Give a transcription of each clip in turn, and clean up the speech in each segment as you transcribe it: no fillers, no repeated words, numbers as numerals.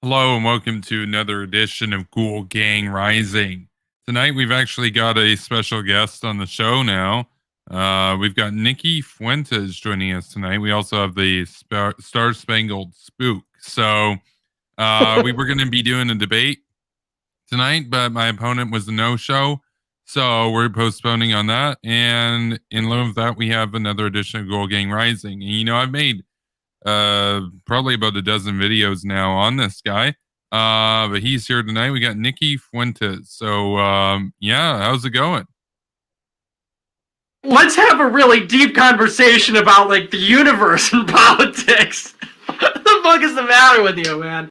Hello and welcome to another edition of Ghoul Gang Rising. Tonight we've actually got a special guest on the show now. We've got Nikki Fuentes joining us tonight. We also have the Star Spangled Spook. So we were going to be doing a debate tonight, but my opponent was a no-show. So we're postponing on that. And in lieu of that, we have another edition of Ghoul Gang Rising. And, I've made probably about a dozen videos now on this guy. But he's here tonight. We got Nikki Fuentes. So yeah, how's it going? Let's have a really deep conversation about like the universe and politics. What the fuck is the matter with you, man?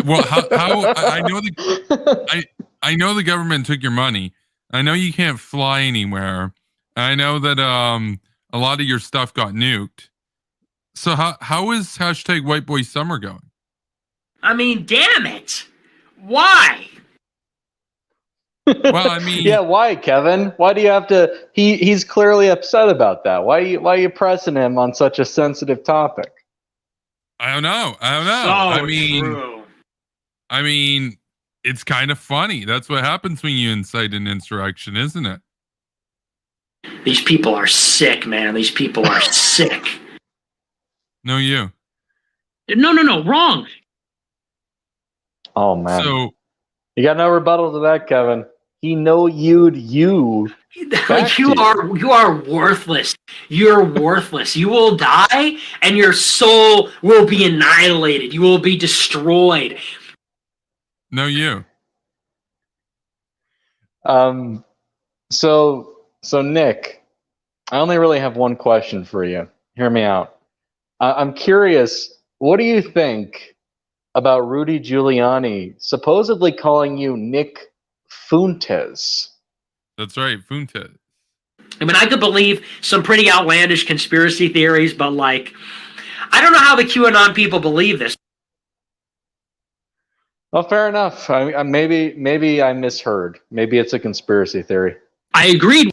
Well, how I know the government took your money. I know you can't fly anywhere. I know that a lot of your stuff got nuked. So how is hashtag White Boy Summer going? I mean, damn it! Why? Well, I mean, yeah, why, Kevin? Why do you have to? He's clearly upset about that. Why are you pressing him on such a sensitive topic? I don't know. So I mean, it's kind of funny. That's what happens when you incite an insurrection, isn't it? These people are sick, man. These people are sick. No, you. No, wrong. Oh man. So you got no rebuttal to that, Kevin. He you. Like you are worthless. You're worthless. You will die and your soul will be annihilated. You will be destroyed. No, you. So Nick, I only really have one question for you. Hear me out. I'm curious, what do you think about Rudy Giuliani supposedly calling you Nick Fuentes? That's right, Fuentes. I mean, I could believe some pretty outlandish conspiracy theories, but like, I don't know how the QAnon people believe this. Well, fair enough. Maybe I misheard. Maybe it's a conspiracy theory. I agreed.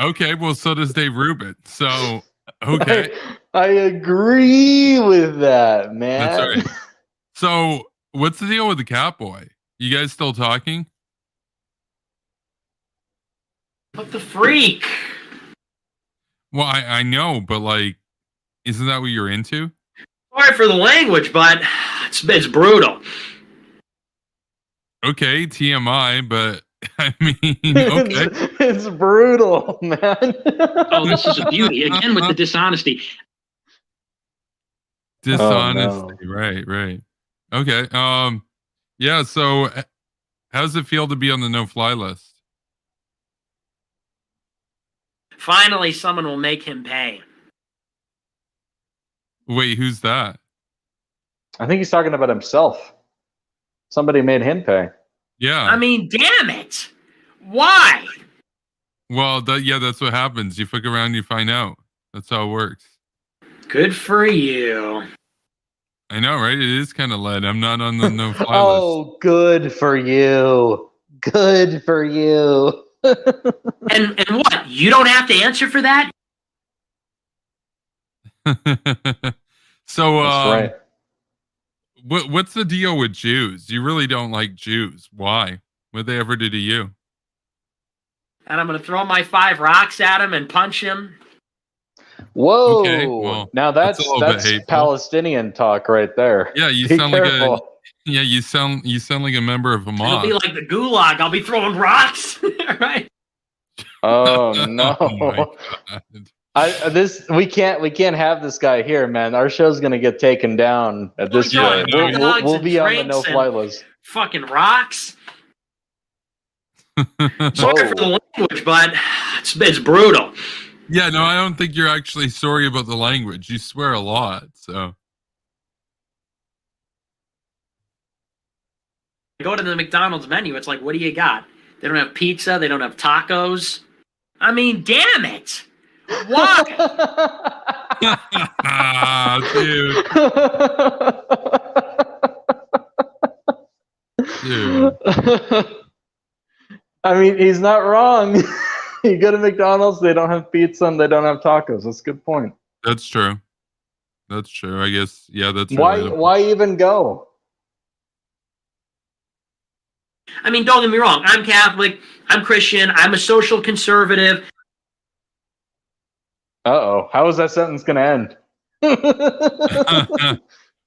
Okay, well, so does Dave Rubin. So, okay. I agree with that, man. That's right. So, what's the deal with the Catboy? You guys still talking? What the freak? Well, I know, but like, isn't that what you're into? Sorry for the language, but it's brutal. Okay, TMI, but I mean, okay. It's brutal, man. Oh, this is a beauty. Again, with the dishonesty. Dishonesty, no. right. Okay. Yeah, so how does it feel to be on the no-fly list? Finally, someone will make him pay. Wait, who's that? I think he's talking about himself. Somebody made him pay. Yeah. I mean, damn it. Why? Well, that's what happens. You fuck around, you find out. That's how it works. Good for you. I know, right? It is kind of lead. I'm not on the no-fly list. Oh, good for you. Good for you. And what? You don't have to answer for that? So, That's right. what's the deal with Jews? You really don't like Jews. Why? What they ever do to you? And I'm going to throw my 5 rocks at him and punch him. Whoa! Okay, well, now that's Palestinian talk right there. Yeah, you Be sound careful. you sound like a member of Hamas. It'll be like the gulag. I'll be throwing rocks, right? Oh no! Oh my God. We can't have this guy here, man. Our show's gonna get taken down at this point. We'll be on the no-fly list. Fucking rocks. Sorry for the language, but it's brutal. Yeah, no, I don't think you're actually sorry about the language. You swear a lot, so. Go to the McDonald's menu. It's like, what do you got? They don't have pizza. They don't have tacos. I mean, damn it. Why? Dude. Dude. I mean, he's not wrong. You go to McDonald's, they don't have pizza and they don't have tacos. That's a good point. That's true. That's true. I guess. Yeah, that's Why? relatable. Why even go? I mean, don't get me wrong. I'm Catholic. I'm Christian. I'm a social conservative. Uh-oh. How is that sentence going to end?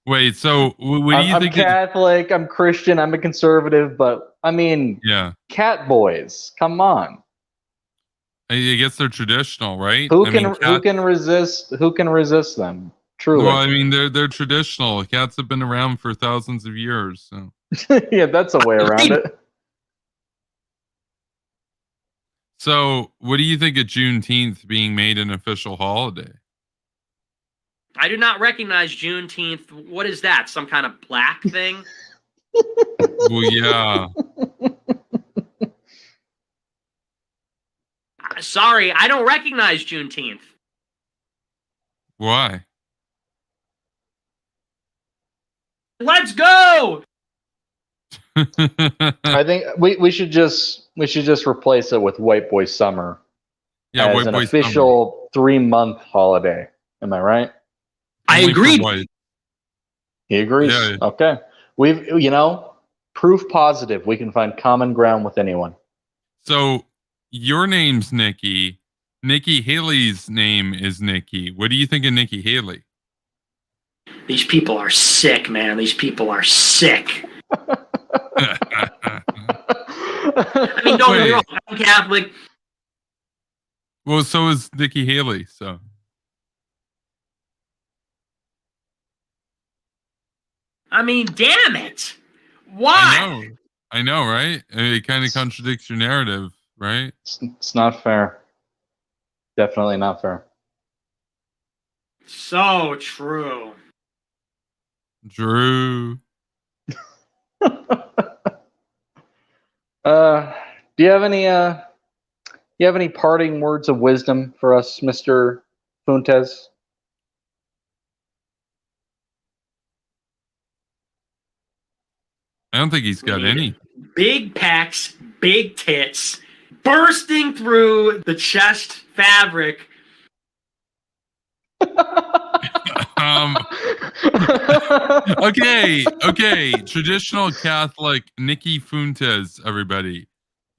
Wait, so what do you I'm think? Catholic, I'm Christian, I'm a conservative, but I mean, Yeah, cat boys, come on. I guess they're traditional, right? Who I can mean, who can resist them? Truly. well, I mean, they're traditional. Cats have been around for thousands of years. So. Yeah, that's a way around it. So, what do you think of Juneteenth being made an official holiday? I do not recognize Juneteenth. What is that? Some kind of black thing? Well, yeah. Sorry, I don't recognize Juneteenth. Why? Let's go! I think we should just replace it with White Boy Summer Yeah, as White an Boy official 3-month holiday. Am I right? I Only for agree. white. He agrees. Yeah. Okay. We've proof positive we can find common ground with anyone. So, your name's Nikki. Nikki Haley's name is Nikki. What do you think of Nikki Haley? These people are sick, man. These people are sick. I mean, don't get me wrong. I'm Catholic. Well, so is Nikki Haley. So. I mean, damn it. Why? I know, right? It kind of contradicts your narrative, right? It's not fair. Definitely not fair. So true. Drew. Do you have any parting words of wisdom for us, Mr. Fuentes? I don't think he's got any. Big pecs, big tits, bursting through the chest fabric. Okay. Traditional Catholic Nikki Fuentes, everybody.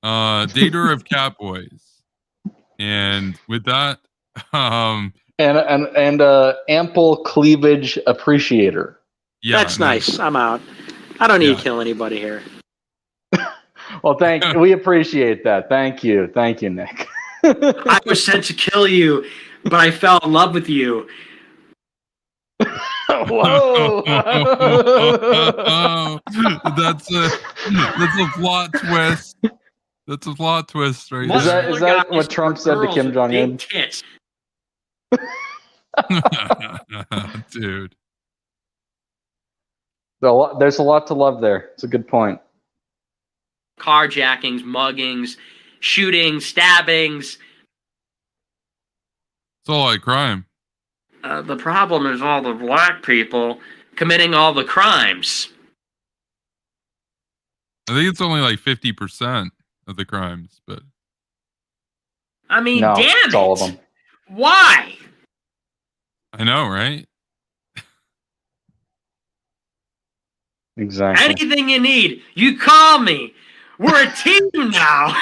Dater of cat boys. And with that, and ample cleavage appreciator. Yeah, that's nice. I'm out. I don't need to kill anybody here. Well, we appreciate that. Thank you, Nick. I was sent to kill you, but I fell in love with you. Whoa! That's a plot twist. That's a plot twist, right? Is that what Trump said to Kim Jong-un? Dude. There's a lot to love there. It's a good point. Carjackings, muggings, shootings, stabbings. It's all like crime. The problem is all the black people committing all the crimes. I think it's only like 50% of the crimes, but I mean, no, damn it's all of them. Why? I know, right? Exactly. Anything you need, you call me. We're a team now.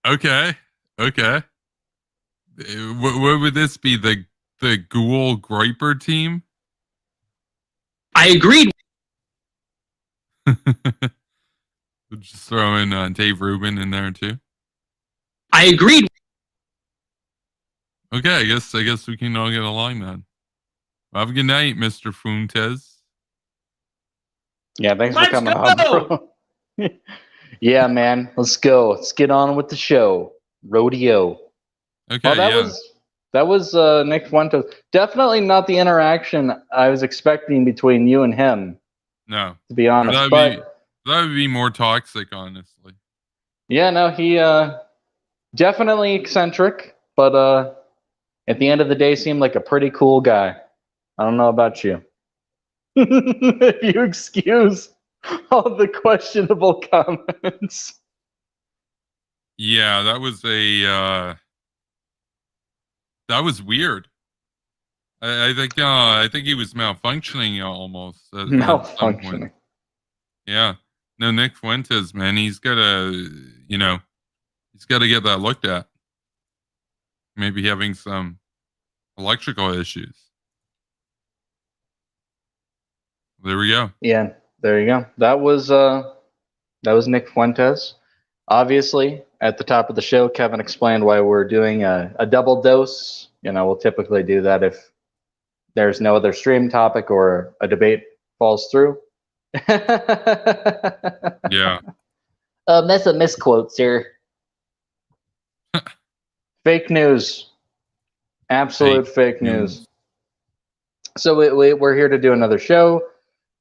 Okay. What would this be? The Ghoul Griper team? I agreed. Just throw in Dave Rubin in there too. I agreed. Okay, I guess we can all get along then. Well, have a good night, Mr. Fuentes. Yeah, thanks for coming on, bro. Yeah, man. Let's go. Let's get on with the show. Rodeo. Okay, that was Nick Fuentes. Definitely not the interaction I was expecting between you and him. No. To be honest. That would be more toxic, honestly. Yeah, no, he definitely eccentric, but at the end of the day seemed like a pretty cool guy. I don't know about you. If you excuse all the questionable comments. Yeah, that was weird. I think he was malfunctioning almost at some point. Malfunctioning. Yeah. No, Nick Fuentes, man, he's gotta get that looked at. Maybe having some electrical issues. There we go. Yeah, there you go. That was Nick Fuentes. Obviously, at the top of the show, Kevin explained why we're doing a double dose. We'll typically do that if there's no other stream topic or a debate falls through. Yeah. That's a misquote, sir. Fake news. Absolute fake news. So we're here to do another show.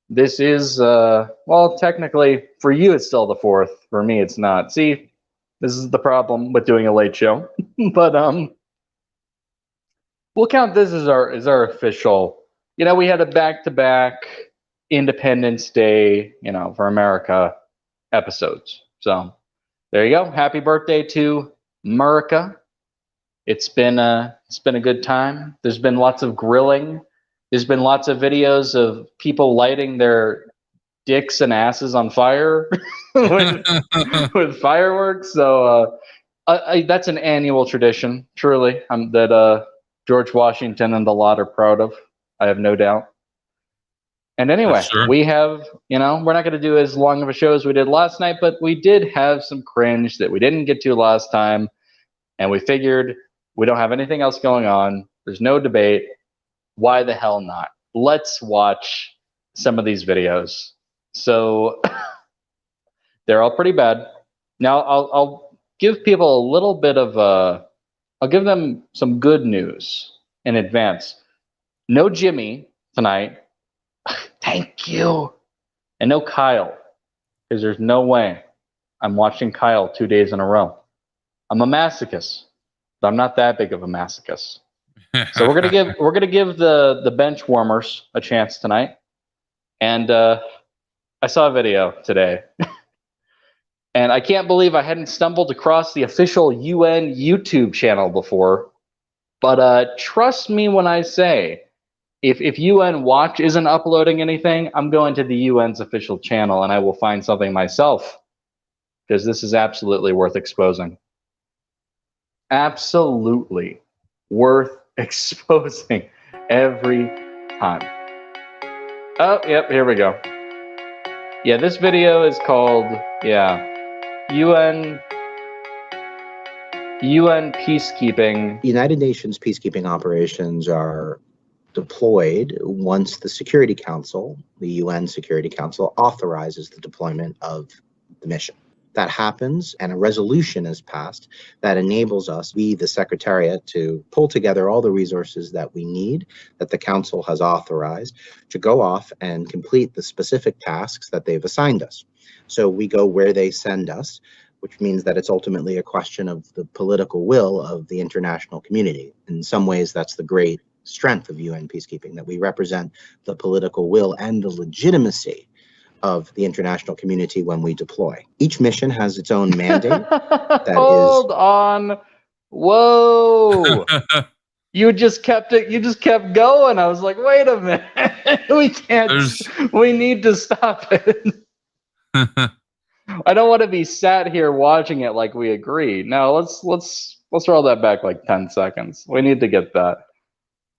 This is, well, technically, for you, it's still the 4th. For me, it's not. See, this is the problem with doing a late show. But we'll count this as our official. We had a back-to-back Independence Day, for America episodes. So there you go. Happy birthday to America. It's been a good time. There's been lots of grilling. There's been lots of videos of people lighting their dicks and asses on fire with fireworks. So that's an annual tradition, truly, that George Washington and the lot are proud of. I have no doubt. And anyway, we have, we're not going to do as long of a show as we did last night, but we did have some cringe that we didn't get to last time. And we figured we don't have anything else going on. There's no debate. Why the hell not? Let's watch some of these videos. So they're all pretty bad. Now I'll give people a little bit of I'll give them some good news in advance. No Jimmy tonight. Thank you. And no Kyle, because there's no way I'm watching Kyle 2 days in a row. I'm a masochist, but I'm not that big of a masochist. So we're gonna give the bench warmers a chance tonight. And I saw a video today, and I can't believe I hadn't stumbled across the official UN YouTube channel before. But trust me when I say, if UN Watch isn't uploading anything, I'm going to the UN's official channel and I will find something myself, because this is absolutely worth exposing. Absolutely worth exposing every time. Oh, yep, here we go. Yeah, this video is called, UN peacekeeping. United Nations peacekeeping operations are deployed once the Security Council, the UN Security Council, authorizes the deployment of the mission. That happens, and a resolution is passed that enables us, we, the Secretariat, to pull together all the resources that we need, that the Council has authorized, to go off and complete the specific tasks that they've assigned us. So we go where they send us, which means that it's ultimately a question of the political will of the international community. In some ways, that's the great strength of UN peacekeeping, that we represent the political will and the legitimacy of the international community when we deploy. Each mission has its own mandate. Hold on. Whoa. You just kept going. I was like, wait a minute. We can't. We need to stop it. I don't want to be sat here watching it like we agreed. No, let's roll that back like 10 seconds. We need to get that.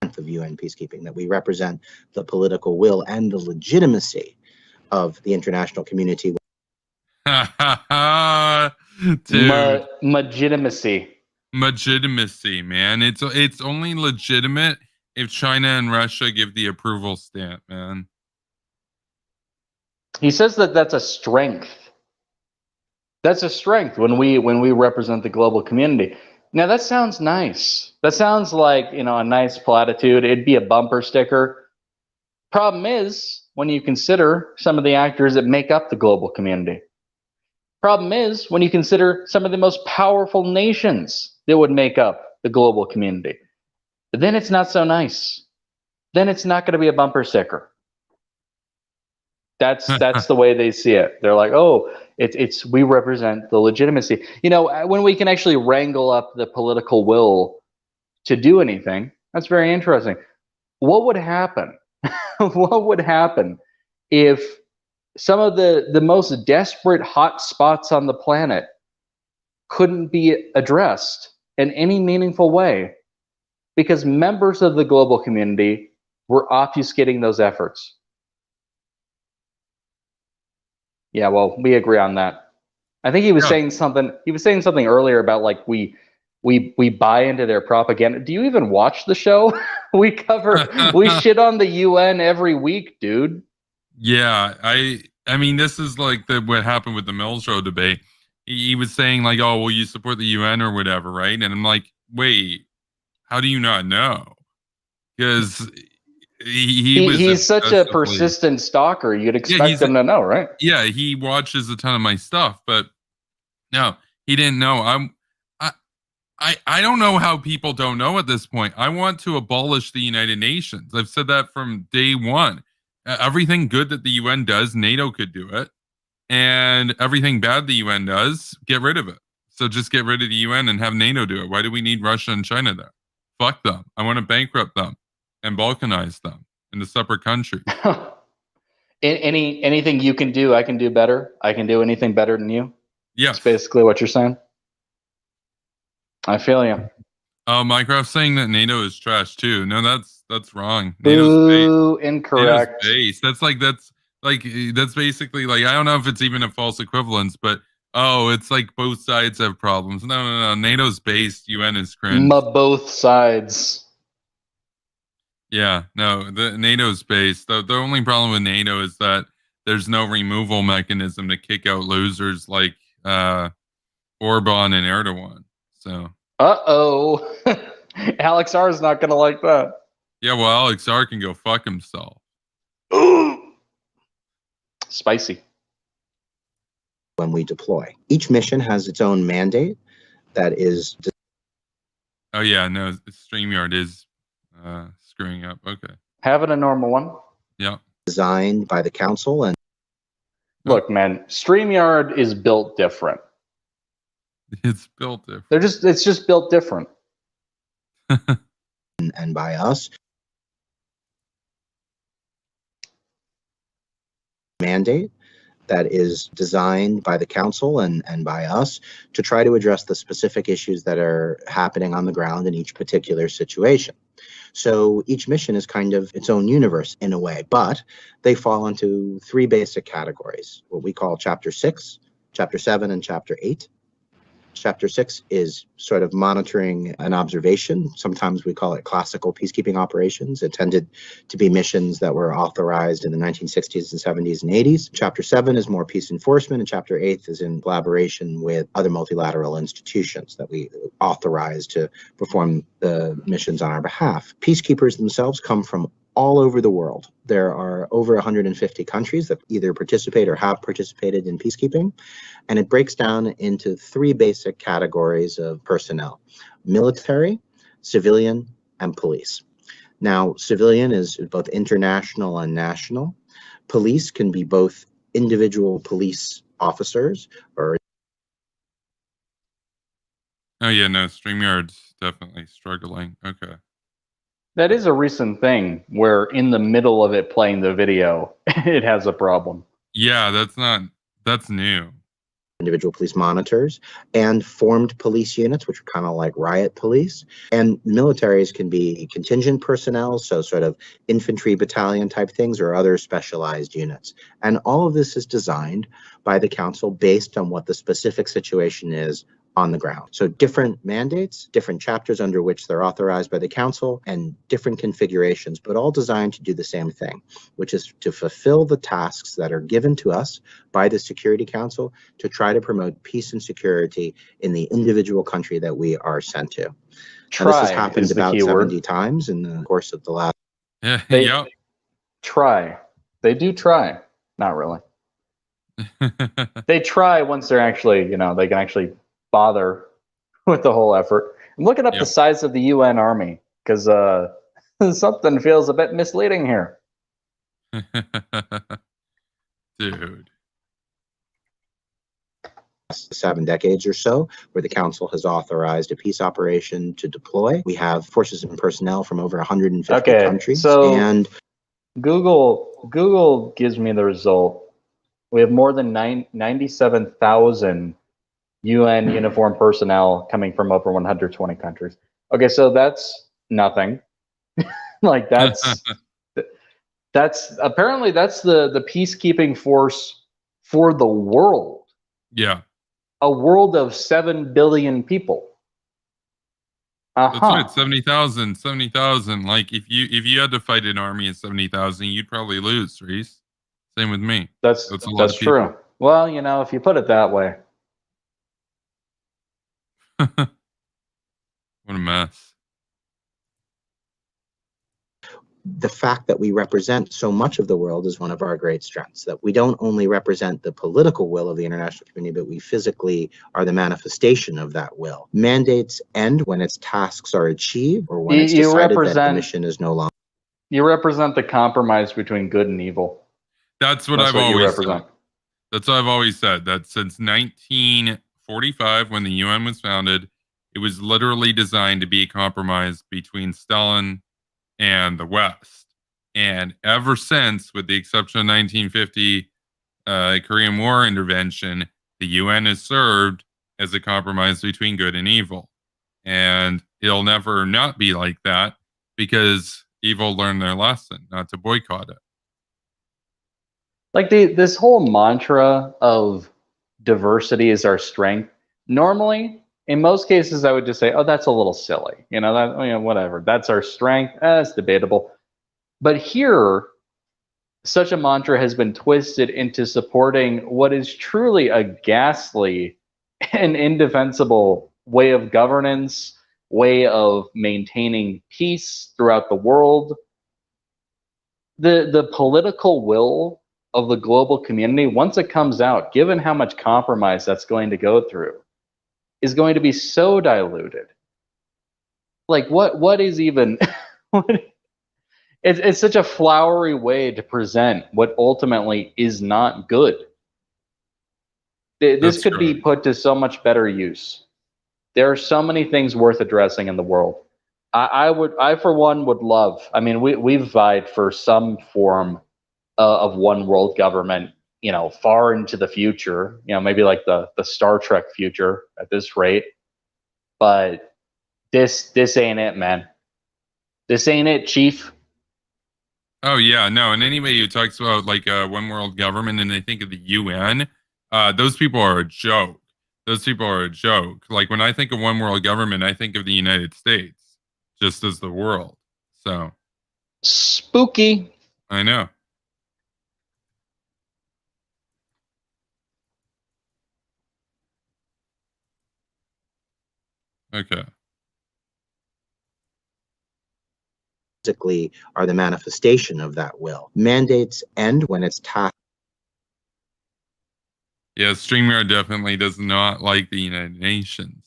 Of UN peacekeeping, that we represent the political will and the legitimacy of the international community. Dude. Legitimacy, man. It's only legitimate if China and Russia give the approval stamp, man. He says that that's a strength. That's a strength when we represent the global community. Now that sounds nice. That sounds like, a nice platitude. It'd be a bumper sticker. Problem is, when you consider some of the actors that make up the global community. Problem is, when you consider some of the most powerful nations that would make up the global community. But then it's not so nice. Then it's not going to be a bumper sticker. That's the way they see it. They're like, oh, it's we represent the legitimacy. When we can actually wrangle up the political will to do anything, that's very interesting. what would happen? What would happen if some of the most desperate hot spots on the planet couldn't be addressed in any meaningful way because members of the global community were obfuscating those efforts? Yeah, well, we agree on that. I think he was saying something. He was saying something earlier about like we buy into their propaganda. Do you even watch the show? we shit on the UN every week, dude. Yeah, I mean, this is like what happened with the Mills Road debate. He was saying like, "Oh, well, you support the UN or whatever, right?" And I'm like, "Wait, how do you not know?" Because he's such a persistent stalker. You'd expect him to know, right? Yeah, he watches a ton of my stuff, but no, he didn't know. I don't know how people don't know at this point. I want to abolish the United Nations. I've said that from day one. Everything good that the UN does, NATO could do it. And everything bad the UN does, get rid of it. So just get rid of the UN and have NATO do it. Why do we need Russia and China there? Fuck them. I want to bankrupt them and balkanize them into separate countries. Anything you can do, I can do better. I can do anything better than you. Yeah. That's basically what you're saying. I feel you. Minecraft's saying that NATO is trash too. No, that's wrong. NATO's incorrect. NATO's base. That's basically like, I don't know if it's even a false equivalence, but it's like both sides have problems. No. NATO's based. UN is cringe. Both sides. Yeah, no, the NATO's based. The only problem with NATO is that there's no removal mechanism to kick out losers like Orban and Erdogan. So. Alex R is not going to like that. Yeah, well, Alex R can go fuck himself. Spicy. When we deploy, each mission has its own mandate that is. Oh yeah, no, StreamYard is screwing up. Okay. Having a normal one. Yeah. Designed by the council and. Look, man, StreamYard is built different. It's built different. It's just built different. and by us. Mandate that is designed by the council and by us to try to address the specific issues that are happening on the ground in each particular situation. So each mission is kind of its own universe in a way, but they fall into three basic categories, what we call Chapter 6, Chapter 7, and Chapter 8. Chapter 6 is sort of monitoring and observation. Sometimes we call it classical peacekeeping operations. It tended to be missions that were authorized in the 1960s and 70s and 80s. Chapter 7 is more peace enforcement, and Chapter 8 is in collaboration with other multilateral institutions that we authorize to perform the missions on our behalf. Peacekeepers themselves come from all over the world. There are over 150 countries that either participate or have participated in peacekeeping, and it breaks down into three basic categories of personnel: military, civilian, and police. Now, civilian is both international and national. Police can be both individual police officers or... Oh yeah, no, StreamYard's definitely struggling. Okay. That is a recent thing where in the middle of it playing the video, it has a problem. Yeah, that's new. Individual police monitors and formed police units, which are kind of like riot police. And militaries can be contingent personnel, so sort of infantry battalion type things or other specialized units. And all of this is designed by the council based on what the specific situation is on the ground. So different mandates, different chapters under which they're authorized by the council, and different configurations, but all designed to do the same thing, which is to fulfill the tasks that are given to us by the Security Council to try to promote peace and security in the individual country that we are sent to. This has happened about 70 times in the course of the last... Yeah. Try. They do try. Not really. They try once they're actually, they can actually bother with the whole effort. I'm looking up the size of the UN army because something feels a bit misleading here. Dude. 7 decades or so, where the council has authorized a peace operation to deploy. We have forces and personnel from over 150 countries. So and Google gives me the result. We have more than 97,000 UN uniformed personnel coming from over 120 countries. Okay, so that's nothing. Like that's apparently that's the peacekeeping force for the world. Yeah. A world of 7 billion people. That's right, 70,000. Like if you had to fight an army of 70,000, you'd probably lose, Reece. Same with me. That's a lot of true. Well, you know, if you put it that way. What a mess. The fact that we represent so much of the world is one of our great strengths, that we don't only represent the political will of the international community, but we physically are the manifestation of that will. Mandates end when its tasks are achieved or when it's decided that the mission is no longer. You represent the compromise between good and evil. That's what I've always said. That's what I've always said. That since 1945, when the UN was founded, it was literally designed to be a compromise between Stalin and the West. And ever since, with the exception of 1950 Korean War intervention, the UN has served as a compromise between good and evil. And it'll never not be like that, because evil learned their lesson, not to boycott it. Like this whole mantra of diversity is our strength. Normally, in most cases, I would just say, "Oh, that's a little silly." You know, whatever. That's our strength. It's debatable. But here, such a mantra has been twisted into supporting what is truly a ghastly and indefensible way of governance, way of maintaining peace throughout the world. The political will of the global community, once it comes out, given how much compromise that's going to go through, is going to be so diluted. Like what is even it's such a flowery way to present what ultimately is not good. This could be put to so much better use. There are so many things worth addressing in the world. I for one would love, I mean, we've vied for some form of one world government, you know, far into the future, you know, maybe like the Star Trek future at this rate. But this ain't it, man. This ain't it, Chief. Oh yeah, no. And anybody who talks about like one world government and they think of the UN, those people are a joke. Those people are a joke. Like when I think of one world government, I think of the United States just as the world. So spooky. I know. Okay. Basically are the manifestation of that will. Mandates end when it's tasked. Yeah, StreamYard definitely does not like the United Nations.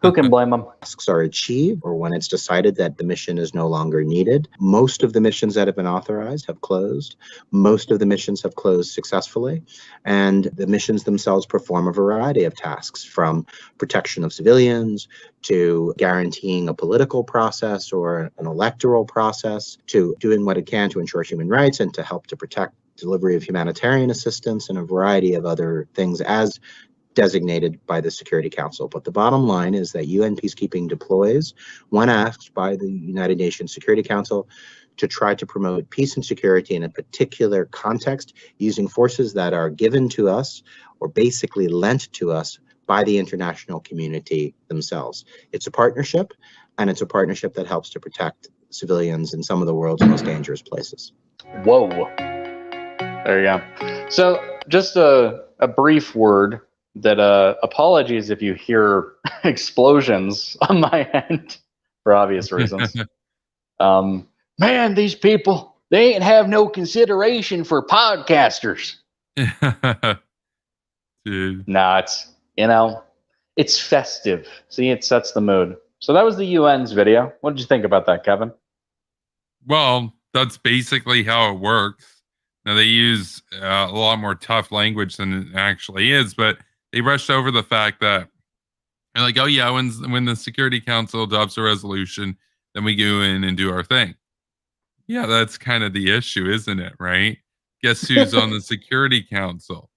Who can blame them? Tasks are achieved or when it's decided that the mission is no longer needed. Most of the missions that have been authorized have closed. Most of the missions have closed successfully. And the missions themselves perform a variety of tasks, from protection of civilians to guaranteeing a political process or an electoral process, to doing what it can to ensure human rights and to help to protect delivery of humanitarian assistance and a variety of other things as designated by the Security Council. But the bottom line is that UN peacekeeping deploys when asked by the United Nations Security Council to try to promote peace and security in a particular context using forces that are given to us or basically lent to us by the international community themselves. It's a partnership, and it's a partnership that helps to protect civilians in some of the world's most dangerous places. Whoa. There you go. So just a brief word that apologies if you hear explosions on my end for obvious reasons. Man, these people, they ain't have no consideration for podcasters. Dude. Nah, it's, you know, it's festive. See, it sets the mood. So that was the UN's video. What did you think about that, Kevin? Well, that's basically how it works. Now they use a lot more tough language than it actually is, but they brushed over the fact that they're like, oh yeah, when the Security Council adopts a resolution, then we go in and do our thing. Yeah, that's kind of the issue, isn't it? Right? Guess who's on the Security Council?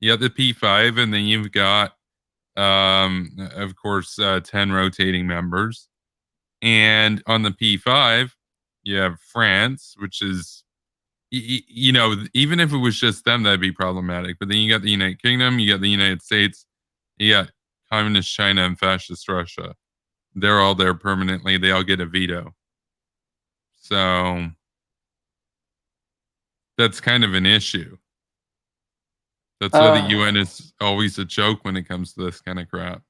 You got the P5, and then you've got, of course, 10 rotating members. And on the P5, you have France, which is, you know, even if it was just them, that'd be problematic. But then you got the United Kingdom, you got the United States, you got Communist China and Fascist Russia. They're all there permanently. They all get a veto. So that's kind of an issue. That's why the UN is always a joke when it comes to this kind of crap.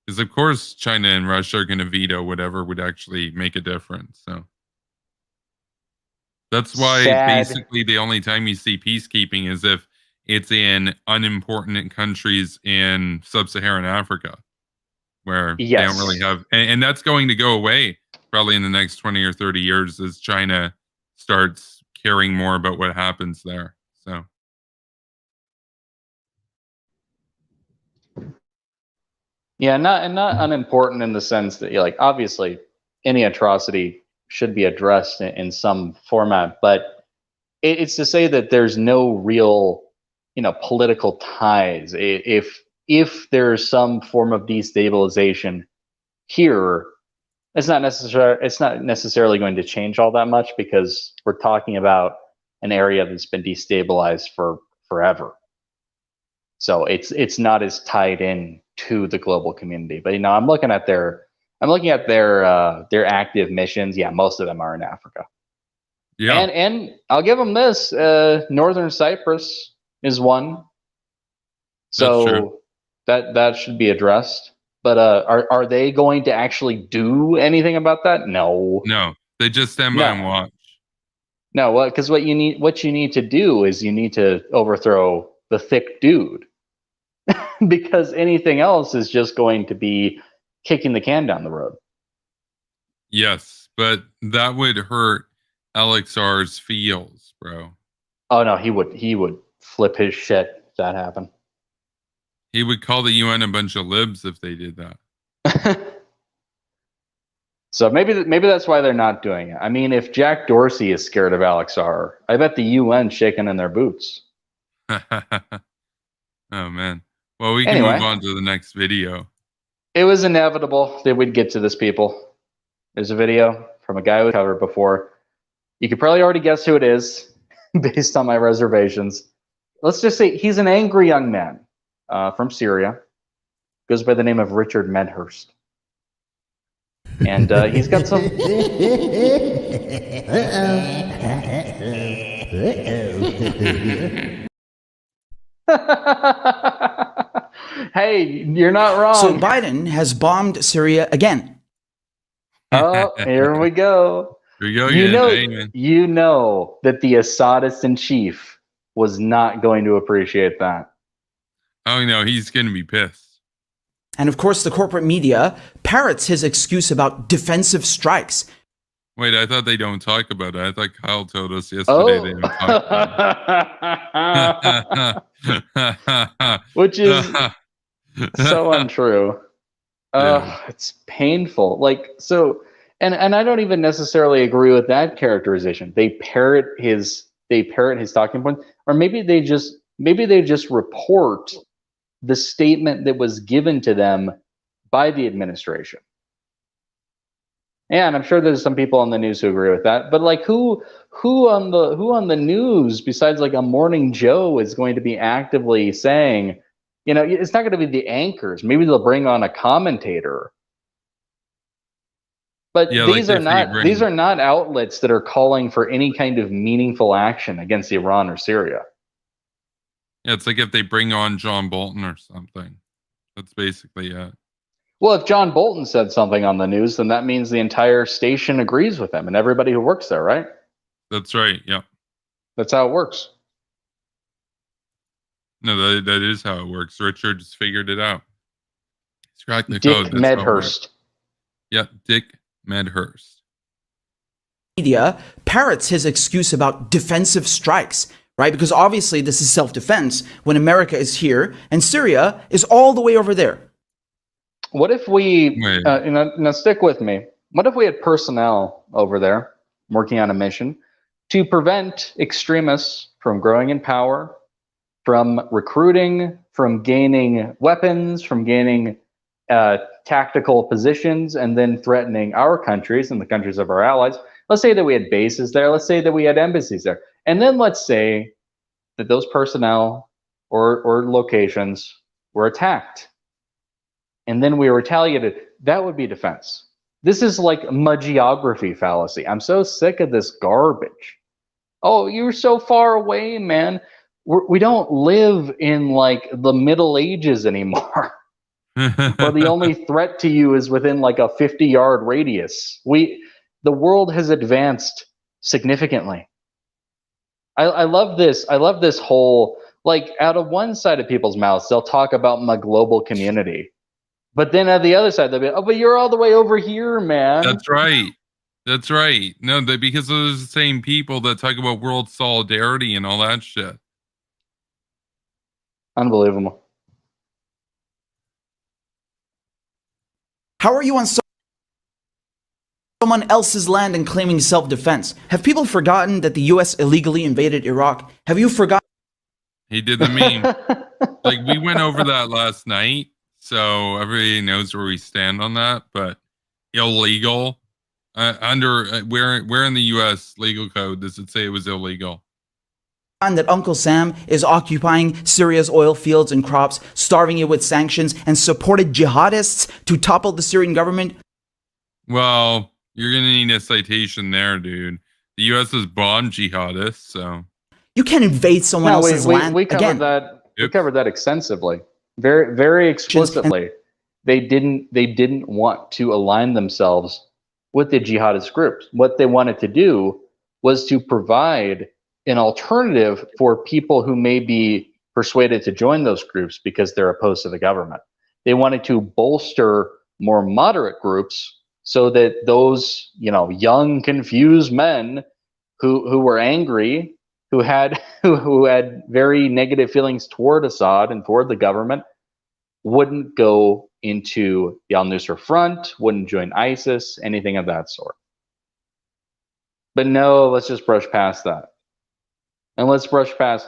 Because of course China and Russia are going to veto whatever would actually make a difference. So that's why basically the only time you see peacekeeping is if it's in unimportant countries in sub-Saharan Africa, where they don't really have, and that's going to go away probably in the next 20 or 30 years as China starts caring more about what happens there. So. Yeah, not unimportant in the sense that, like, obviously any atrocity should be addressed in some format, but it's to say that there's no real, political ties. If there's some form of destabilization here, it's not necessarily going to change all that much, because we're talking about an area that's been destabilized for forever. So it's not as tied in to the global community. But I'm looking at their active missions. Yeah, most of them are in Africa. Yeah, and I'll give them this: Northern Cyprus is one. So that should be addressed. But are they going to actually do anything about that? No. No, they just stand by and watch. No, because what you need to do is you need to overthrow the thick dude. Because anything else is just going to be kicking the can down the road. Yes, but that would hurt LXR's feels, bro. Oh no, he would flip his shit if that happened. He would call the UN a bunch of libs if they did that. So maybe that's why they're not doing it. I mean, if Jack Dorsey is scared of LXR, I bet the UN shaking in their boots. Oh man. Well, we can move on to the next video. It was inevitable that we'd get to this, people. There's a video from a guy we covered before. You could probably already guess who it is based on my reservations. Let's just say he's an angry young man from Syria. Goes by the name of Richard Medhurst. And he's got some... Hey, you're not wrong. So Biden has bombed Syria again. Oh, here we go. Here we go again. You know that the Assadist in chief was not going to appreciate that. Oh no, he's going to be pissed. And of course, the corporate media parrots his excuse about defensive strikes. Wait, I thought they don't talk about it. I thought Kyle told us yesterday they don't talk about it. Which is so untrue. It's painful. And I don't even necessarily agree with that characterization. They parrot his talking points, or maybe they just report the statement that was given to them by the administration. And I'm sure there's some people on the news who agree with that. But who on the news besides a Morning Joe is going to be actively saying, it's not going to be the anchors. Maybe they'll bring on a commentator. But these are not outlets that are calling for any kind of meaningful action against Iran or Syria. Yeah, it's like if they bring on John Bolton or something. That's basically it. Well, if John Bolton said something on the news, then that means the entire station agrees with him and everybody who works there, right? That's right, yeah. That's how it works. No, that is how it works. Richard just figured it out. He's cracked the Dick code. Medhurst. Yeah, Dick Medhurst. Media parrots his excuse about defensive strikes, right? Because obviously this is self-defense when America is here and Syria is all the way over there. What if we, Wait. now stick with me. What if we had personnel over there working on a mission to prevent extremists from growing in power, from recruiting, from gaining weapons, from gaining tactical positions, and then threatening our countries and the countries of our allies? Let's say that we had bases there. Let's say that we had embassies there. And then let's say that those personnel or locations were attacked. And then we retaliated. That would be defense. This is like a geography fallacy. I'm so sick of this garbage. Oh, you're so far away, man. We don't live in like the Middle Ages anymore. Where the only threat to you is within like a 50-yard radius. The world has advanced significantly. I love this. I love this whole, like, out of one side of people's mouths, they'll talk about my global community. But then at the other side, they'll be, oh, but you're all the way over here, man. That's right. That's right. No, because those are the same people that talk about world solidarity and all that shit. Unbelievable. How are you on someone else's land and claiming self-defense? Have people forgotten that the U.S. illegally invaded Iraq? Have you forgotten? He did the meme. Like, we went over that last night, so everybody knows where we stand on that. But illegal, where in the U.S. legal code does it say it was illegal? That Uncle Sam is occupying Syria's oil fields and crops, starving it with sanctions, and supported jihadists to topple the Syrian government? Well, you're going to need a citation there, dude. The U.S. has bombed jihadists, so... You can't invade someone else's land. We covered that. We covered that extensively, very, very explicitly. They didn't want to align themselves with the jihadist groups. What they wanted to do was to provide an alternative for people who may be persuaded to join those groups because they're opposed to the government. They wanted to bolster more moderate groups so that those, young, confused men who were angry, who had very negative feelings toward Assad and toward the government, wouldn't go into the Al-Nusra Front, wouldn't join ISIS, anything of that sort. But no, let's just brush past that. And let's brush past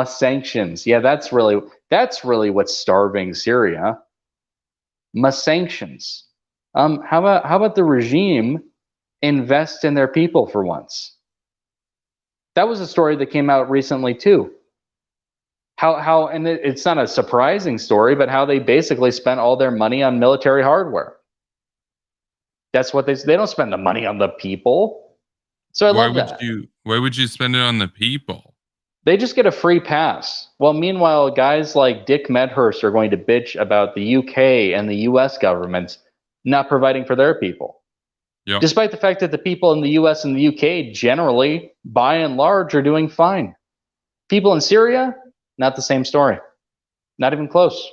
sanctions. Yeah, that's really what's starving Syria. Sanctions. How about the regime invest in their people for once? That was a story that came out recently too. How and it's not a surprising story, but how they basically spent all their money on military hardware. That's what they don't spend the money on the people. So I love that. Why would you spend it on the people? They just get a free pass. Well, meanwhile, guys like Dick Medhurst are going to bitch about the UK and the US governments not providing for their people. Yep. Despite the fact that the people in the US and the UK generally, by and large, are doing fine. People in Syria, not the same story. Not even close.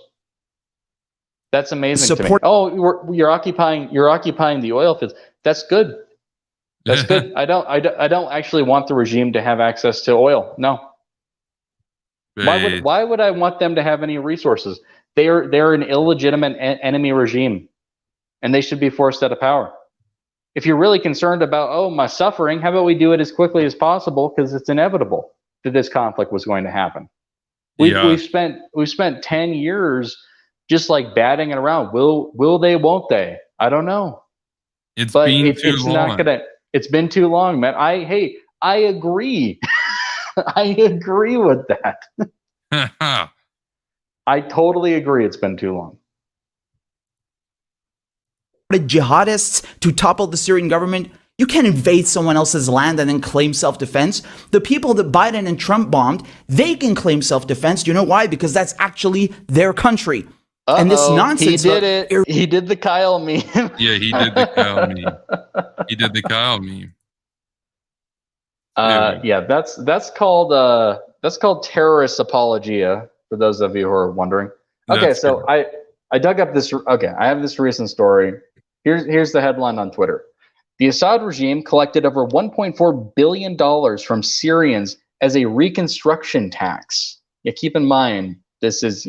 That's amazing to me. Oh, you're occupying the oil fields. That's good. That's good. I don't actually want the regime to have access to oil. No. Why would I want them to have any resources? They're an illegitimate enemy regime, and they should be forced out of power. If you're really concerned about my suffering, how about we do it as quickly as possible, because it's inevitable that this conflict was going to happen. We've spent 10 years just like batting it around. Will they? Won't they? I don't know. It's long. It's been too long, man. I agree. I agree with that. I totally agree. It's been too long. Jihadists to topple the Syrian government. You can't invade someone else's land and then claim self-defense. The people that Biden and Trump bombed, they can claim self-defense. You know why? Because that's actually their country. And this nonsense. He did it. He did the Kyle meme. Yeah, he did the Kyle meme. He did the Kyle meme. Yeah, that's called terrorist apologia, for those of you who are wondering. Okay, That's so I dug up this. Okay, I have this recent story. Here's the headline on Twitter. The Assad regime collected over $1.4 billion from Syrians as a reconstruction tax. Yeah, keep in mind, this is,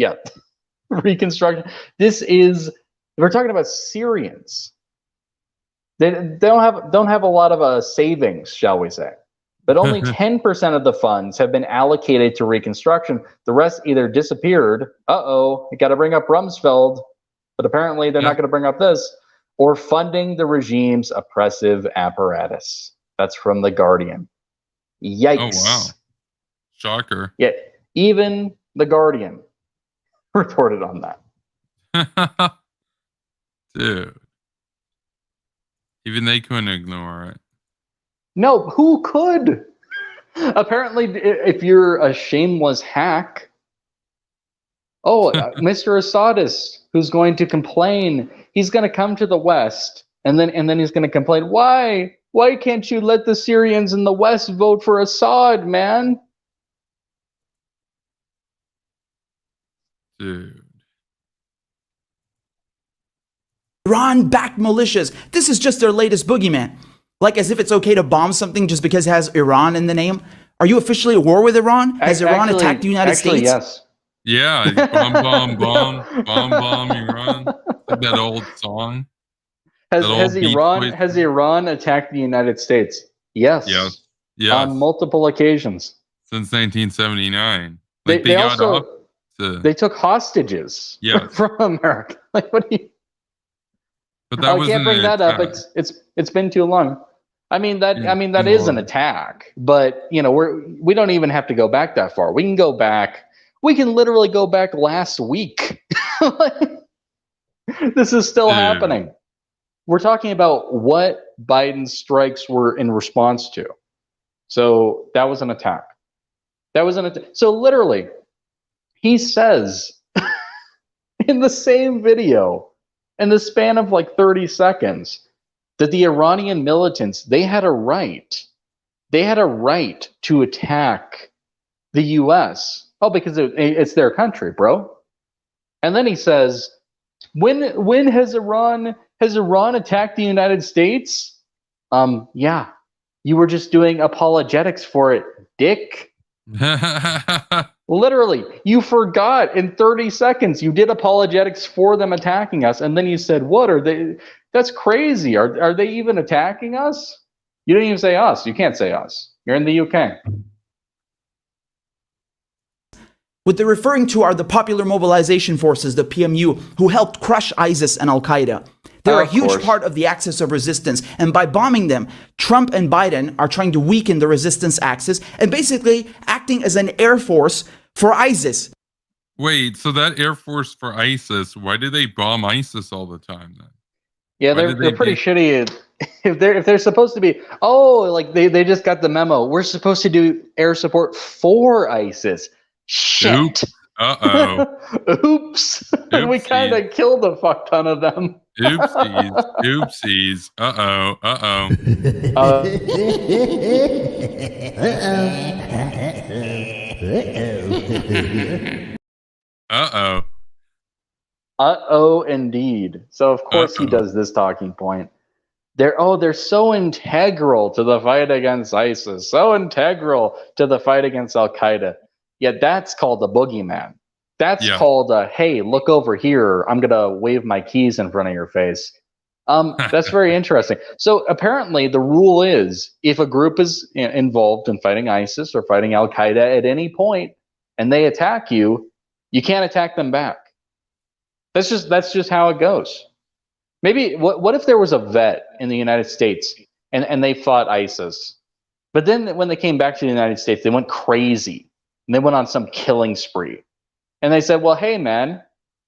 reconstruction. We're talking about Syrians. They don't have a lot of savings, shall we say. But only 10% of the funds have been allocated to reconstruction. The rest either disappeared. You got to bring up Rumsfeld, but apparently they're not going to bring up this. Or funding the regime's oppressive apparatus. That's from The Guardian. Yikes. Oh, wow. Shocker. Yeah, even The Guardian reported on that. Dude. Even they couldn't ignore it. No, who could? Apparently, if you're a shameless hack, Mr. Assadist, who's going to complain, he's going to come to the West, and then he's going to complain, why can't you let the Syrians in the West vote for Assad, man? Dude. Iran-backed militias. This is just their latest boogeyman. Like as if it's okay to bomb something just because it has Iran in the name. Are you officially at war with Iran? Has Iran attacked the United States? Yes. Yeah, bomb, Iran. Like that old song. Has Iran attacked the United States? Yes. Yes. On multiple occasions. Since 1979. Like they took hostages from America. Like what do you? But that I can't bring that up. It's been too long. That is an attack. But we don't even have to go back that far. We can go back. We can literally go back last week. This is still happening. We're talking about what Biden's strikes were in response to. So that was an attack. So literally, he says in the same video, in the span of like 30 seconds, that the Iranian militants, they had a right to attack the US. Oh, because it's their country, bro. And then he says, when has Iran attacked the United States? Yeah, you were just doing apologetics for it, dick. Literally, you forgot in 30 seconds you did apologetics for them attacking us, and then you said, what are they? That's crazy. Are they even attacking us? You didn't even say us. You can't say us. You're in the UK. What they're referring to are the Popular Mobilization Forces, the PMU, who helped crush ISIS and Al-Qaeda. They're a huge part of the axis of resistance, and by bombing them, Trump and Biden are trying to weaken the resistance axis and basically acting as an air force for ISIS. Wait, so that air force for ISIS, why do they bomb ISIS all the time then? Yeah, they're pretty shitty. If they're supposed to be, they just got the memo. We're supposed to do air support for ISIS. Shit. Oops. Uh-oh. Oops. We kind of killed a fuck ton of them. Oopsies. Uh-oh. Uh-oh. Uh-oh, indeed. So, of course, he does this talking point. They're so integral to the fight against ISIS, so integral to the fight against Al-Qaeda. Yeah, that's called the boogeyman. That's called, hey, look over here. I'm going to wave my keys in front of your face. That's very interesting. So apparently the rule is if a group is involved in fighting ISIS or fighting Al-Qaeda at any point and they attack you, you can't attack them back. That's just how it goes. Maybe what if there was a vet in the United States and they fought ISIS, but then when they came back to the United States, they went crazy and they went on some killing spree. And they said, well, hey, man,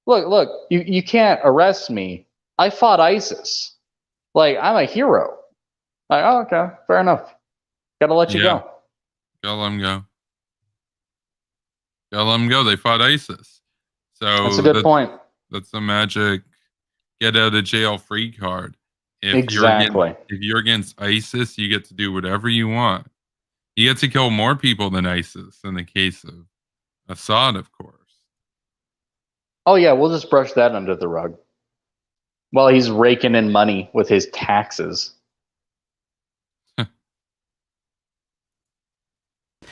look, you can't arrest me. I fought ISIS. Like, I'm a hero. Like, oh, okay, fair enough. Got to let you go. Gotta let them go. They fought ISIS. So that's a good point. That's the magic get out of jail free card. If you're against ISIS, you get to do whatever you want. You get to kill more people than ISIS in the case of Assad, of course. Oh, yeah, we'll just brush that under the rug. While he's raking in money with his taxes.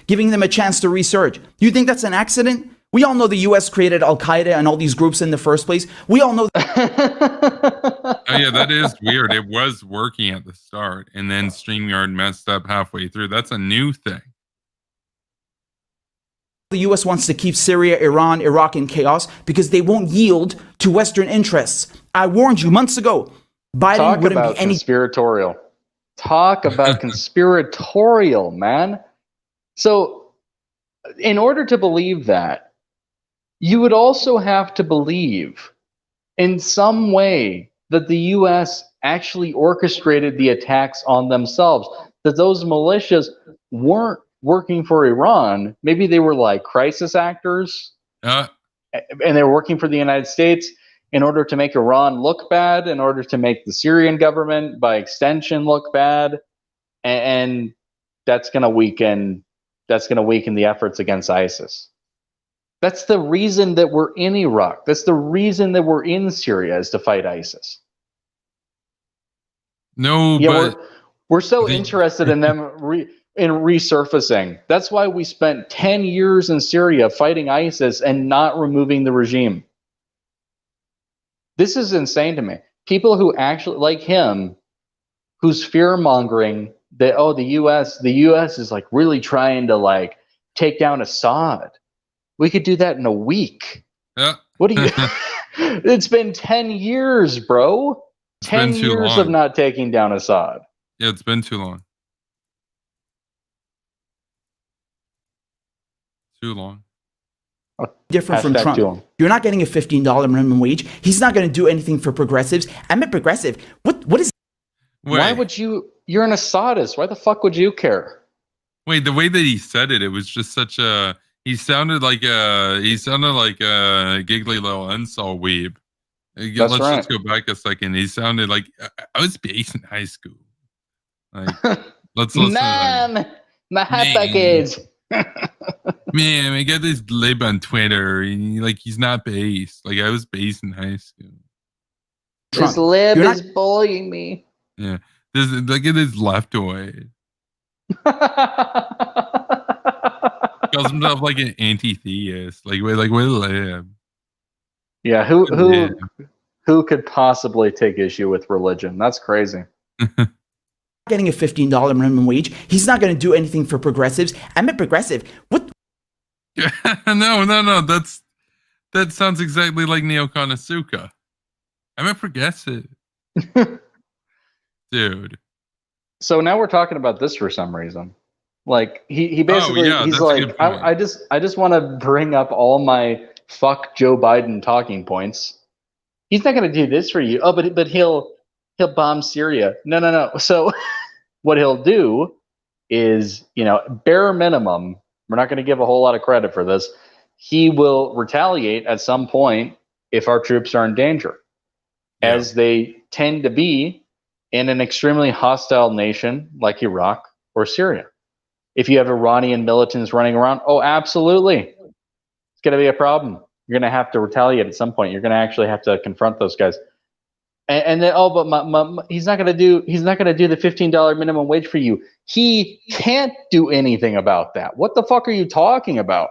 giving them a chance to research. You think that's an accident? We all know the US created Al-Qaeda and all these groups in the first place. We all know Oh yeah, that is weird. It was working at the start, and then StreamYard messed up halfway through. That's a new thing. the US wants to keep Syria, Iran, Iraq in chaos because they won't yield to Western interests. I warned you months ago. Biden wouldn't be any conspiratorial. Talk about conspiratorial, man. So, in order to believe that, you would also have to believe in some way that the US actually orchestrated the attacks on themselves, that those militias weren't working for Iran. Maybe they were like crisis actors, and they were working for the United States in order to make Iran look bad, in order to make the Syrian government, by extension, look bad, and that's going to weaken. That's going to weaken the efforts against ISIS. That's the reason that we're in Iraq. That's the reason that we're in Syria, is to fight ISIS. No, yeah, but we're so interested in them in resurfacing. That's why we spent 10 years in Syria fighting ISIS and not removing the regime. This is insane to me. People who actually, like him, who's fear-mongering that, oh, the US is like really trying to like take down Assad. We could do that in a week. yeah. What do you It's been 10 years, bro. 10 years of not taking down Assad. Yeah, it's been too long. Too long. different from Trump. You're not getting a $15 minimum wage. He's not going to do anything for progressives. I'm a progressive. What is... Wait. Why would you... You're an Assadist. Why the fuck would you care? Wait, the way that he said it, it was just such a... He sounded like a giggly little insult weeb. Let's just go back a second. He sounded like I was based in high school. Like, let's listen. Mom, my hot buckets. Man, I got this lib on Twitter. And he's not based. Like I was based in high school. This lib is bullying me. Yeah, look at this leftoid. Calls himself like an anti-theist. Like what a lib. Yeah, who could possibly take issue with religion? That's crazy. Getting a $15 minimum wage. He's not going to do anything for progressives. I'm a progressive. What? No. That sounds exactly like Neocon Asuka. I'm a progressive. Dude. So now we're talking about this for some reason. Like he basically he's like I just want to bring up all my fuck Joe Biden talking points. He's not going to do this for you. Oh, but he'll bomb Syria. No. So what he'll do is, bare minimum, we're not going to give a whole lot of credit for this. He will retaliate at some point if our troops are in danger, as they tend to be in an extremely hostile nation like Iraq or Syria. If you have Iranian militants running around, oh, absolutely. It's going to be a problem. You're going to have to retaliate at some point. You're going to actually have to confront those guys. And then, but he's not going to do the $15 minimum wage for you. He can't do anything about that. What the fuck are you talking about?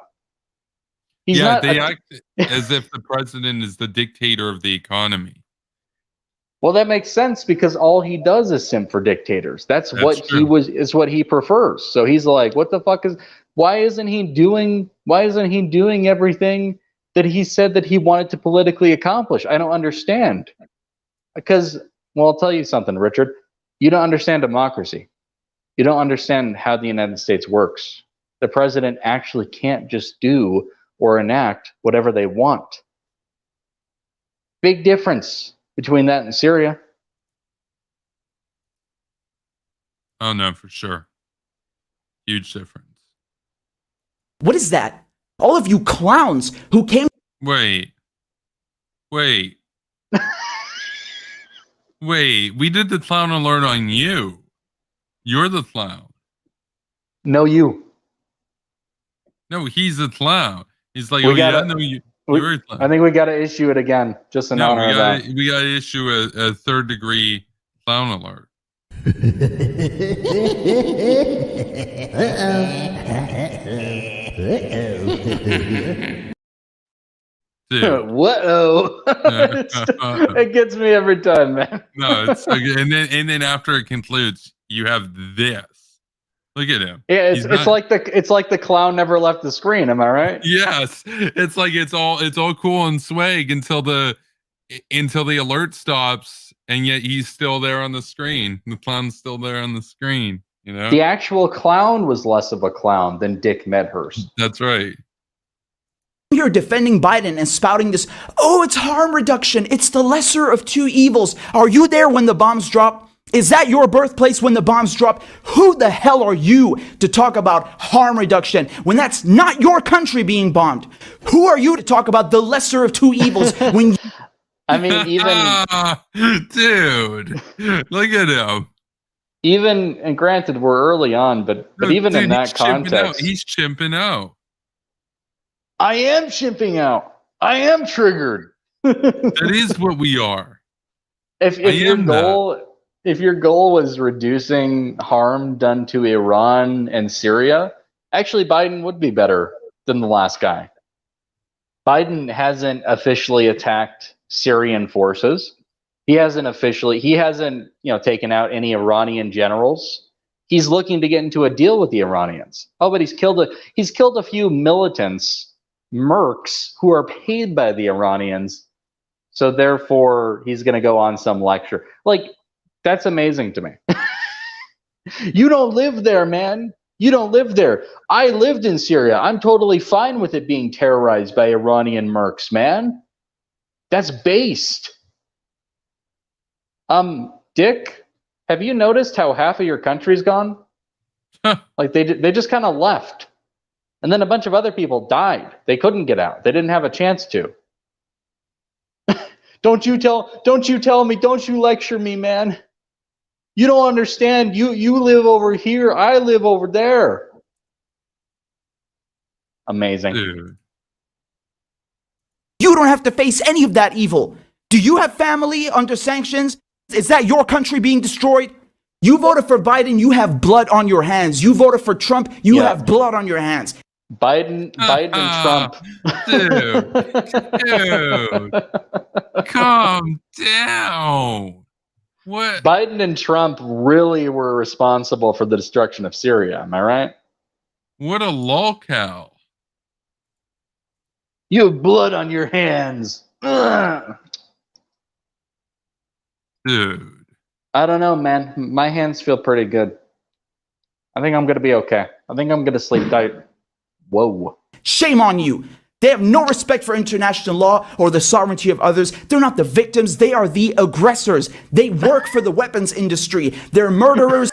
They act as if the president is the dictator of the economy. Well, that makes sense because all he does is simp for dictators. That's what true. Is what he prefers. So he's like, what the fuck why isn't he doing everything that he said that he wanted to politically accomplish? I don't understand. Because, well, I'll tell you something, Richard. You don't understand democracy. You don't understand how the United States works. The president actually can't just do or enact whatever they want. Big difference between that and Syria. Oh, no, for sure. Huge difference. What is that? All of you clowns who came... Wait. Wait, we did the clown alert on you. You're the clown. No, you. No, he's the clown. He's like, you're a clown. I think we got to issue it again, just in honor of that. We got to issue a third-degree clown alert. Dude. Whoa! It gets me every time, man. No, it's so good. And then after it concludes, you have this. Look at him. Yeah, He's it's not- like the clown never left the screen. Am I right? Yes, it's like it's all cool and swag until the alert stops, and yet he's still there on the screen. The clown's still there on the screen. You know, The actual clown was less of a clown than Dick Medhurst. that's right. You're defending Biden and spouting this, oh, it's harm reduction. It's the lesser of two evils. Are you there when the bombs drop? Is that your birthplace when the bombs drop? Who the hell are you to talk about harm reduction when that's not your country being bombed? Who are you to talk about the lesser of two evils when I mean, dude, look at him. and granted, we're early on, but even in that context, he's chimping out. I am chimping out. I am triggered. That is what we are. If your goal was reducing harm done to Iran and Syria, actually Biden would be better than the last guy. Biden hasn't officially attacked Syrian forces. He hasn't taken out any Iranian generals. He's looking to get into a deal with the Iranians. Oh, but he's killed a few militants, mercs, who are paid by the Iranians. So therefore, he's going to go on some lecture. Like, that's amazing to me. You don't live there, man. You don't live there. I lived in Syria. I'm totally fine with it being terrorized by Iranian mercs, man. That's based. Dick, have you noticed how half of your country's gone? Like they just kind of left. And then a bunch of other people died. They couldn't get out. They didn't have a chance to. Don't you tell me, don't you lecture me, man. You don't understand. You live over here. I live over there. Amazing. Dude. you don't have to face any of that evil? Do you have family under sanctions? Is that your country being destroyed? You voted for Biden, you have blood on your hands. You voted for Trump, you have blood on your hands. Biden and Trump. Dude, calm down. What? Biden and Trump really were responsible for the destruction of Syria. Am I right? What a lolcow. You have blood on your hands. Ugh. Dude. I don't know, man. My hands feel pretty good. I think I'm going to be okay. I think I'm going to sleep tight. Whoa. Shame on you. They have no respect for international law or the sovereignty of others. They're not the victims. They are the aggressors. They work for the weapons industry. They're murderers.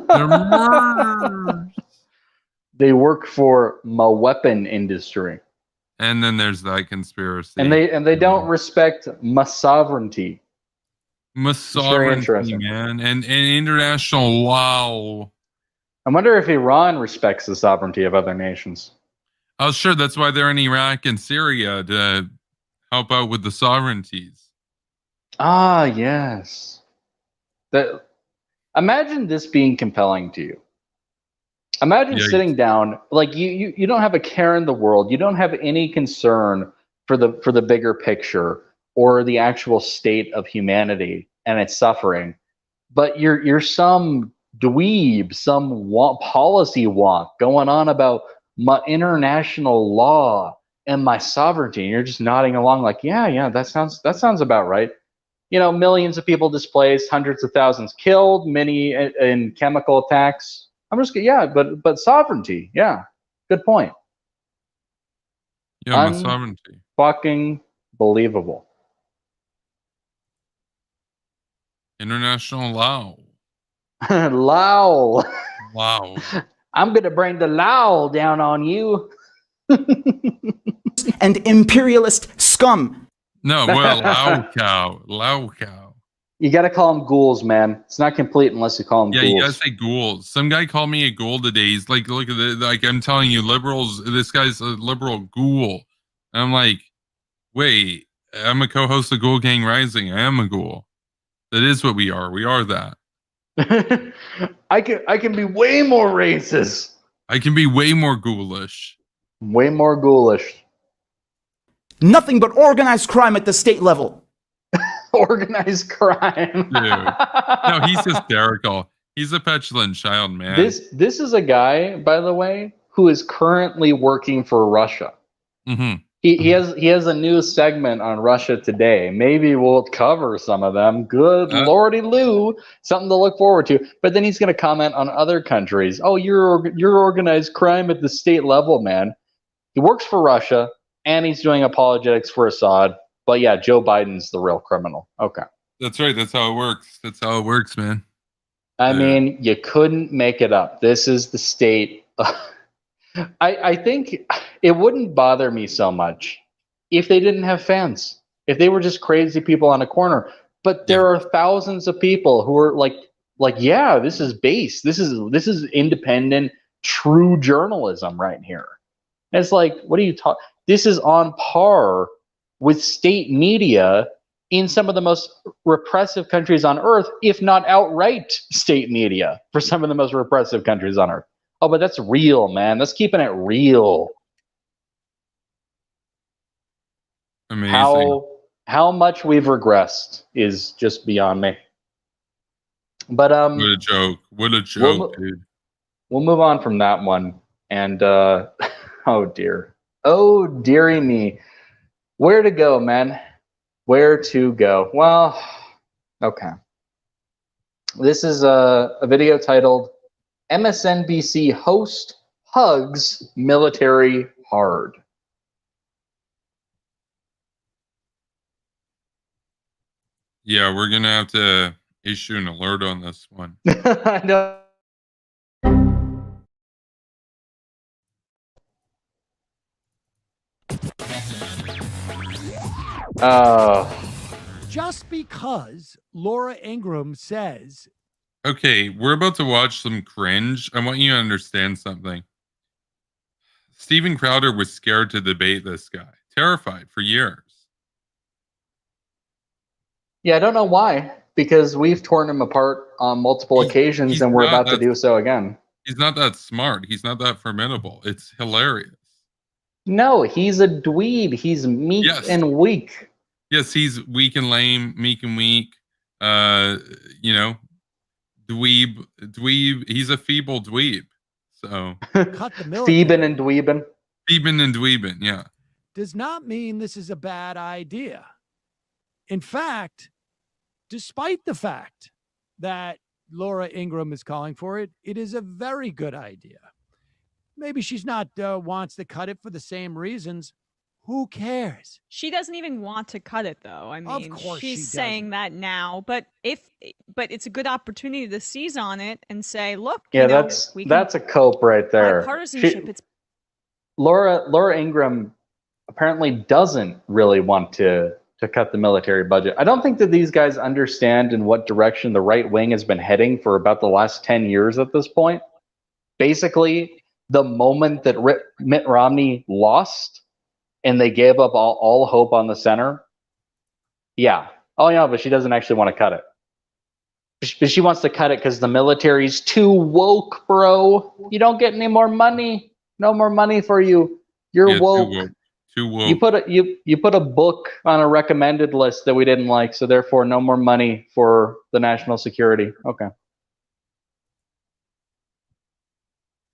They're murderers. They work for my weapon industry. And then there's that conspiracy. And they don't respect my sovereignty. My sovereignty, man. And international law. I wonder if Iran respects the sovereignty of other nations. Oh, sure. That's why they're in Iraq and Syria, to help out with the sovereignties. Ah, yes. Imagine this being compelling to you. Imagine sitting down, like you don't have a care in the world. You don't have any concern for the bigger picture or the actual state of humanity and its suffering. But you're some dweeb, some policy wonk going on about my international law and my sovereignty. And you're just nodding along like, yeah, that sounds about right. You know, millions of people displaced, hundreds of thousands killed, many in chemical attacks. I'm just, but sovereignty, yeah, good point. Yeah, my sovereignty. Fucking believable. International law. Lao. Wow. I'm gonna bring the Lao down on you. And imperialist scum. No, well, Lao cow. You gotta call them ghouls, man. It's not complete unless you call them ghouls. Yeah, you gotta say ghouls. Some guy called me a ghoul today. He's like, look at the, like, I'm telling you, liberals, this guy's a liberal ghoul. And I'm like, wait, I'm a co-host of Ghoul Gang Rising. I am a ghoul. That is what we are. We are that. I can be way more racist, I can be way more ghoulish. way more ghoulish. Nothing but organized crime at the state level. Organized crime. Dude. No, he's hysterical. He's a petulant child, man. This is a guy, by the way, who is currently working for Russia. Mm-hmm. He has a new segment on Russia Today. Maybe we'll cover some of them. Good lordy Lou, something to look forward to. But then he's going to comment on other countries. Oh, you're organized crime at the state level, man. He works for Russia, and he's doing apologetics for Assad. But yeah, Joe Biden's the real criminal. Okay. That's right. That's how it works. That's how it works, man. I mean, you couldn't make it up. This is the state. I think it wouldn't bother me so much if they didn't have fans, if they were just crazy people on a corner. But there are thousands of people who are like, yeah, this is base. This is independent, true journalism right here. And it's like, what are you talking? This is on par with state media in some of the most repressive countries on earth, if not outright state media for some of the most repressive countries on earth. Oh, but that's real, man. That's keeping it real. Amazing. How much we've regressed is just beyond me. But what a joke. What a joke, dude. We'll move on from that one. And oh dear. Oh dearie me. Where to go, man? Where to go? Well, okay. This is a video titled MSNBC Host Hugs Military Hard. Yeah, we're going to have to issue an alert on this one. I know. Just because Laura Ingraham says, okay, we're about to watch some cringe. I want you to understand something. Steven Crowder was scared to debate this guy, terrified for years. Yeah, I don't know why, because we've torn him apart on multiple occasions, and we're about to do so again. He's not that smart. He's not that formidable. It's hilarious. No, he's a dweeb. He's meek and weak. Yes, he's weak and lame, meek and weak. You know, dweeb. He's a feeble dweeb. So cut the military. Phoebin and dweebin. Phoebin and dweebin, yeah. Does not mean this is a bad idea. In fact, despite the fact that Laura Ingraham is calling for it, it is a very good idea. Maybe she's not wants to cut it for the same reasons. Who cares? She doesn't even want to cut it, though. I mean, of course she's saying that now, but it's a good opportunity to seize on it and say, look, yeah, that's a cope right there. Bipartisanship. Laura Ingraham apparently doesn't really want to cut the military budget. I don't think that these guys understand in what direction the right wing has been heading for about the last 10 years at this point. Basically, the moment that Mitt Romney lost and they gave up all hope on the center, yeah. Oh, yeah, but she doesn't actually want to cut it. But she wants to cut it because the military's too woke, bro. You don't get any more money. No more money for you. You're woke. Too woke. You put a book on a recommended list that we didn't like, so therefore no more money for the national security. Okay.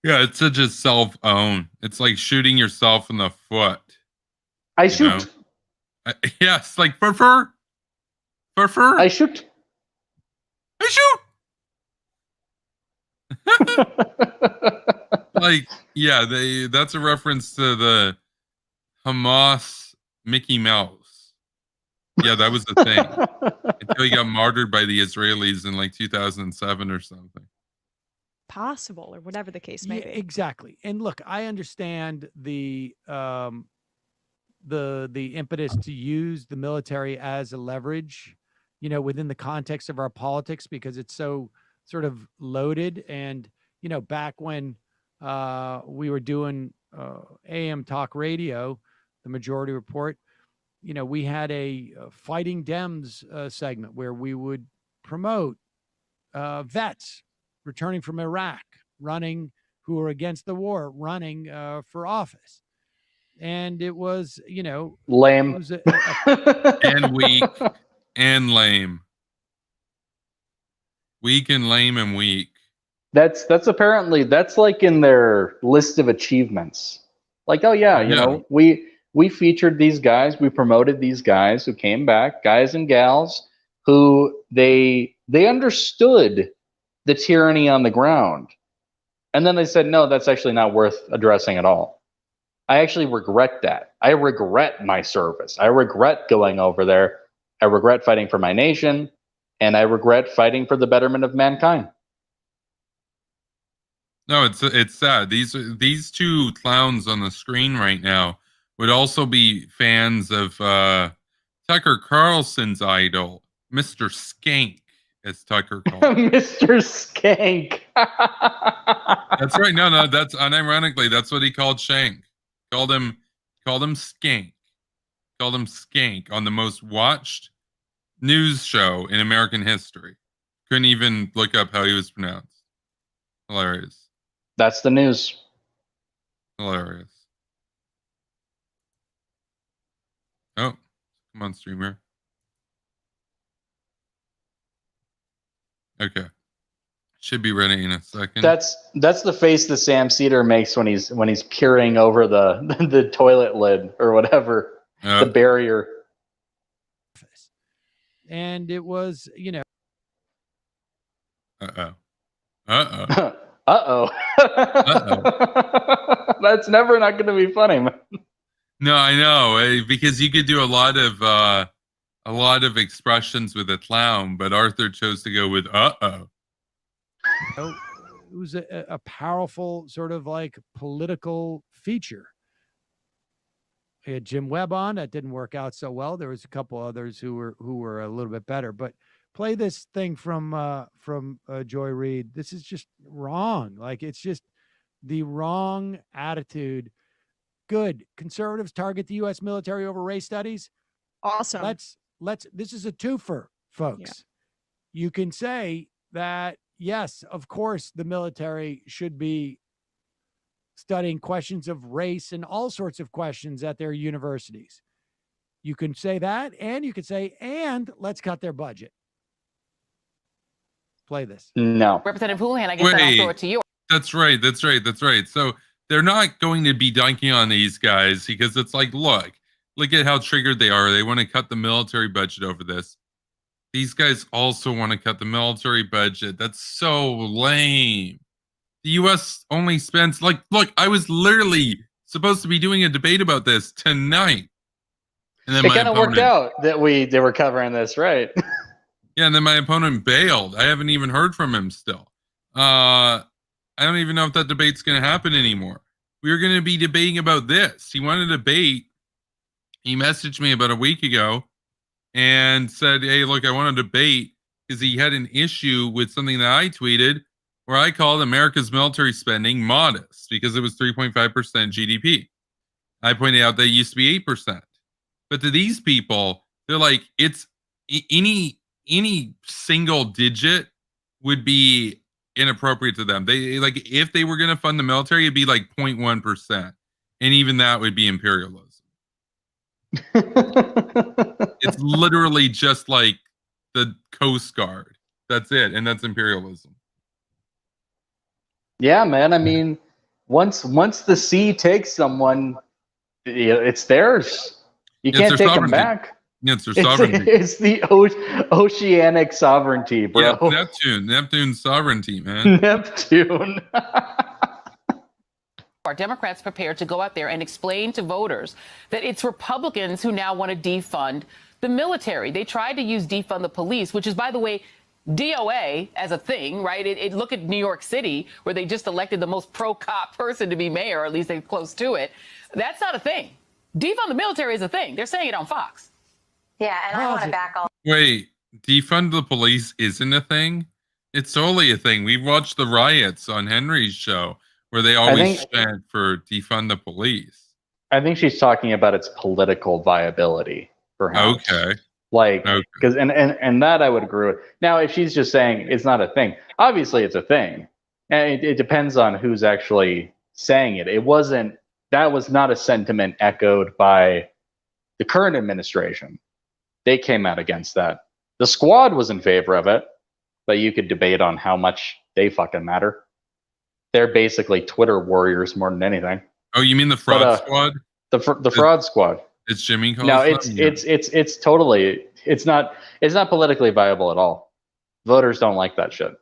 Yeah, it's such a self-own. It's like shooting yourself in the foot. I shoot. Yes, like fur. I shoot. Like, yeah, that's a reference to the Hamas Mickey Mouse. Yeah, that was the thing. Until he got martyred by the Israelis in like 2007 or something. Possible, or whatever the case may be. Exactly. And look, I understand the impetus to use the military as a leverage, you know, within the context of our politics, because it's so sort of loaded. And, you know, back when we were doing AM talk radio, the Majority Report, you know, we had a Fighting Dems segment where we would promote vets returning from Iraq, running, who were against the war, running for office. And it was, you know, Lame. it was And weak and lame. Weak and lame and weak. That's apparently, that's like in their list of achievements. Like, oh yeah, you know, we featured these guys, we promoted these guys who came back, guys and gals who they understood the tyranny on the ground. And then they said, no, that's actually not worth addressing at all. I actually regret that. I regret my service. I regret going over there. I regret fighting for my nation, and I regret fighting for the betterment of mankind. No, it's sad. These two clowns on the screen right now would also be fans of Tucker Carlson's idol, Mr. Skank, as Tucker called him. Mr. Skank. That's right. No, that's unironically, that's what he called Shank. Called him Skank. Called him Skank on the most watched news show in American history. Couldn't even look up how he was pronounced. Hilarious. That's the news. Hilarious. Oh, come on, streamer. Okay. Should be ready in a second. That's the face that Sam Seder makes when he's peering over the toilet lid or whatever, the barrier. and it was, you know. That's never not going to be funny, man. No, I know, because you could do a lot of expressions with a clown, but Arthur chose to go with It was a powerful sort of like political feature. We had Jim Webb on. That didn't work out so well. There was a couple others who were a little bit better. But play this thing from Joy Reid. This is just wrong. Like, it's just the wrong attitude. Good. Conservatives target the U.S. military over race studies. Awesome. This is a twofer, folks. Yeah. You can say that, yes, of course, the military should be studying questions of race and all sorts of questions at their universities. You can say that, and you could say, and let's cut their budget. Play this. No. Representative Houlihan, I guess I'll throw it to you. That's right. So they're not going to be dunking on these guys because it's like, look at how triggered they are. They want to cut the military budget over this. These guys also want to cut the military budget. That's so lame. The U.S. only spends, look, I was literally supposed to be doing a debate about this tonight. And then it kind of worked out that they were covering this, right? Yeah, and then my opponent bailed. I haven't even heard from him still. I don't even know if that debate's going to happen anymore. We were going to be debating about this. He wanted a debate. He messaged me about a week ago and said, hey, look, I want to debate because he had an issue with something that I tweeted where I called America's military spending modest because it was 3.5% GDP. I pointed out that it used to be 8%. But to these people, they're like, it's any single digit would be inappropriate to them. They like, if they were going to fund the military, it'd be like 0.1%. And even that would be imperialism. It's literally just like the Coast Guard. That's it. And that's imperialism. Yeah, man. I mean, once the sea takes someone, it's theirs. You can't take them back. Yeah, it's their sovereignty. It's the oceanic sovereignty, bro. Yeah, Neptune's sovereignty, man. Neptune. Are Democrats prepared to go out there and explain to voters that it's Republicans who now want to defund the military? They tried to use defund the police, which is, by the way, DOA as a thing, right? Look at New York City, where they just elected the most pro-cop person to be mayor, or at least they're close to it. That's not a thing. Defund the military is a thing. They're saying it on Fox. Yeah, and I want to back all. Wait, defund the police isn't a thing? It's totally a thing. We watched the riots on Henry's show where they always chant for defund the police. I think she's talking about its political viability, perhaps. Okay. Like, Okay. because and that I would agree with. Now, if she's just saying it's not a thing, obviously it's a thing, and it depends on who's actually saying it. It wasn't. That was not a sentiment echoed by the current administration. They came out against that. The squad was in favor of it, but you could debate on how much they fucking matter. They're basically Twitter warriors more than anything. Oh, you mean the fraud squad? The fraud squad. It's Jimmy calls No, them? it's totally it's not politically viable at all. Voters don't like that shit.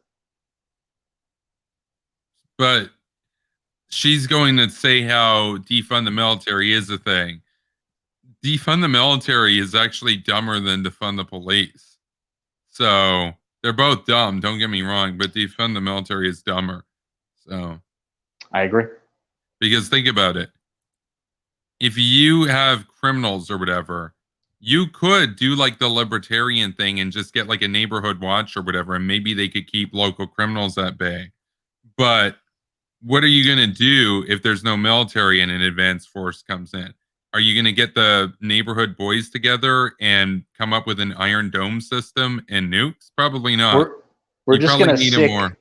But she's going to say how defund the military is a thing. Defund the military is actually dumber than defund the police. So they're both dumb, don't get me wrong, but defund the military is dumber. So I agree. Because think about it. If you have criminals or whatever, you could do like the libertarian thing and just get like a neighborhood watch or whatever, and maybe they could keep local criminals at bay. But what are you going to do if there's no military and an advanced force comes in? Are you going to get the neighborhood boys together and come up with an Iron Dome system and nukes? Probably not. We're just going to sick.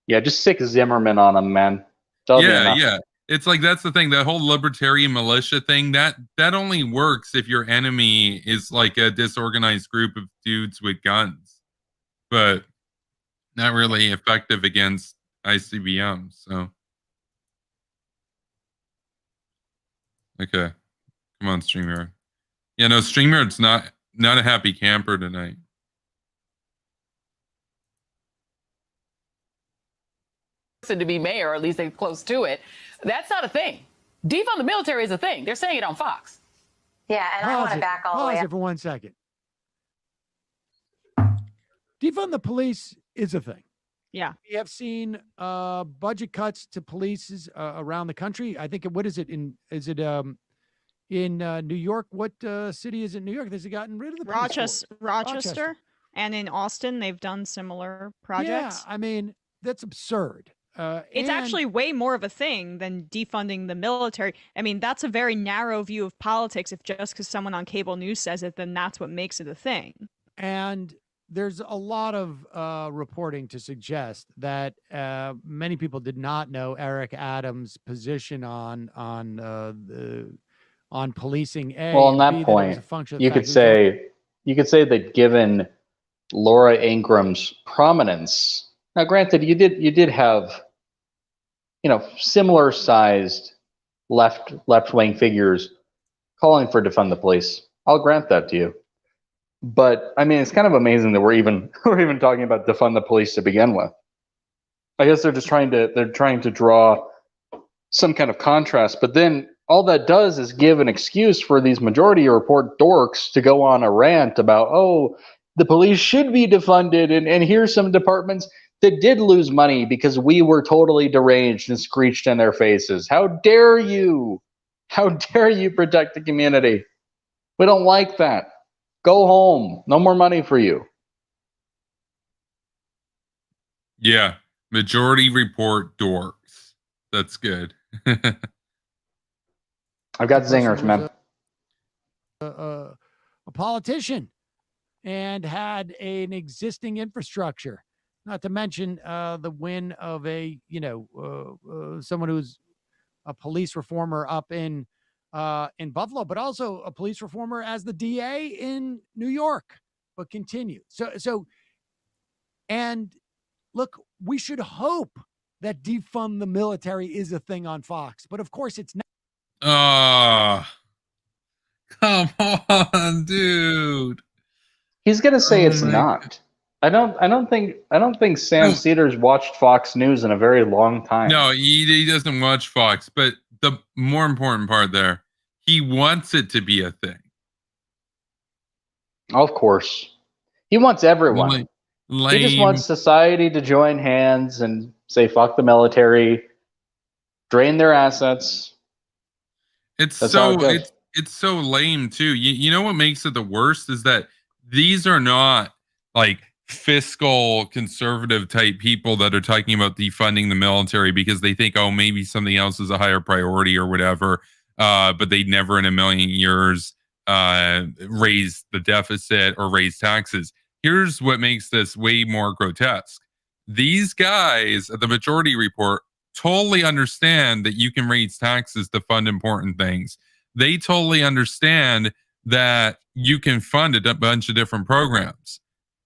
Yeah, just sick Zimmerman on them, man. Yeah. It's like, that's the thing. That whole libertarian militia thing, that only works if your enemy is like a disorganized group of dudes with guns, but not really effective against ICBMs. So, okay, come on, StreamYard. Yeah, no, StreamYard's not a happy camper tonight. To be mayor, or at least they're close to it. That's not a thing. Defund the military is a thing. They're saying it on Fox. Yeah, and I want to back all the way Pause up. it for 1 second. Defund the police is a thing. Yeah. We have seen budget cuts to police around the country. I think, what is it in New York? What city is it in New York? They've gotten rid of the police force? Rochester. And in Austin, they've done similar projects. Yeah, I mean, that's absurd. It's actually way more of a thing than defunding the military. I mean, that's a very narrow view of politics. If just because someone on cable news says it, then that's what makes it a thing. And there's a lot of reporting to suggest that many people did not know Eric Adams' position on policing. Well, on that point, you could say that given Laura Ingram's prominence. Now, granted, you did have, similar sized left wing figures calling for defund the police. I'll grant that to you. But I mean, it's kind of amazing that we're even talking about defund the police to begin with. I guess they're trying to draw some kind of contrast, but then all that does is give an excuse for these Majority Report dorks to go on a rant about, oh, the police should be defunded, and here's some departments that did lose money because we were totally deranged and screeched in their faces. How dare you? How dare you protect the community? We don't like that. Go home. No more money for you. Yeah. Majority Report dorks. That's good. I've got zingers, man. A politician and had an existing infrastructure. Not to mention the win of someone who's a police reformer up in Buffalo, but also a police reformer as the DA in New York. But continue. So, and look, we should hope that defund the military is a thing on Fox, but of course it's not. Come on, dude. He's gonna say it's not. I don't think Sam Seder's watched Fox News in a very long time. No, he doesn't watch Fox, but the more important part there, he wants it to be a thing. Of course. He wants everyone. He just wants society to join hands and say fuck the military, drain their assets. It's so lame too. You know what makes it the worst is that these are not like fiscal conservative type people that are talking about defunding the military because they think, oh, maybe something else is a higher priority or whatever. But they never in a million years raise the deficit or raise taxes. Here's what makes this way more grotesque. These guys at the Majority Report totally understand that you can raise taxes to fund important things. They totally understand that you can fund a bunch of different programs.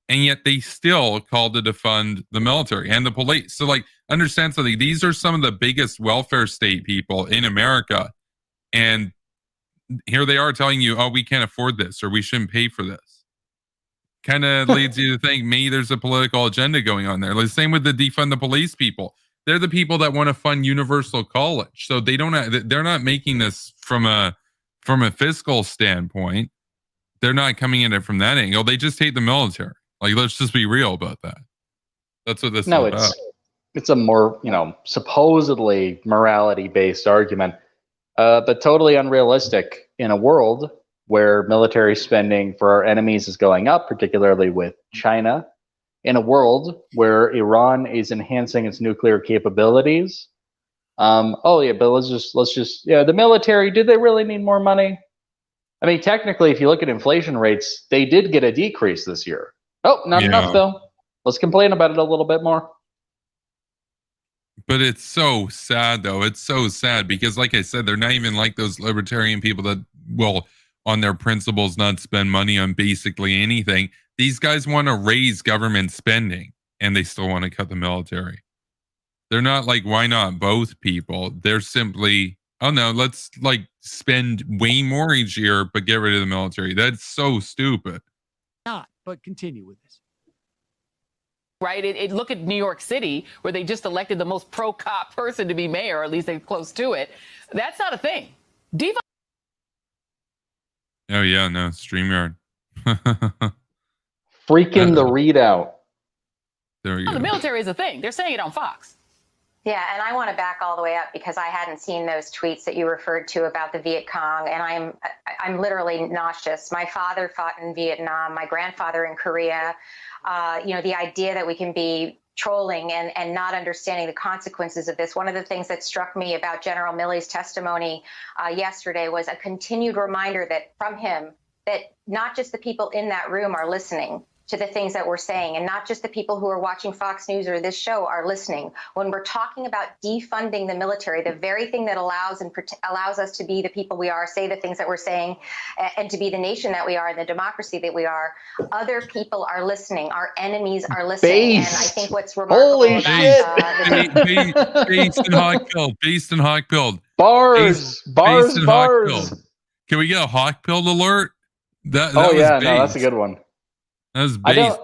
And yet they still called to defund the military and the police. So, like, understand something. These are some of the biggest welfare state people in America. And here they are telling you, oh, we can't afford this or we shouldn't pay for this. Kind of leads you to think maybe there's a political agenda going on there. Like, same with the defund the police people. They're the people that want to fund universal college. So they're not making this from a fiscal standpoint. They're not coming at it from that angle. They just hate the military. Like, let's just be real about that. That's what this is about. It's a more, supposedly morality-based argument, but totally unrealistic in a world where military spending for our enemies is going up, particularly with China, in a world where Iran is enhancing its nuclear capabilities. But the military, did they really need more money? I mean, technically, if you look at inflation rates, they did get a decrease this year. Oh, not enough, though. Let's complain about it a little bit more. But it's so sad, though. It's so sad because, like I said, they're not even like those libertarian people that will, on their principles, not spend money on basically anything. These guys want to raise government spending, and they still want to cut the military. They're not like, why not both people? They're simply, oh, no, let's, spend way more each year, but get rid of the military. That's so stupid. But continue with this. Right? Look at New York City, where they just elected the most pro-cop person to be mayor, or at least they're close to it. That's not a thing. Oh, yeah, no, StreamYard. Freaking the readout. There we go. The military is a thing. They're saying it on Fox. Yeah, and I want to back all the way up because I hadn't seen those tweets that you referred to about the Viet Cong, and I'm literally nauseous. My father fought in Vietnam, my grandfather in Korea. The idea that we can be trolling and not understanding the consequences of this. One of the things that struck me about General Milley's testimony yesterday was a continued reminder that from him that not just the people in that room are listening to the things that we're saying, and not just the people who are watching Fox News or this show are listening. When we're talking about defunding the military, the very thing that allows us to be the people we are, say the things that we're saying, and to be the nation that we are, and the democracy that we are, other people are listening. Our enemies are listening. And I think what's remarkable Holy about shit. Based and hawk-pilled. Based and hawk-pilled. Bars. Can we get a hawk-pilled alert? That no, was that's a good one. That's base.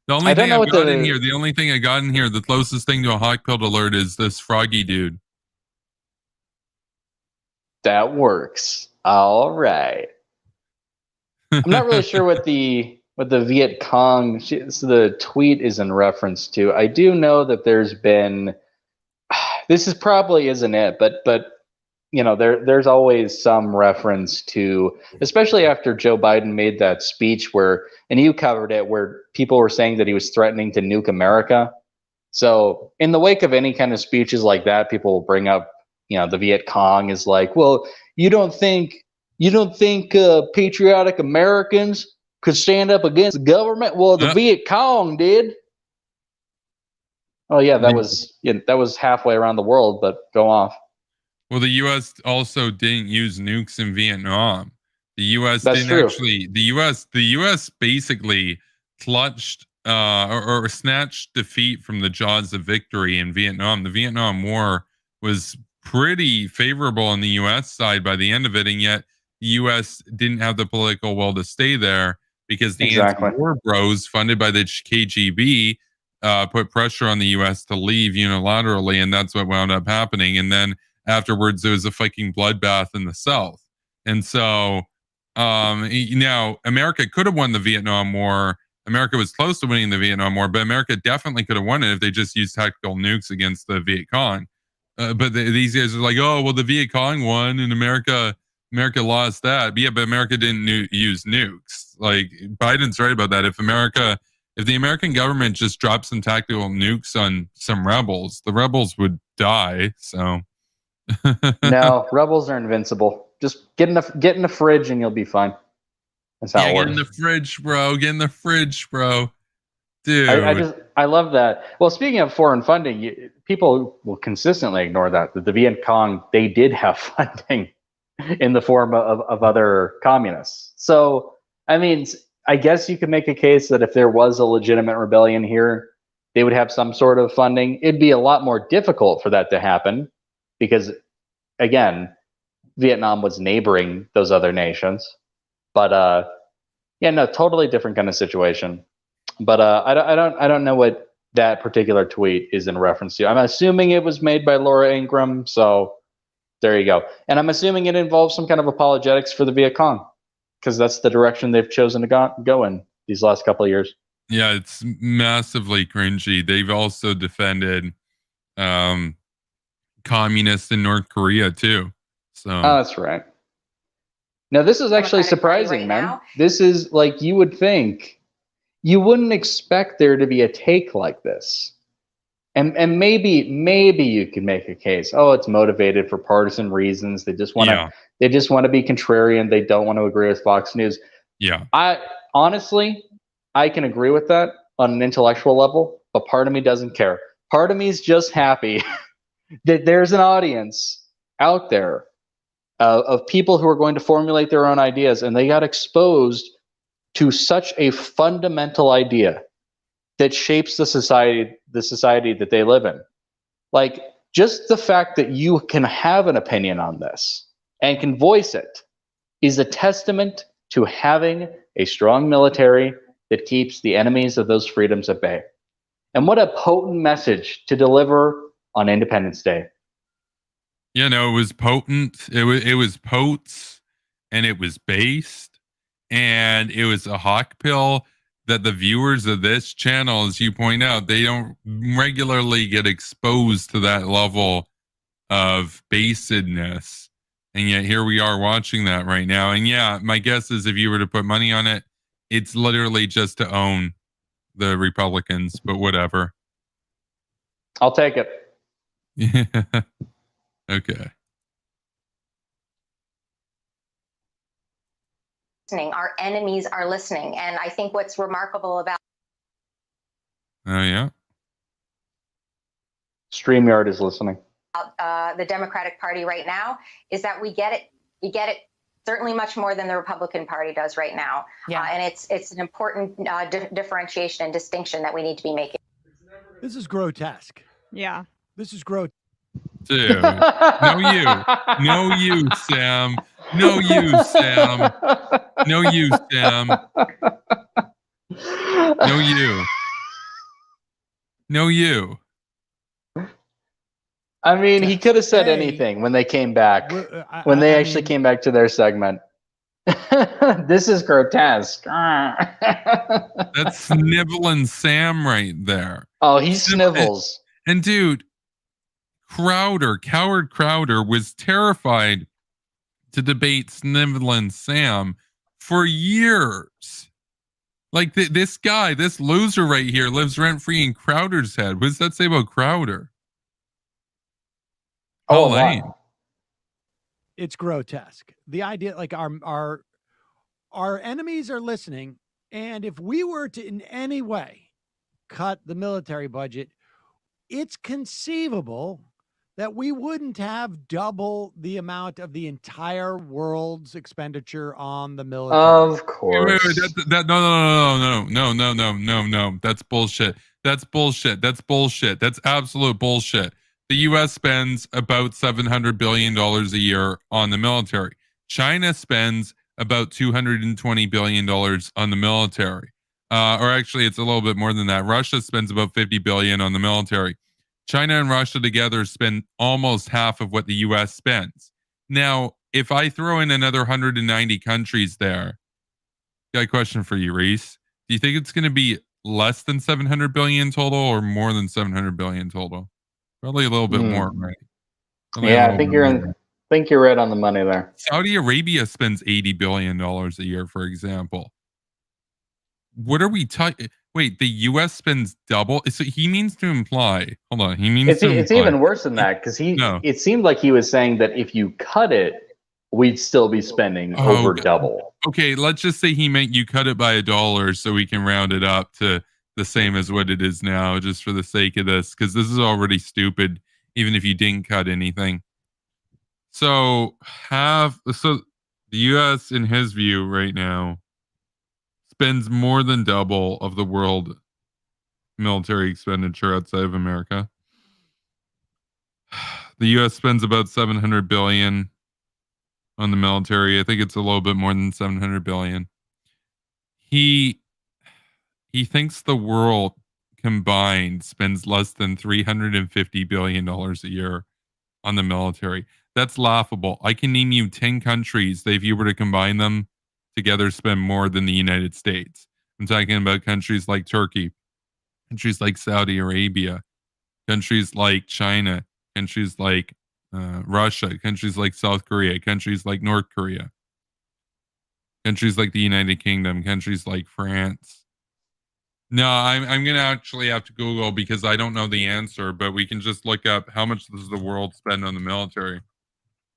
The only thing I've got in here, the only thing I got in here, the closest thing to a hawk-pilled alert is this froggy dude. That works. All right. I'm not really sure what the Viet Cong, the tweet is in reference to. I do know that there's been, this is probably isn't it, but there's always some reference to, especially after Joe Biden made that speech where, and you covered it, where people were saying that he was threatening to nuke America. So in the wake of any kind of speeches like that, people will bring up, the Viet Cong is like, well, you don't think patriotic Americans could stand up against the government? Well, the Viet Cong did. Oh yeah, that was halfway around the world, but go off. Well, the U.S. also didn't use nukes in Vietnam. The U.S. The U.S. basically clutched or snatched defeat from the jaws of victory in Vietnam. The Vietnam War was pretty favorable on the U.S. side by the end of it, and yet the U.S. didn't have the political will to stay there because the anti-war bros funded by the KGB put pressure on the U.S. to leave unilaterally, and that's what wound up happening. And then afterwards, there was a fucking bloodbath in the South. And so, America could have won the Vietnam War. America was close to winning the Vietnam War, but America definitely could have won it if they just used tactical nukes against the Viet Cong. But these guys are like, oh, well, the Viet Cong won and America lost that. But yeah, but America didn't use nukes. Like, Biden's right about that. If the American government just dropped some tactical nukes on some rebels, the rebels would die. So... No, rebels are invincible. Just get in the fridge and you'll be fine. That's how it Get in works. the fridge, bro. Get in the fridge, bro. Dude. I love that. Well, speaking of foreign funding, people will consistently ignore that the Viet Cong, they did have funding in the form of other communists. So, I mean, I guess you could make a case that if there was a legitimate rebellion here, they would have some sort of funding. It'd be a lot more difficult for that to happen because, again, Vietnam was neighboring those other nations. But yeah, no, totally different kind of situation. But I don't know what that particular tweet is in reference to. I'm assuming it was made by Laura Ingraham, so there you go. And I'm assuming it involves some kind of apologetics for the Viet Cong, because that's the direction they've chosen to go in these last couple of years. Yeah, it's massively cringy. They've also defended communists in North Korea too. So that's right. Now this is actually surprising, man. Now? This is like, you would think, you wouldn't expect there to be a take like this. And maybe you could make a case. Oh, it's motivated for partisan reasons. They just want to be contrarian. They don't want to agree with Fox News. Yeah. I honestly can agree with that on an intellectual level, but part of me doesn't care. Part of me is just happy that there's an audience out there of people who are going to formulate their own ideas, and they got exposed to such a fundamental idea that shapes the society that they live in. Like, just the fact that you can have an opinion on this and can voice it is a testament to having a strong military that keeps the enemies of those freedoms at bay. And what a potent message to deliver on Independence Day. You know, it was potent. It was potes, and it was based, and it was a hawk pill that the viewers of this channel, as you point out, they don't regularly get exposed to that level of basedness. And yet here we are watching that right now. And yeah, my guess is if you were to put money on it, it's literally just to own the Republicans, but whatever. I'll take it. Yeah. Okay. Our enemies are listening. And I think what's remarkable about Oh, yeah. StreamYard is listening. The Democratic Party right now is that we get it. We get it certainly much more than the Republican Party does right now. Yeah. And it's an important differentiation and distinction that we need to be making. This is grotesque. Yeah. This is grotesque. Dude. No you. No you, Sam. No you, Sam. No you, Sam. No you. No you. I mean, he could have said anything when they came back. When they actually came back to their segment. This is grotesque. That's Sniveling Sam right there. Oh, he snivels. And dude, Coward Crowder was terrified to debate Sniveling Sam for years. Like this guy, this loser right here lives rent-free in Crowder's head. What does that say about Crowder? Oh, lame. wow. It's grotesque. The idea, like our enemies are listening, and if we were to in any way cut the military budget, it's conceivable that we wouldn't have double the amount of the entire world's expenditure on the military. Of course. No. That's bullshit. That's bullshit. That's bullshit. That's absolute bullshit. The U.S. spends about $700 billion a year on the military. China spends about $220 billion on the military. Or actually, it's a little bit more than that. Russia spends about $50 billion on the military. China and Russia together spend almost half of what the U.S. spends. Now, if I throw in another 190 countries there, got a question for you, Reece. Do you think it's going to be less than 700 billion total or more than 700 billion total? Probably a little bit more, right? Probably yeah, I think you're right on the money there. Saudi Arabia spends $80 billion a year, for example. What are we talking? Wait, the U.S. spends double? So he means to imply. Hold on, he means to imply. It's even worse than that, because it seemed like he was saying that if you cut it, we'd still be spending over double. okay, let's just say he meant you cut it by $1 so we can round it up to the same as what it is now, just for the sake of this, because this is already stupid, even if you didn't cut anything. So the US, in his view right now, spends more than double of the world military expenditure outside of America. The US spends about 700 billion on the military. I think it's a little bit more than 700 billion. He thinks the world combined spends less than $350 billion a year on the military. That's laughable. I can name you 10 countries that if you were to combine them together spend more than the United States. I'm talking about countries like Turkey, countries like Saudi Arabia, countries like China, countries like Russia, countries like South Korea, countries like North Korea, countries like the United Kingdom, countries like France. No, I'm going to actually have to Google because I don't know the answer, but we can just look up how much does the world spend on the military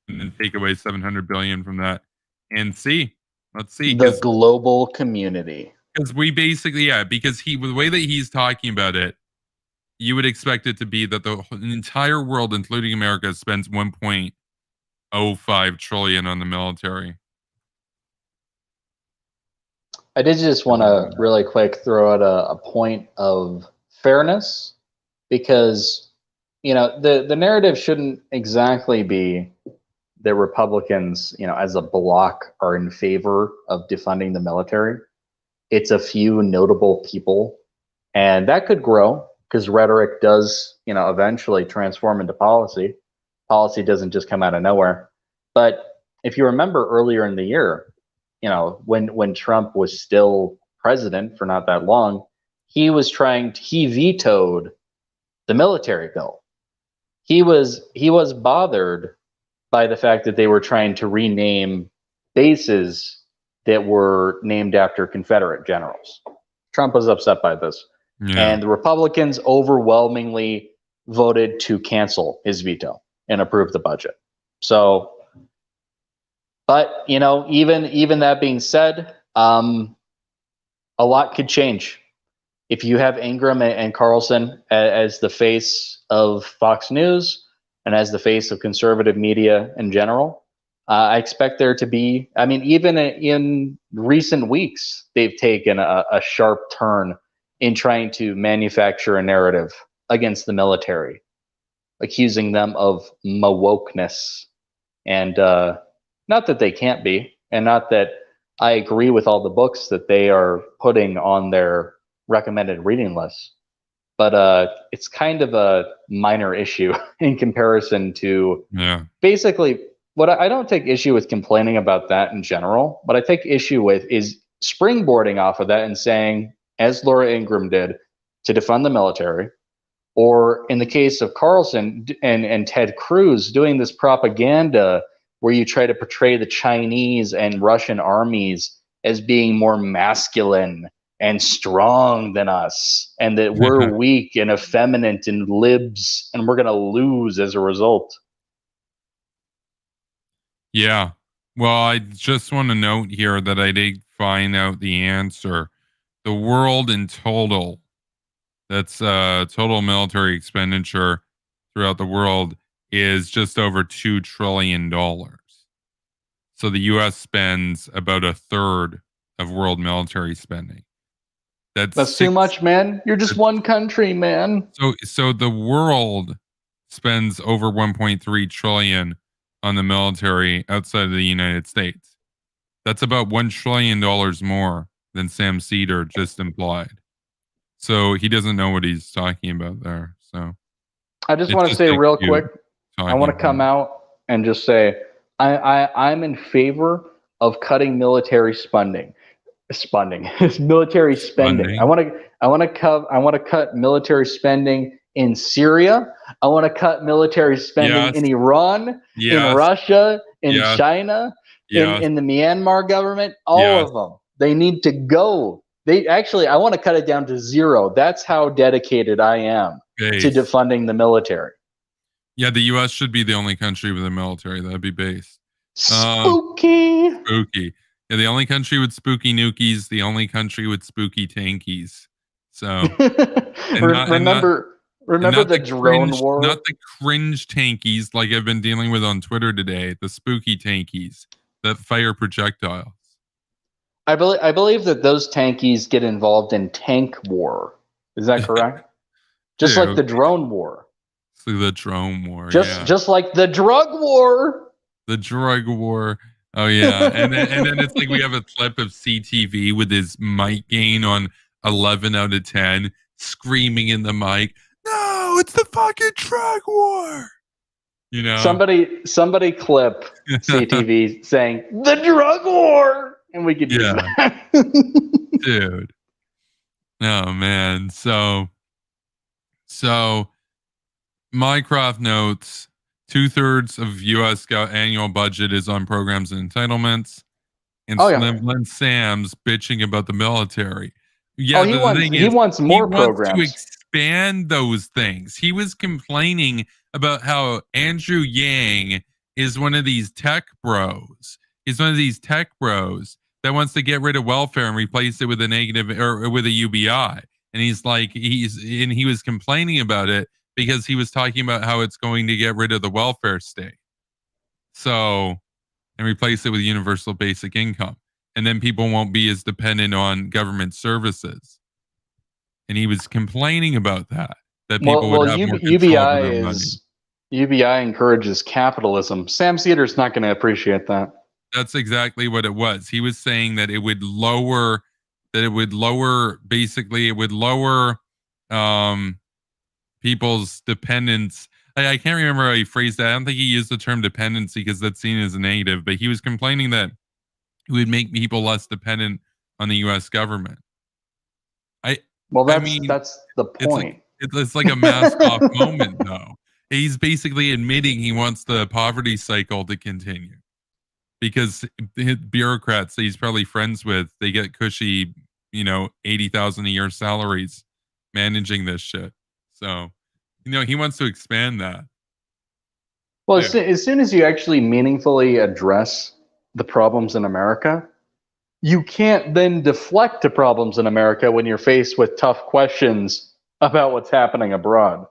and then take away 700 billion from that and see. Let's see. The global community. Because we basically, because the way that he's talking about it, you would expect it to be that the entire world, including America, spends 1.05 trillion on the military. I did just want to really quick throw out a point of fairness, because, you know, the narrative shouldn't exactly be that Republicans, you know, as a bloc are in favor of defunding the military. It's a few notable people, and that could grow because rhetoric does, you know, eventually transform into policy. Policy doesn't just come out of nowhere. But if you remember earlier in the year, you know, when Trump was still president for not that long, he vetoed the military bill. He was bothered by the fact that they were trying to rename bases that were named after Confederate generals. Trump was upset by this. Yeah. And the Republicans overwhelmingly voted to cancel his veto and approve the budget. So, but, you know, even that being said, a lot could change. If you have Ingram and Carlson as the face of Fox News and as the face of conservative media in general, I expect there to be, I mean, even in recent weeks, they've taken a sharp turn in trying to manufacture a narrative against the military, accusing them of wokeness. And not that they can't be, and not that I agree with all the books that they are putting on their recommended reading list, but it's kind of a minor issue in comparison to basically what I don't take issue with complaining about that in general. What I take issue with is springboarding off of that and saying, as Laura Ingraham did, to defund the military, or in the case of Carlson and Ted Cruz, doing this propaganda where you try to portray the Chinese and Russian armies as being more masculine and strong than us, and that we're weak and effeminate and libs, and we're going to lose as a result. Yeah. Well, I just want to note here that I did find out the answer. The world in total, that's total military expenditure throughout the world, is just over $2 trillion. So the U.S. spends about a third of world military spending. That's too much, man. You're just one country, man. So the world spends over 1.3 trillion on the military outside of the United States. That's about $1 trillion more than Sam Seder just implied. So he doesn't know what he's talking about there. So I just want to say real quick, I want to come out and just say I'm in favor of cutting military spending. Military spending. I want to cut military spending in Syria. I want to cut military spending in Iran, in Russia, in China, in the Myanmar government. All of them. They need to go. I want to cut it down to zero. That's how dedicated I am to defunding the military. Yeah, the U.S. should be the only country with a military. That'd be based. Spooky. Spooky. Yeah, the only country with spooky Nukies, the only country with spooky tankies. So remember the drone war? Not the cringe tankies like I've been dealing with on Twitter today. The spooky tankies that fire projectiles. I believe that those tankies get involved in tank war. Is that correct? Just like the drone war. So the drone war. Just like the drug war. The drug war. Oh yeah, and then it's like we have a clip of CTV with his mic gain on 11 out of 10, screaming in the mic, "No, it's the fucking drug war!" You know, somebody clip CTV saying the drug war, and we could use that. Dude. Oh man, so Minecraft notes. 2/3 of U.S. annual budget is on programs and entitlements, and Slimlin Sam's bitching about the military. Yeah, he wants more programs to expand those things. He was complaining about how Andrew Yang is one of these tech bros. He's one of these tech bros that wants to get rid of welfare and replace it with a negative or with a UBI. And he was complaining about it because he was talking about how it's going to get rid of the welfare state. So, and replace it with universal basic income. And then people won't be as dependent on government services. And he was complaining about that people would have more control over their money. UBI encourages capitalism. Sam Seder's not going to appreciate that. That's exactly what it was. He was saying that it would lower people's dependence. I can't remember how he phrased that. I don't think he used the term dependency because that's seen as a negative, but he was complaining that it would make people less dependent on the U.S. government. That's the point. It's like a mask off moment, though. He's basically admitting he wants the poverty cycle to continue because bureaucrats that he's probably friends with, they get cushy, $80,000 a year salaries managing this shit. So, he wants to expand that. Well, as soon as you actually meaningfully address the problems in America, you can't then deflect to problems in America when you're faced with tough questions about what's happening abroad.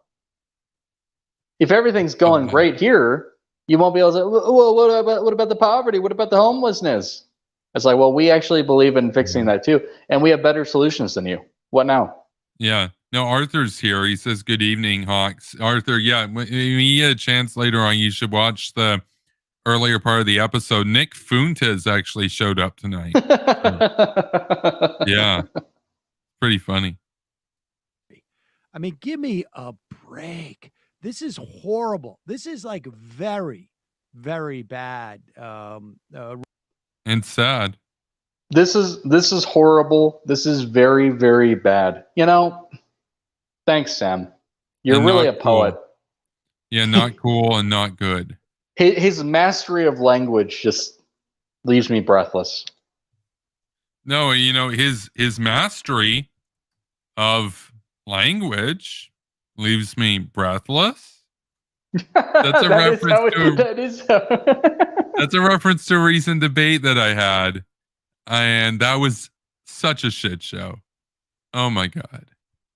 If everything's going great here, you won't be able to say, well, what about the poverty? What about the homelessness? It's like, well, we actually believe in fixing that too. And we have better solutions than you. What now? Yeah. No, Arthur's here. He says, good evening, Hawks. Arthur, yeah, when you get a chance later on, you should watch the earlier part of the episode. Nick Fuentes actually showed up tonight. Yeah. Pretty funny. I mean, give me a break. This is horrible. This is like very, very bad. And sad. This is horrible. This is very, very bad. Thanks, Sam. You're really a poet. Cool. Yeah, not cool and not good. His mastery of language just leaves me breathless. No, his mastery of language leaves me breathless. That's a reference to a recent debate that I had. And that was such a shit show. Oh my God.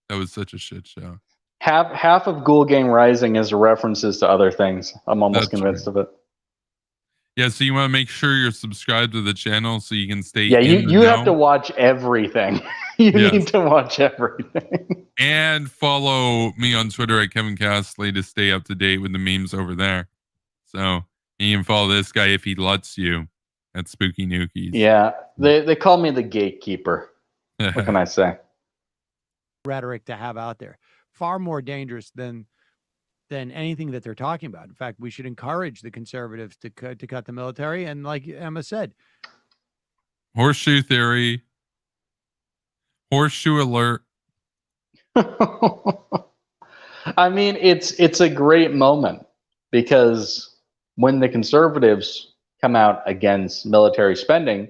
That was such a shit show. Half of Ghoul Gang Rising is references to other things. I'm almost convinced of it. Yeah, so you want to make sure you're subscribed to the channel so you can stay. Yeah, you have to watch everything. You need to watch everything. And follow me on Twitter at Kevin Castley to stay up to date with the memes over there. So you can follow this guy if he lets you at Spooky Nukies. Yeah, they call me the gatekeeper. What can I say? Rhetoric to have out there. Far more dangerous than anything that they're talking about. In fact, we should encourage the conservatives to cut the military. And like Emma said, horseshoe theory, horseshoe alert. I mean, it's a great moment because when the conservatives come out against military spending,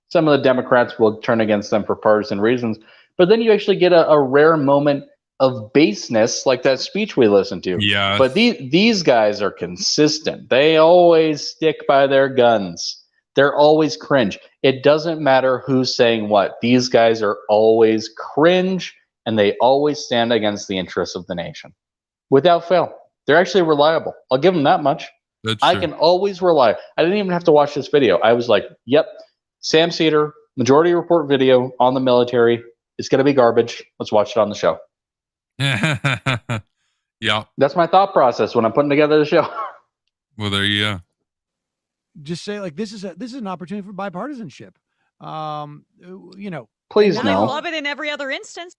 some of the Democrats will turn against them for partisan reasons. But then you actually get a rare moment of baseness like that speech we listened to. Yeah. But these guys are consistent. They always stick by their guns. They're always cringe. It doesn't matter who's saying what. These guys are always cringe, and they always stand against the interests of the nation. Without fail. They're actually reliable. I'll give them that much. That's I true. can always rely. I didn't even have to watch this video. I was like, yep, Sam Seder, Majority Report video on the military. It's going to be garbage. Let's watch it on the show. Yeah. That's my thought process when I'm putting together the show. Well, there you go. Just say like this is an opportunity for bipartisanship. You know, Please And I no. love it in every other instance.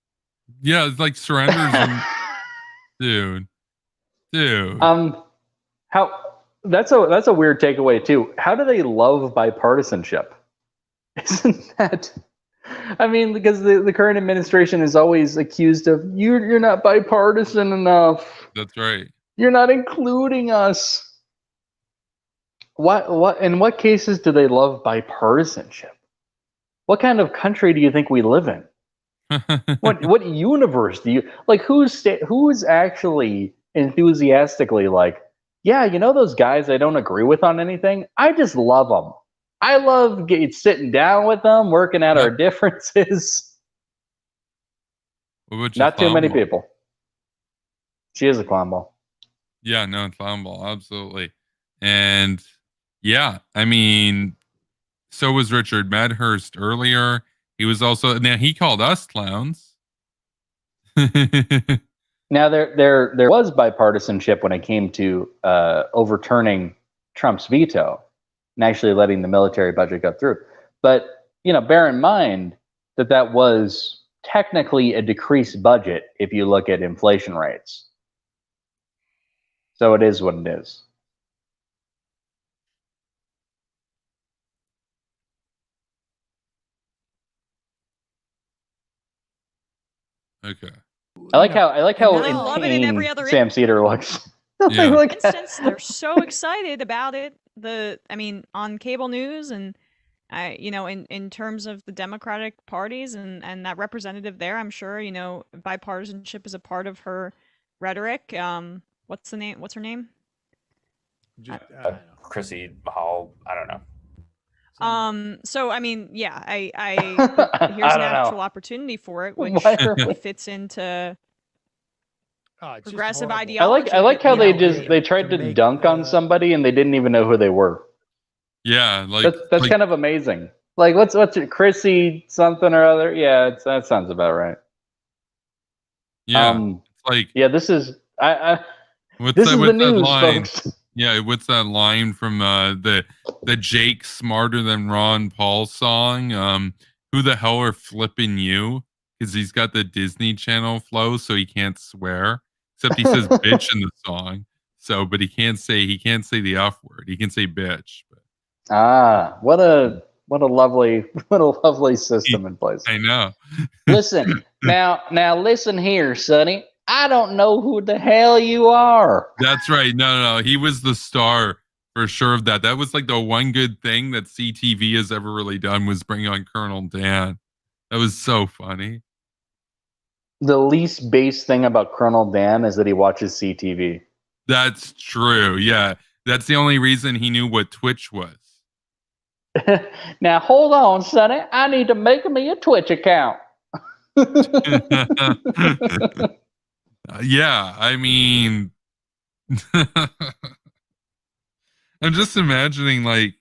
Yeah, it's like surrenders. Dude. How that's a weird takeaway too. How do they love bipartisanship? Isn't that? I mean, because the current administration is always accused of you're not bipartisan enough. That's right. You're not including us. What in what cases do they love bipartisanship? What kind of country do you think we live in? What universe do you like? Who is actually enthusiastically like, yeah, you know those guys I don't agree with on anything? I just love them. I love sitting down with them, working out our differences. Not too many people. She is a clown ball. Yeah, no, clown ball, absolutely. And yeah, I mean, so was Richard Medhurst earlier. He was also, now he called us clowns. Now there was bipartisanship when it came to overturning Trump's veto and actually letting the military budget go through. But bear in mind that was technically a decreased budget if you look at inflation rates. So it is what it is. Okay. I like how And I love it in every in other Sam Seder looks. Yeah. Like, instance. They're so excited about it. On cable news and in terms of the Democratic parties and that representative there, I'm sure bipartisanship is a part of her rhetoric. What's her name? Chrissy Hall. I don't know. So I mean, yeah, I I here's an don't know. actual opportunity for it, which Why are we- fits into it's just progressive horrible. ideology. I like how You know, they tried to to make, dunk on somebody and they didn't even know who they were. Yeah, like That's like, kind of amazing. Like what's it, Chrissy something or other? Yeah, that sounds about right. yeah, it's like Yeah, this is what's this that, is what's the that news, line? folks. Yeah, what's that line from the Jake Smarter Than Ron Paul song? Who the hell are flipping you? Because he's got the Disney Channel flow, so he can't swear. Except he says bitch in the song. So, but he can't say the F word. He can say bitch. But What a lovely system in place. I know. Listen, now listen here, Sonny. I don't know who the hell you are. That's right. No. He was the star for sure of that. That was like the one good thing that CTV has ever really done was bring on Colonel Dan. That was so funny. The least base thing about Colonel Dan is that he watches CTV. That's true. Yeah. That's the only reason he knew what Twitch was. Now hold on, Sonny. I need to make me a Twitch account. Yeah, I mean, I'm just imagining,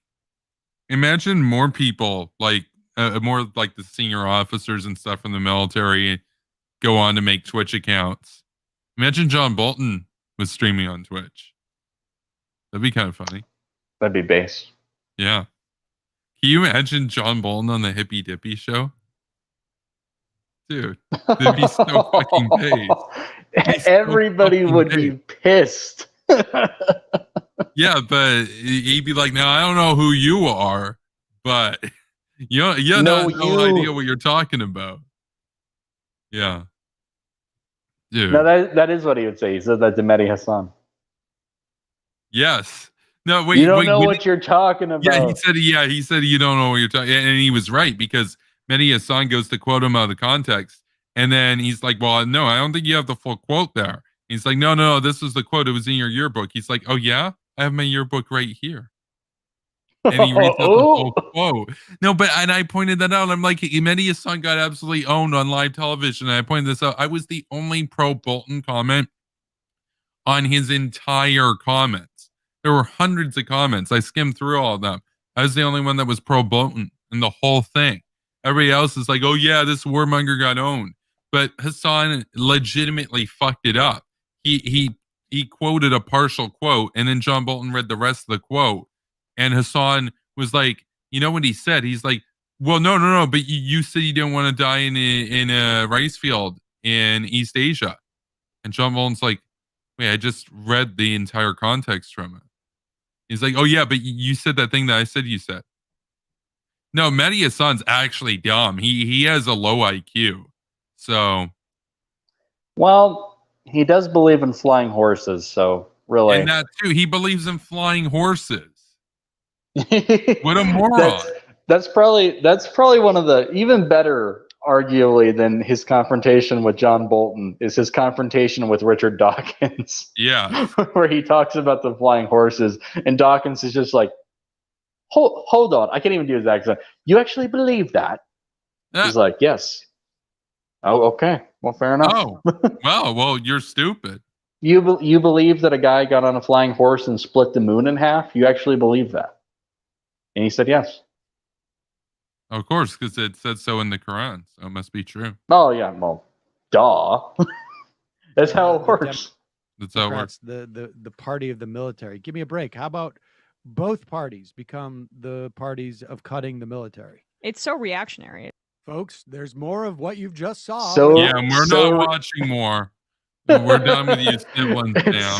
imagine more people, more like the senior officers and stuff from the military go on to make Twitch accounts. Imagine John Bolton was streaming on Twitch. That'd be kind of funny. That'd be base. Yeah. Can you imagine John Bolton on the Hippy Dippy show? Dude, that'd be so fucking base. Everybody would be pissed. Yeah, but he'd be like, "No, I don't know who you are, but you have no idea what you're talking about." Yeah, dude. No, that is what he would say. He said that to Mehdi Hassan. Yes. No, wait. You don't know what you're talking about. Yeah, he said you don't know what you're talking, and he was right because Mehdi Hassan goes to quote him out of the context, and then he's like, "Well, no, I don't think you have the full quote there." He's like, "No, this is the quote. It was in your yearbook." He's like, "Oh yeah, I have my yearbook right here." and he reads out the whole quote. No, and I pointed that out. I'm like, Media's son got absolutely owned on live television. And I pointed this out. I was the only pro Bolton comment on his entire comments. There were hundreds of comments. I skimmed through all of them. I was the only one that was pro Bolton in the whole thing. Everybody else is like, oh yeah, this warmonger got owned. But Hassan legitimately fucked it up. He quoted a partial quote, and then John Bolton read the rest of the quote. And Hassan was like, you know what he said? He's like, well, no, but you said you didn't want to die in a rice field in East Asia. And John Bolton's like, wait, I just read the entire context from it. He's like, oh yeah, but you said that thing that I said you said. No, Mehdi Hassan's actually dumb. He has a low IQ. So, well, he does believe in flying horses, so really. And that too, he believes in flying horses. What a moron. That's probably one of the even better, arguably, than his confrontation with John Bolton is his confrontation with Richard Dawkins. Yeah. Where he talks about the flying horses, and Dawkins is just like, hold on, I can't even do his accent. You actually believe that? He's like, yes. Oh, okay. Well, fair enough. Oh, well, you're stupid. You believe that a guy got on a flying horse and split the moon in half? You actually believe that? And he said yes. Of course, because it said so in the Quran, so it must be true. Oh yeah, well, duh. That's how it works. That's how it works. The party of the military. Give me a break. How about both parties become the parties of cutting the military? It's so reactionary. Folks, there's more of what you've just saw. So, yeah, we're not watching more. We're done with you siblings now.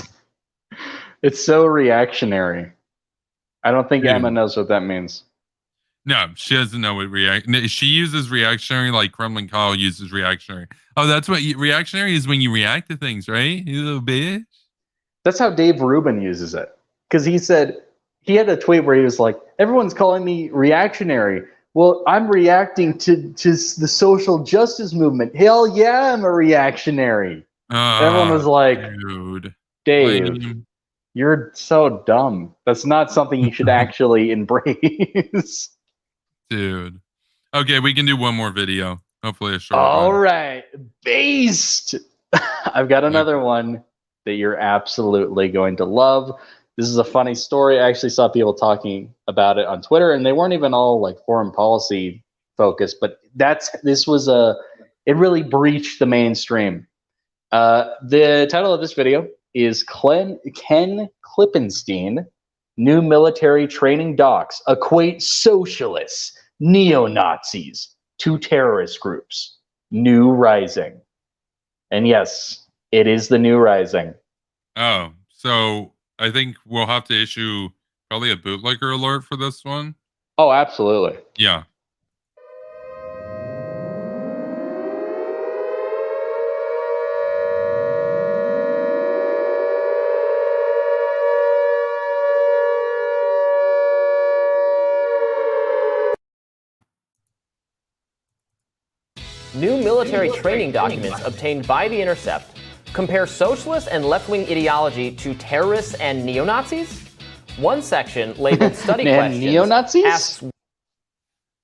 It's so reactionary. I don't think Emma knows what that means. No, she doesn't know what she uses reactionary like Kremlin Kyle uses reactionary. Oh, that's what reactionary is, when you react to things, right? You little bitch. That's how Dave Rubin uses it. Because he said, he had a tweet where he was like, everyone's calling me reactionary. Well, I'm reacting to the social justice movement. Hell yeah, I'm a reactionary. Everyone was like, dude, Dave, you're so dumb. That's not something you should actually embrace. Dude. Okay, we can do one more video. Hopefully a short All one. right. Based. I've got another one that you're absolutely going to love. This is a funny story. I actually saw people talking about it on Twitter, and they weren't even all like foreign policy focused, but it really breached the mainstream. The title of this video is Ken Klippenstein, New Military Training Docs Equate Socialists, Neo-Nazis to Terrorist Groups. New Rising. And yes, it is the New Rising. Oh, so I think we'll have to issue probably a bootlegger alert for this one. Oh, absolutely. Yeah. New military training documents obtained by The Intercept compare socialist and left-wing ideology to terrorists and neo-Nazis. One section labeled study questions neo-Nazis? asks,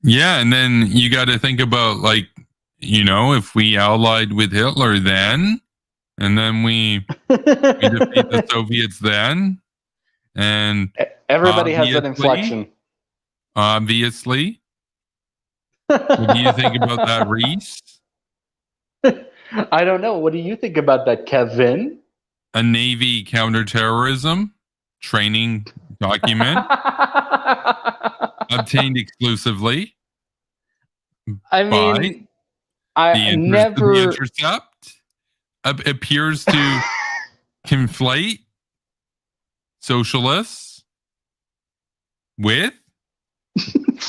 yeah, and then you got to think about, like, you know, if we allied with Hitler then, and then we defeat the Soviets then, and everybody has that inflection. Obviously. What do you think about that, Reece? I don't know. What do you think about that, Kevin? A Navy counterterrorism training document obtained exclusively. I mean, the Intercept appears to conflate socialists with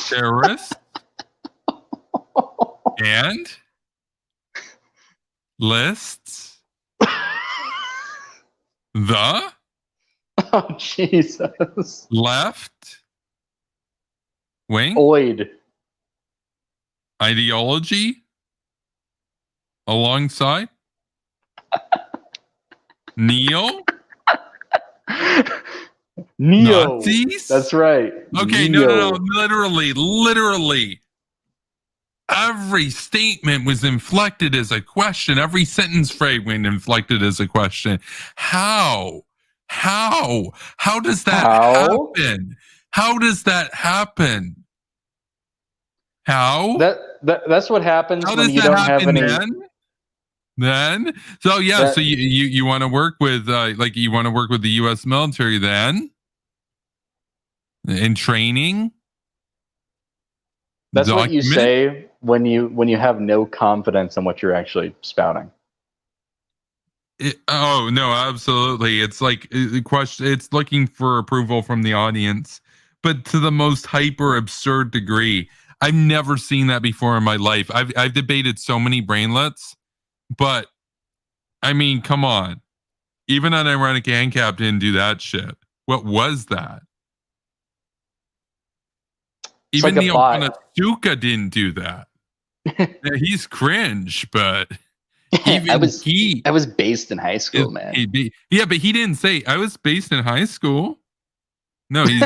terrorists and lists the Jesus left wing ideology alongside neo Neo. Nazis? That's right. Okay, Neo. no. Literally. Every statement was inflected as a question. Every sentence fragment inflected as a question. How? How does that happen? How does that happen? How? That's what happens How when does you that don't have happen any. Then? So yeah, That- so you want to work with you want to work with the US military then? In training? That's what you Document? say when you have no confidence in what you're actually spouting. Oh no, absolutely. It's like question. It's looking for approval from the audience, but to the most hyper absurd degree. I've never seen that before in my life. I've debated so many brainlets, but I mean, come on. Even an ironic ANCAP didn't do that shit. What was that? Even like a Neil bot. Panasuka didn't do that. Yeah, he's cringe, but even I was based in high school, man. Yeah, but he didn't say I was based in high school. No, he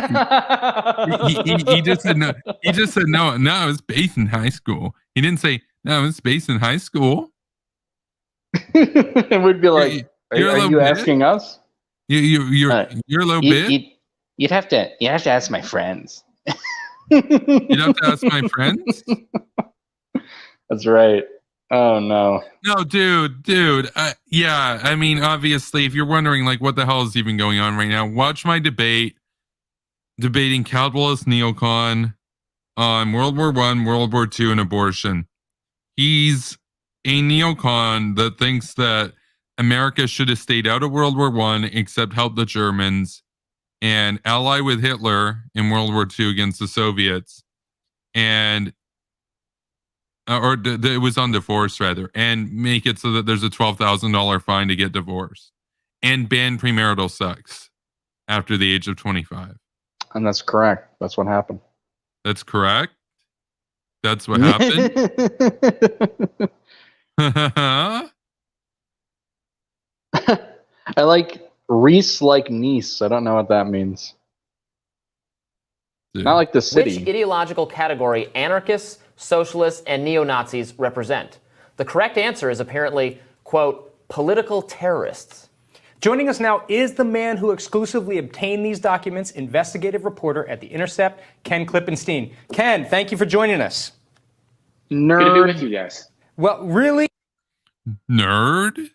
just said no. He just said no. No, I was based in high school. He didn't say no. I was based in high school. And we'd be like, "Are you asking us?" You're a little bit. You'd have to ask my friends. You'd have to ask my friends. That's right. Oh no. No, dude. Yeah, I mean, obviously, if you're wondering like what the hell is even going on right now, watch my debating capitalist neocon on World War I, World War II, and abortion. He's a neocon that thinks that America should have stayed out of World War I, except help the Germans, and ally with Hitler in World War II against the Soviets, and it was on divorce rather, and make it so that there's a $12,000 fine to get divorced, and ban premarital sex after the age of 25. And that's correct. That's what happened. That's correct. That's what happened. I like Reece like niece. I don't know what that means. Dude. Not like the city. Which ideological category anarchists, socialists, and neo-Nazis represent? The correct answer is apparently, quote, political terrorists. Joining us now is the man who exclusively obtained these documents, investigative reporter at The Intercept, Ken Klippenstein. Ken, thank you for joining us. Nerd. Good to be with you guys. Well, really? Nerd?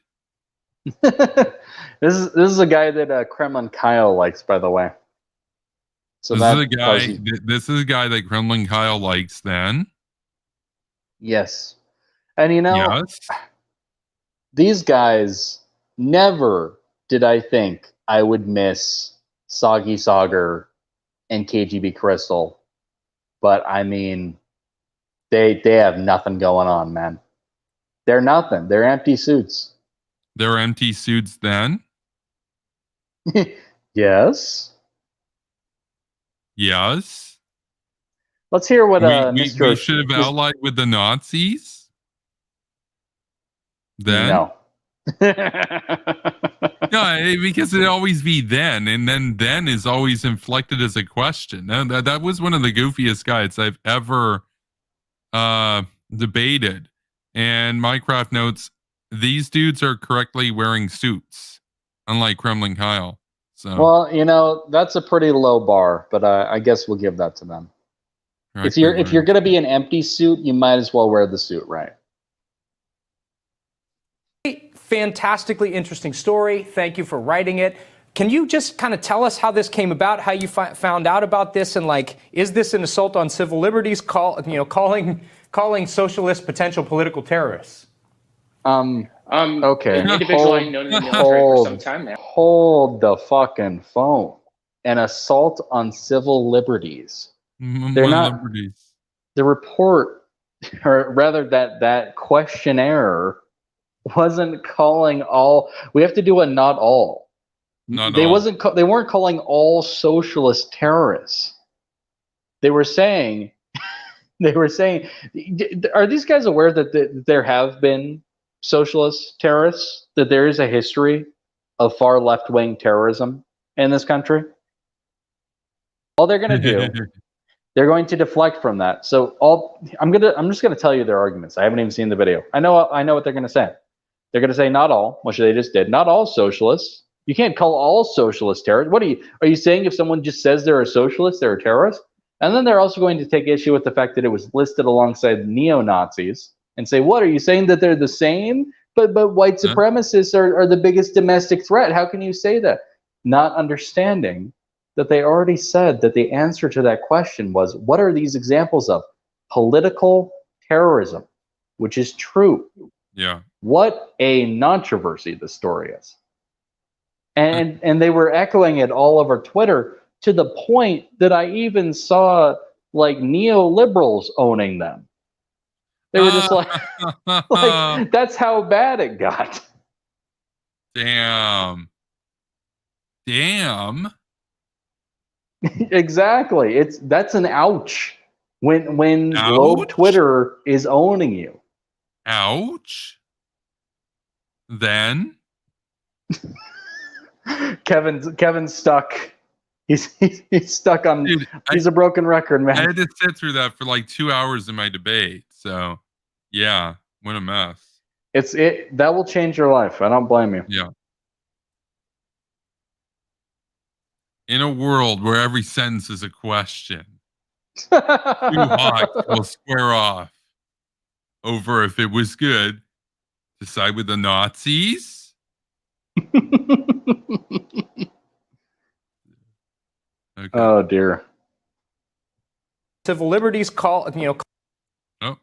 This is a guy that Kremlin Kyle likes, by the way. So this is a guy that Kremlin Kyle likes then. Yes. And you know, yes. These guys, never did I think I would miss Soggy Sauger and KGB Crystal. But I mean, they have nothing going on, man. They're nothing. They're empty suits. They're empty suits then? Yes. Yes. Let's hear what we should have allied with the Nazis. Then no. No, because it always be then, and then is always inflected as a question. That was one of the goofiest guides I've ever debated. And Minecraft notes these dudes are correctly wearing suits, unlike Kremlin Kyle. So well, you know, that's a pretty low bar, but I guess we'll give that to them. If you're going to be an empty suit, you might as well wear the suit, right? Fantastically interesting story. Thank you for writing it. Can you just kind of tell us how this came about, how you found out about this, and like, is this an assault on civil liberties? Calling socialists potential political terrorists? Okay. An individual I've known in the military for some time now. Hold the fucking phone. An assault on civil liberties. They're not. Liberties. The report, or rather that questionnaire, wasn't calling all. We have to do a not all. They weren't calling all socialist terrorists. They were saying. Are these guys aware that there have been socialist terrorists? That there is a history of far left-wing terrorism in this country? All they're going to do, they're going to deflect from that. So I'm just going to tell you their arguments. I haven't even seen the video. I know what they're going to say. They're going to say not all, which they just did. Not all socialists. You can't call all socialists terrorists. What are you saying? If someone just says they're a socialist, they're a terrorist? And then they're also going to take issue with the fact that it was listed alongside neo-Nazis and say, what, are you saying that they're the same? But white supremacists are the biggest domestic threat. How can you say that? Not understanding that they already said that the answer to that question was, what are these examples of? Political terrorism, which is true. Yeah. What a controversy the story is. And they were echoing it all over Twitter to the point that I even saw like neoliberals owning them. They were just like that's how bad it got. Damn. Exactly. That's an ouch when Globe Twitter is owning you. Ouch. Then Kevin's stuck. He's stuck on. Dude, he's a broken record, man. I had to sit through that for like 2 hours in my debate. So, yeah, what a mess. That will change your life. I don't blame you. Yeah. In a world where every sentence is a question, two hawks will square off over if it was good to side with the Nazis. Okay. Oh dear. Civil liberties call, Oh.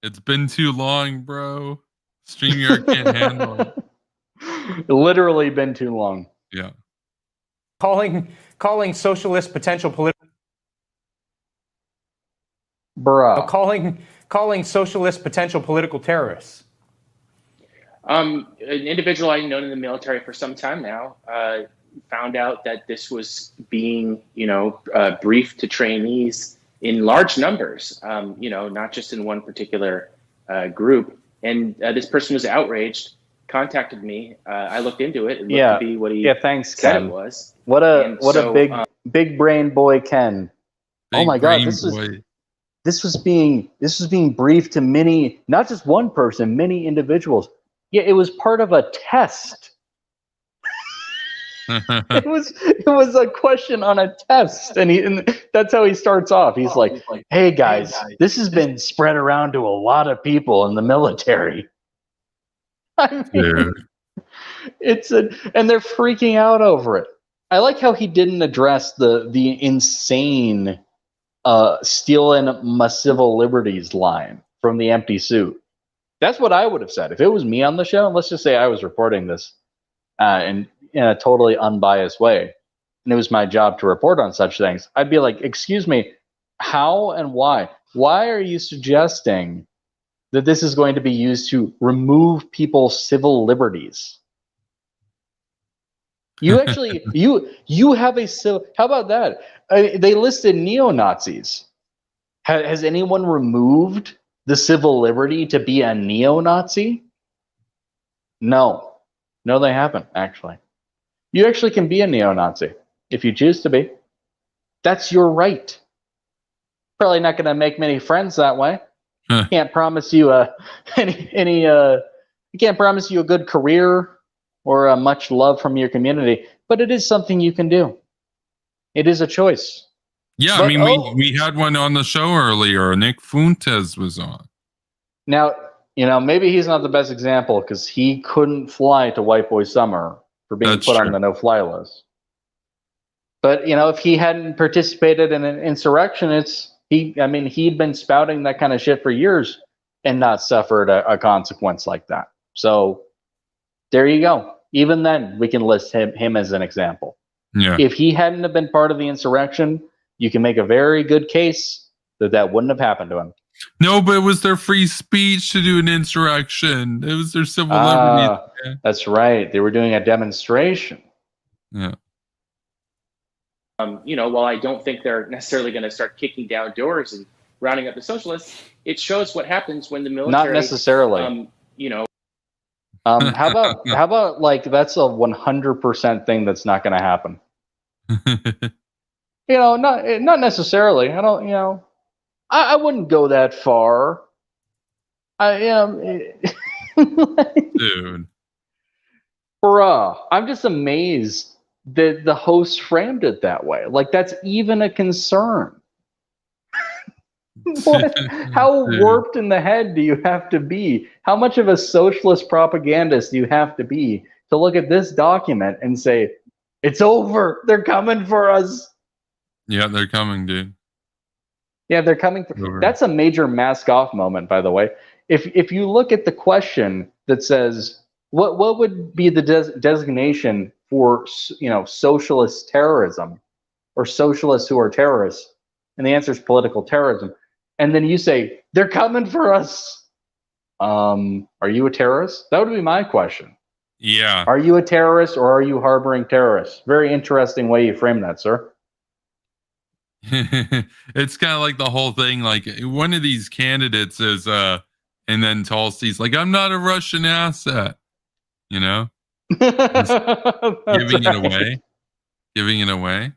It's been too long, bro. StreamYard can't handle it. Literally been too long. Yeah. Calling socialist potential political. Bro. Calling socialist potential political terrorists. An individual I've known in the military for some time now found out that this was being, briefed to trainees in large numbers, not just in one particular group. And this person was outraged, contacted me. I looked into it and looked to be what he thanks, said Ken. it was. What a big brain boy, Ken. Oh my God, this was being briefed to many, not just one person, many individuals. Yeah, it was part of a test. It was a question on a test, and that's how he starts off. He's like, "Hey guys, this has been spread around to a lot of people in the military." I mean, and they're freaking out over it. I like how he didn't address the insane stealing my civil liberties line from the empty suit. That's what I would have said if it was me on the show. Let's just say I was reporting this in a totally unbiased way, and it was my job to report on such things. I'd be like, "Excuse me, how and why? Why are you suggesting that this is going to be used to remove people's civil liberties? You actually, you have a civil. How about that? They listed neo-Nazis. Has anyone removed the civil liberty to be a neo-Nazi? No, they haven't actually. You actually can be a neo-Nazi if you choose to be. That's your right. Probably not going to make many friends that way. Can't promise you can't promise you a good career or much love from your community, but it is something you can do. It is a choice. Yeah, but, I mean, we had one on the show earlier. Nick Fuentes was on. Now, maybe he's not the best example because he couldn't fly to White Boy Summer for being put on the no-fly list. But, if he hadn't participated in an insurrection, he'd been spouting that kind of shit for years and not suffered a consequence like that. So there you go. Even then, we can list him as an example. Yeah. If he hadn't have been part of the insurrection, you can make a very good case that wouldn't have happened to him. No, but it was their free speech to do an insurrection. It was their civil liberties. Yeah. That's right. They were doing a demonstration. Yeah. While I don't think they're necessarily going to start kicking down doors and rounding up the socialists, it shows what happens when the military. Not necessarily. How about like that's a 100% thing that's not going to happen. You know, not necessarily. I don't. You know, I wouldn't go that far. I am. Dude. Bruh, I'm just amazed that the host framed it that way. Like that's even a concern. What? How Dude. warped in the head do you have to be? How much of a socialist propagandist do you have to be to look at this document and say, it's over, they're coming for us? Yeah, they're coming, dude. Yeah, they're coming for. Over. That's a major mask off moment, by the way. If you look at the question that says, what would be the designation for, you know, socialist terrorism or socialists who are terrorists? And the answer is political terrorism. And then you say, they're coming for us. Are you a terrorist? That would be my question. Yeah. Are you a terrorist or are you harboring terrorists? Very interesting way you frame that, sir. It's kind of like the whole thing. Like one of these candidates is, and then Tulsi's like, I'm not a Russian asset. You know, giving it away, giving it away.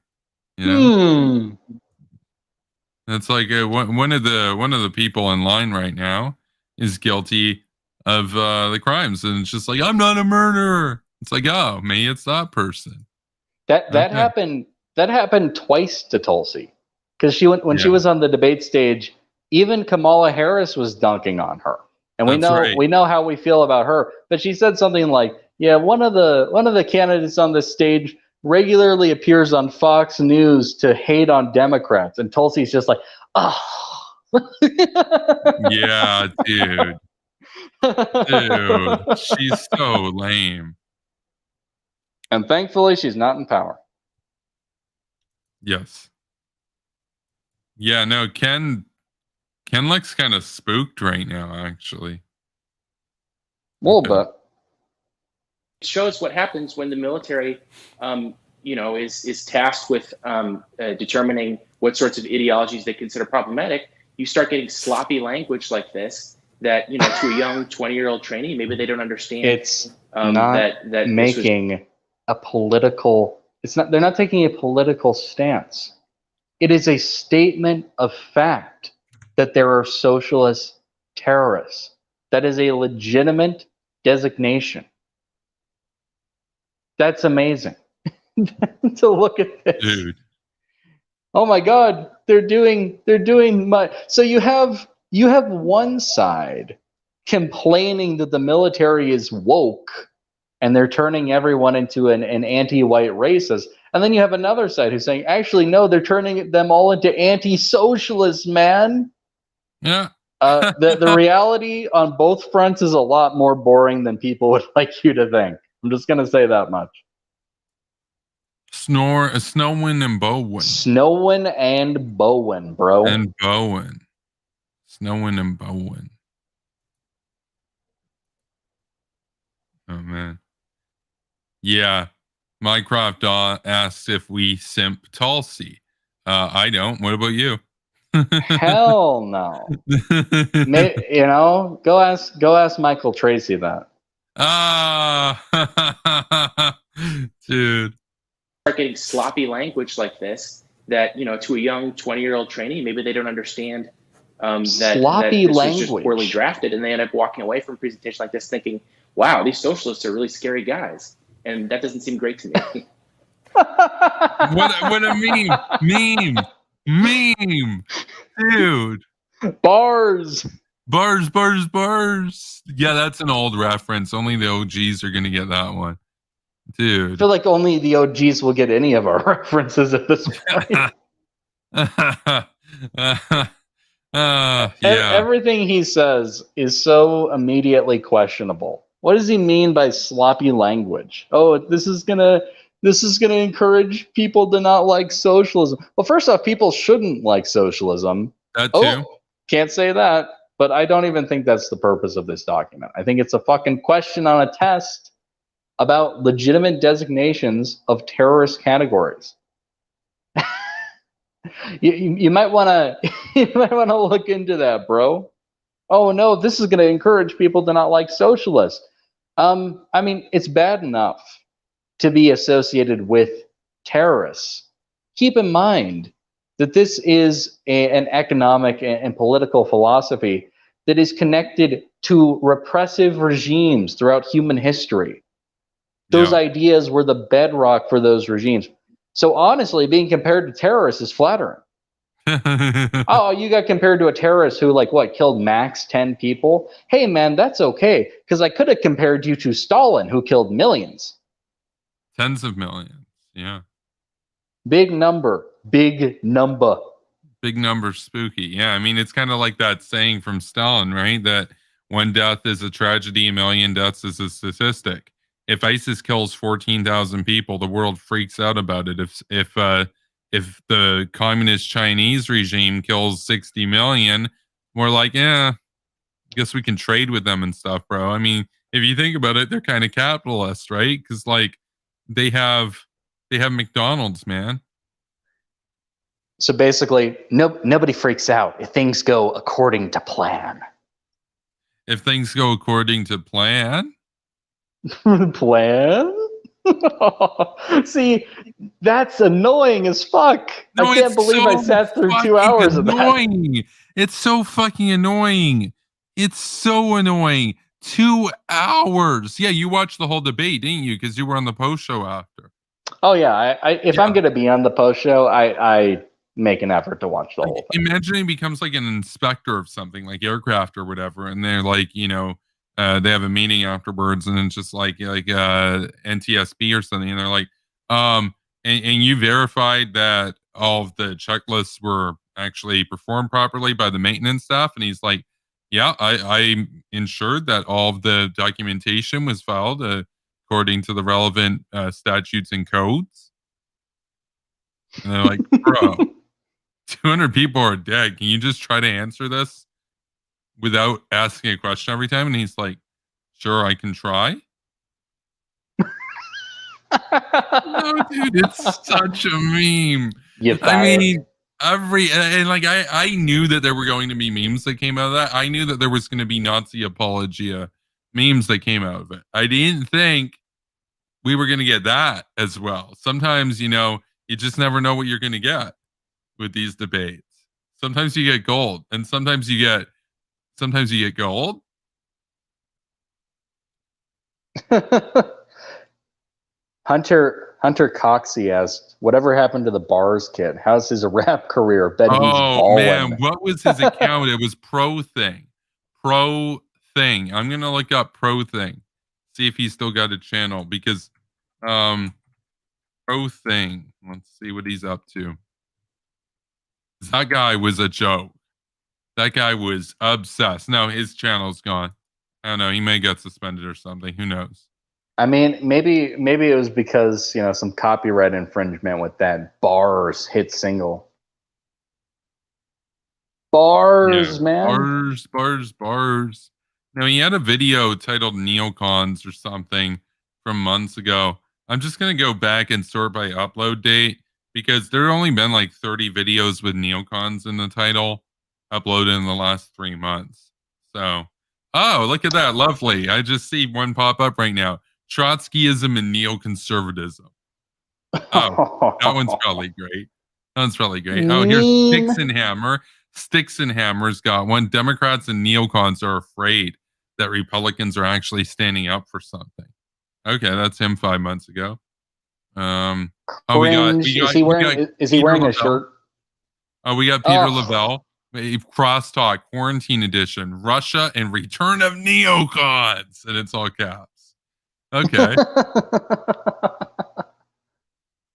You know, it's like one of the people in line right now is guilty of the crimes, and it's just like, I'm not a murderer. It's like, oh, maybe it's that person. That happened twice to Tulsi, because she when she was on the debate stage, even Kamala Harris was dunking on her. And we know how we feel about her, but she said something like, "Yeah, one of the candidates on this stage regularly appears on Fox News to hate on Democrats," and Tulsi's just like, "Oh, yeah, dude, dude, she's so lame." And thankfully, she's not in power. Yes. Yeah. No, Ken looks kind of spooked right now, actually. A little bit. It shows what happens when the military, is tasked with determining what sorts of ideologies they consider problematic. You start getting sloppy language like this that, you know, to a young 20-year-old trainee, maybe they don't understand. It's not making a political. It's not. They're not taking a political stance. It is a statement of fact that there are socialist terrorists. That is a legitimate designation. That's amazing to look at this. Dude. Oh my God, they're doing so you have one side complaining that the military is woke and they're turning everyone into an anti-white racist. And then you have another side who's saying, actually, no, they're turning them all into anti-socialists, man. Yeah. The reality on both fronts is a lot more boring than people would like you to think. I'm just going to say that much. Snowin and Bowen. Snowin and Bowen, bro. And Bowen. Snowin and Bowen. Oh, man. Yeah. Mycroft asks if we simp Tulsi. I don't. What about you? Hell no. You know, go ask Michael Tracy that. Dude. Start getting sloppy language like this that, you know, to a young 20-year-old trainee, maybe they don't understand that this was just poorly drafted, and they end up walking away from a presentation like this thinking, wow, these socialists are really scary guys. And that doesn't seem great to me. What a meme, dude. Bars. Yeah, that's an old reference. Only the OGs are gonna get that one, dude. I feel like only the OGs will get any of our references at this point. Yeah. Everything he says is so immediately questionable. What does he mean by sloppy language? Oh, this is gonna encourage people to not like socialism. Well, first off, people shouldn't like socialism. That too. Oh, can't say that. But I don't even think that's the purpose of this document. I think it's a fucking question on a test about legitimate designations of terrorist categories. you might want to look into that, bro. Oh no, this is going to encourage people to not like socialists. I mean, it's bad enough to be associated with terrorists. Keep in mind that this is an economic and political philosophy that is connected to repressive regimes throughout human history. Those ideas were the bedrock for those regimes. So honestly, being compared to terrorists is flattering. Oh, you got compared to a terrorist who, like, what, killed max 10 people? Hey, man, that's okay, because I could have compared you to Stalin, who killed millions. Tens of millions, yeah. Big number, big number. Big number, spooky. Yeah, I mean, it's kind of like that saying from Stalin, right? That one death is a tragedy, a million deaths is a statistic. If ISIS kills 14,000 people, the world freaks out about it. If the communist Chinese regime kills 60 million, we're like, yeah, I guess we can trade with them and stuff, bro. I mean, if you think about it, they're kind of capitalist, right? Because like they have McDonald's, man. So basically, nobody freaks out if things go according to plan. If things go according to plan? Plan? See, that's annoying as fuck. No, I can't believe I sat through 2 hours of that. Annoying. It's so fucking annoying. It's so annoying. 2 hours. Yeah, you watched the whole debate, didn't you? Because you were on the post show after. Oh yeah, if I'm gonna be on the post show, I make an effort to watch the whole thing. Imagine he becomes like an inspector of something, like aircraft or whatever, and they're like, they have a meeting afterwards, and it's just like NTSB or something, and they're like, and you verified that all of the checklists were actually performed properly by the maintenance staff, and he's like, yeah, I ensured that all of the documentation was filed according to the relevant statutes and codes. And they're like, bro, 200 people are dead. Can you just try to answer this without asking a question every time? And he's like, sure, I can try. No, dude, it's such a meme. I mean, I knew that there were going to be memes that came out of that. I knew that there was going to be Nazi apologia memes that came out of it. I didn't think we were going to get that as well. Sometimes, you just never know what you're going to get with these debates. Sometimes you get gold, and sometimes you get gold. Hunter Coxey asked, "Whatever happened to the bars kid? How's his rap career? Bet he's balling." Man, what was his account? It was Pro Thing. I'm gonna look up Pro Thing, see if he's still got a channel, because Pro Thing. Let's see what he's up to. That guy was a joke. That guy was obsessed. No, his channel's gone. I don't know. He may get suspended or something. Who knows? I mean, maybe it was because, some copyright infringement with that Bars hit single. Bars, man. Bars. Now, he had a video titled Neocons or something from months ago. I'm just going to go back and sort by upload date, because there have only been like 30 videos with neocons in the title uploaded in the last 3 months. So, oh, look at that. Lovely. I just see one pop up right now. Trotskyism and neoconservatism. Oh, that one's probably great. Oh, here's Sticks and Hammer. Sticks and Hammer's got one. Democrats and neocons are afraid that Republicans are actually standing up for something. Okay, that's him 5 months ago. Is he wearing a shirt? Oh, we got Peter Lavelle. Crosstalk Quarantine Edition. Russia and Return of Neocons, and it's all caps. Okay.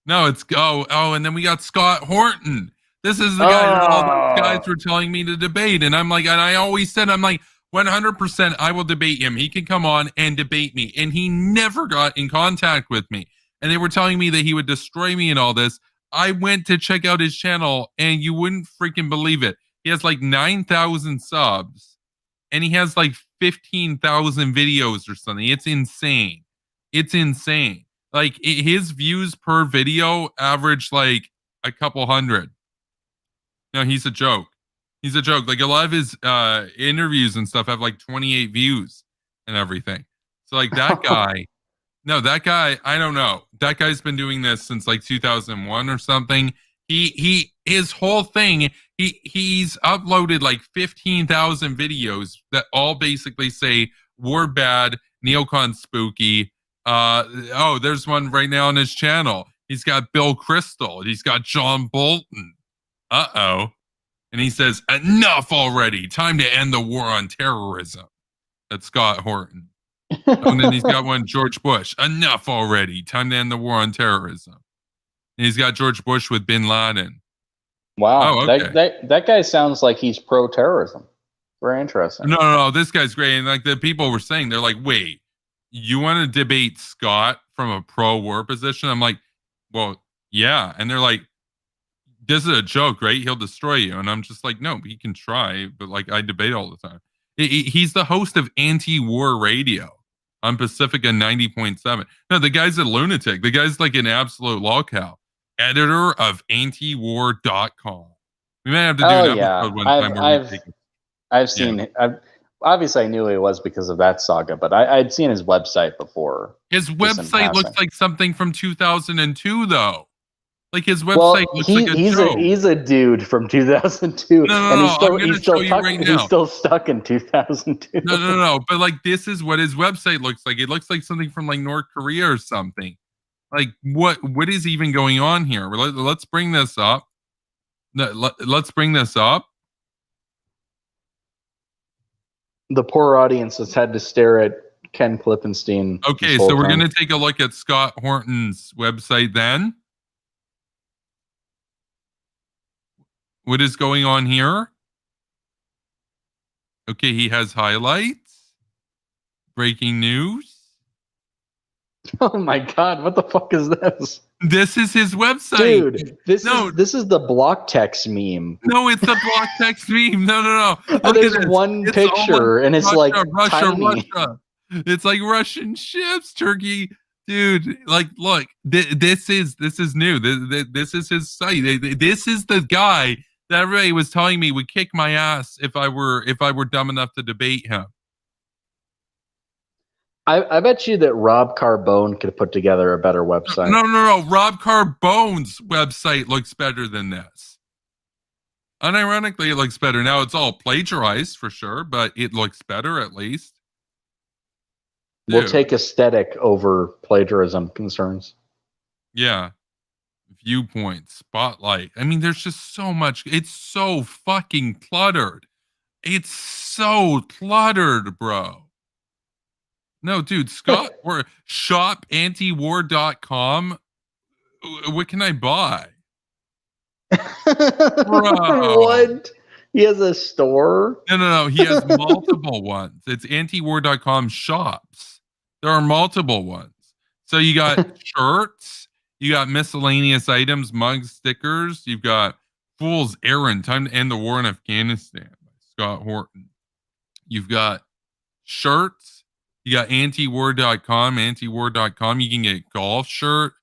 No, it's and then we got Scott Horton. This is the guy that all those guys were telling me to debate, and I'm like, and I always said, I'm like, 100% I will debate him. He can come on and debate me, and he never got in contact with me. And they were telling me that he would destroy me and all this. I went to check out his channel, and you wouldn't freaking believe it. He has like 9,000 subs, and he has like 15,000 videos or something. It's insane. Like, his views per video average like a couple hundred. No, he's a joke. Like, a lot of his interviews and stuff have like 28 views and everything. So like that guy No, that guy, I don't know. That guy's been doing this since like 2001 or something. His whole thing, he's uploaded like 15,000 videos that all basically say war bad, neocon spooky. There's one right now on his channel. He's got Bill Crystal. He's got John Bolton. Uh-oh. And he says, enough already. Time to end the war on terrorism. That's Scott Horton. And then he's got one, George Bush. Enough already. Time to end the war on terrorism. And he's got George Bush with bin Laden. Wow. Oh, okay. That guy sounds like he's pro-terrorism. Very interesting. No. This guy's great. And like the people were saying, they're like, wait, you want to debate Scott from a pro-war position? I'm like, well, yeah. And they're like, this is a joke, right? He'll destroy you. And I'm just like, no, he can try. But like, I debate all the time. He's the host of Anti-War Radio on Pacifica 90.7. No, the guy's a lunatic. The guy's like an absolute lolcow. Editor of antiwar.com. We may have to do an episode one time. I've seen. Obviously, I knew who he was because of that saga, but I'd seen his website before. His website looks like something from 2002, though. Like his website looks like a joke. He's a dude from 2002. No. He's still stuck in 2002. No. But like, this is what his website looks like. It looks like something from like North Korea or something. Like, what is even going on here? Let's bring this up. Let's bring this up. The poor audience has had to stare at Ken Klippenstein. Okay, so we're going to take a look at Scott Horton's website then. What is going on here? Okay, he has highlights. Breaking news. Oh my God, what the fuck is this? This is his website. Dude, this is the block text meme. No, it's the block text meme. No. There's one picture and it's like Russia. It's like Russian ships, Turkey. Dude, like, look, this is new. This is his site. This is the guy that everybody was telling me would kick my ass if I were dumb enough to debate him. I bet you that Rob Carbone could put together a better website. No. Rob Carbone's website looks better than this. Unironically, it looks better. Now, it's all plagiarized for sure, but it looks better at least. We'll take aesthetic over plagiarism concerns. Yeah. Viewpoint, spotlight. I mean, there's just so much. It's so fucking cluttered. It's so cluttered, bro. No, dude, Scott, or shopantiwar.com. What can I buy? Bro. What? He has a store? No. He has multiple ones. It's antiwar.com shops. There are multiple ones. So you got shirts, you got miscellaneous items, mugs, stickers. You've got Fool's Errand, Time to End the War in Afghanistan by Scott Horton. You've got shirts. You got antiwar.com, antiwar.com. You can get golf shirt.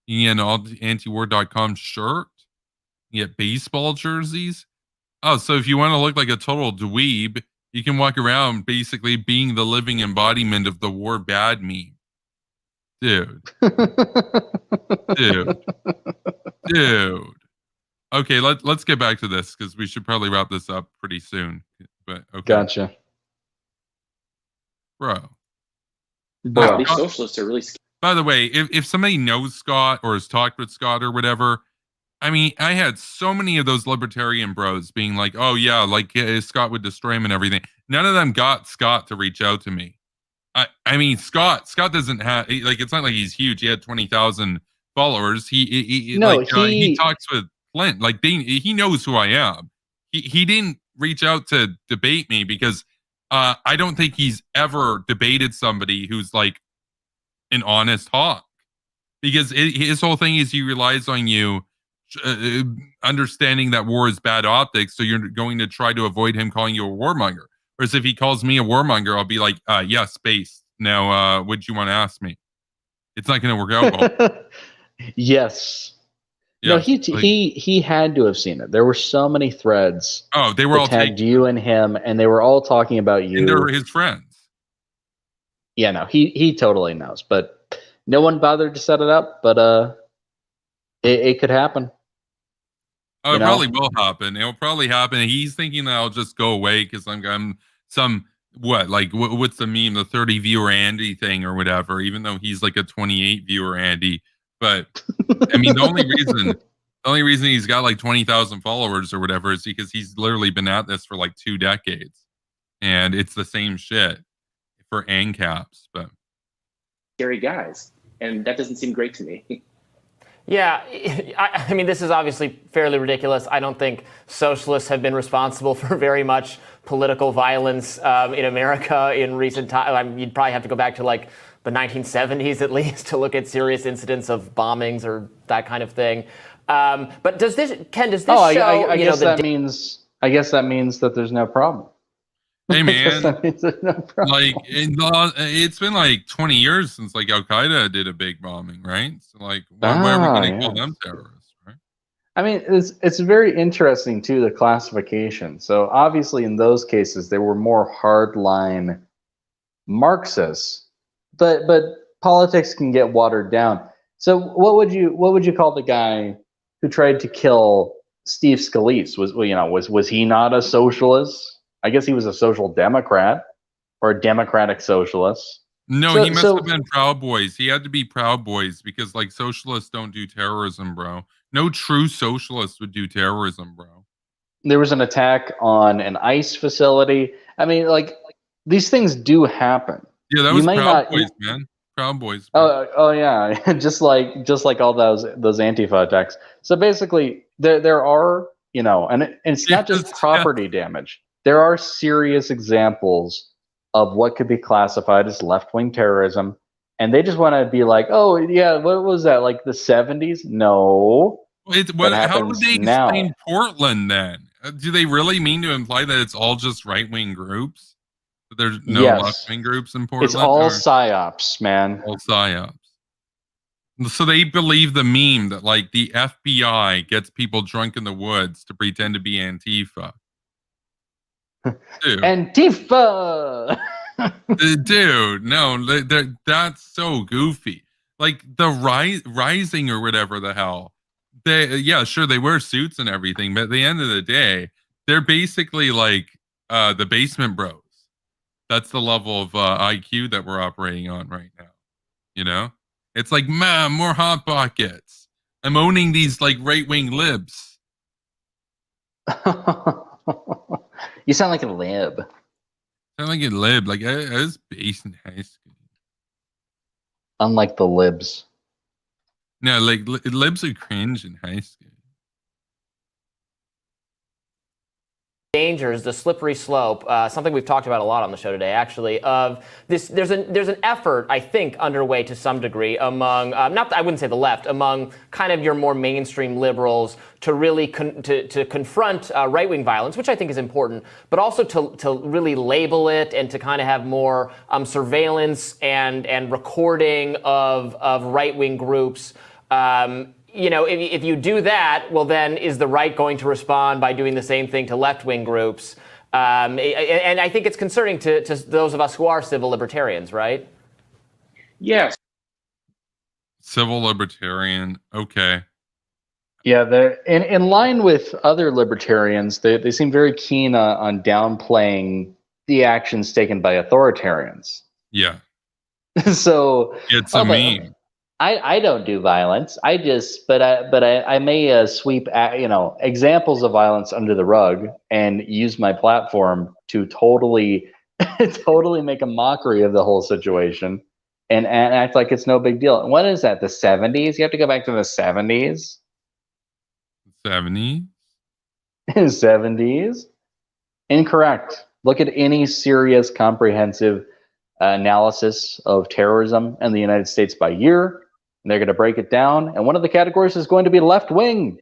You can get an antiwar.com shirt. You get baseball jerseys. Oh, so if you want to look like a total dweeb, you can walk around basically being the living embodiment of the war bad meme. Dude. Dude. Okay, let's get back to this because we should probably wrap this up pretty soon. But okay. Gotcha. Bro. These socialists are really scary. By the way, if somebody knows Scott or has talked with Scott or whatever, I mean, I had so many of those libertarian bros being like, oh yeah, like Scott would destroy him and everything. None of them got Scott to reach out to me. I mean, Scott doesn't have, like, it's not like he's huge. He had 20,000 followers. He talks with Flint. Like, he knows who I am. He didn't reach out to debate me because I don't think he's ever debated somebody who's like an honest hawk, because his whole thing is he relies on you understanding that war is bad optics, so you're going to try to avoid him calling you a warmonger. Whereas if he calls me a warmonger, I'll be like, yeah, space. Now, what'd you want to ask me? It's not going to work out well. Yes. Yeah, no, he had to have seen it. There were so many threads. Oh, they were all tagged you and him, and they were all talking about you. And they were his friends. Yeah, no, he totally knows. But No one bothered to set it up, but it could happen. Oh, it probably will happen. It'll probably happen. He's thinking that I'll just go away because I'm some what's the meme, the 30 viewer Andy thing or whatever. Even though he's like a 28 viewer Andy, but I mean the only reason he's got like 20,000 followers or whatever is because he's literally been at this for like 2 decades, and it's the same shit for ANCAPs. But scary guys, and that doesn't seem great to me. Yeah, I mean, this is obviously fairly ridiculous. I don't think socialists have been responsible for very much political violence in America in recent time. I mean, you'd probably have to go back to like the 1970s at least to look at serious incidents of bombings or that kind of thing. But does this show? I guess that means that there's no problem. Hey man, like it's been like 20 years since like Al Qaeda did a big bombing, right? So like, why are we going to call them terrorists, right? I mean, it's very interesting too, the classification. So obviously, in those cases, they were more hardline Marxists, but politics can get watered down. So what would you call the guy who tried to kill Steve Scalise? Was he not a socialist? I guess he was a social democrat or a democratic socialist. No, he must have been Proud Boys. He had to be Proud Boys because like socialists don't do terrorism, bro. No true socialist would do terrorism, bro. There was an attack on an ICE facility. I mean, like these things do happen. Yeah, that was Proud Boys, man. Proud Boys. Bro. Oh yeah, just like all those Antifa attacks. So basically, there are, and it's not just property damage. There are serious examples of what could be classified as left-wing terrorism, and they just want to be like, "Oh, yeah, what was that? Like the 70s?" No. How would they explain Portland then? Do they really mean to imply that it's all just right-wing groups? That there's no left-wing groups in Portland? It's all psyops, man. All psyops. So they believe the meme that like the FBI gets people drunk in the woods to pretend to be Antifa. Dude. Antifa. Dude, no, that's so goofy. Like the Rising or whatever the hell. They wear suits and everything, but at the end of the day, they're basically like the basement bros. That's the level of IQ that we're operating on right now. It's like, man, more hot pockets. I'm owning these like right-wing libs. You sound like a lib. Like I was based in high school. Unlike the libs. No, like libs are cringe in high school. Dangers, the slippery slope, something we've talked about a lot on the show today, actually, of this. There's an effort, I think, underway to some degree among, I wouldn't say the left, among kind of your more mainstream liberals to really to confront right-wing violence, which I think is important, but also to really label it and to kind of have more surveillance and recording of right-wing groups. If you do that, well, then is the right going to respond by doing the same thing to left-wing groups? And I think it's concerning to those of us who are civil libertarians, right? Yes. Civil libertarian, okay. Yeah, they're in line with other libertarians. They seem very keen on downplaying the actions taken by authoritarians. Yeah. So it's a meme. I don't do violence. I may sweep examples of violence under the rug and use my platform to totally make a mockery of the whole situation and act like it's no big deal. What is that? The 70s? You have to go back to the 70s. 70s? 70s? Incorrect. Look at any serious, comprehensive analysis of terrorism in the United States by year. And they're going to break it down. And one of the categories is going to be left wing.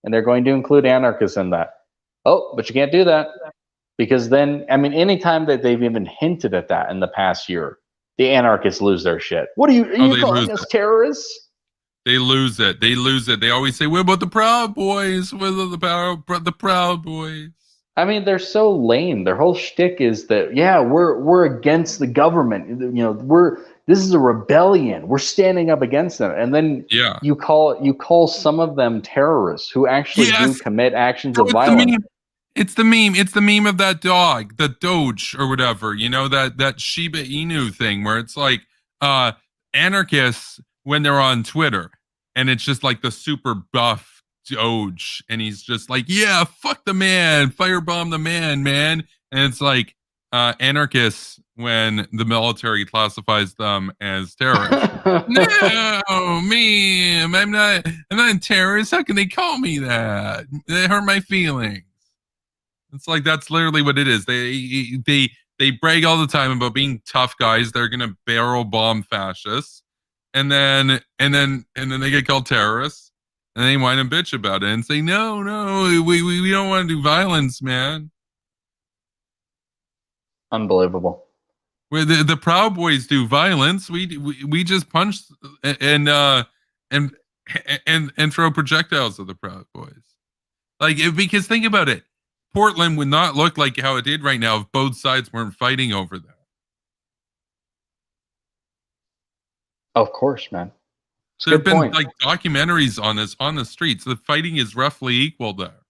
And they're going to include anarchists in that. Oh, but you can't do that. Because then, anytime that they've even hinted at that in the past year, the anarchists lose their shit. What are you calling us terrorists? They lose it. They always say, "What about the Proud Boys? What about the Proud Boys?" They're so lame. Their whole shtick is that, we're against the government. this is a rebellion. We're standing up against them. And then you call some of them terrorists who actually do commit actions of violence. It's the meme. It's the meme of that dog, the Doge or whatever. You know, that Shiba Inu thing where it's like anarchists when they're on Twitter, and it's just like the super buff Doge, and he's just like, yeah, fuck the man, firebomb the man. And it's like anarchists when the military classifies them as terrorists. No, me, I'm not a terrorist. How can they call me that? They hurt my feelings. It's like that's literally what it is. They brag all the time about being tough guys. They're gonna barrel bomb fascists, and then they get called terrorists, and they whine and bitch about it and say, no, we don't want to do violence, man. Unbelievable. Where the Proud Boys do violence, we just punch and throw projectiles at the Proud Boys. Because think about it, Portland would not look like how it did right now if both sides weren't fighting over that. Of course, man. There have been like documentaries on this on the streets. The fighting is roughly equal there.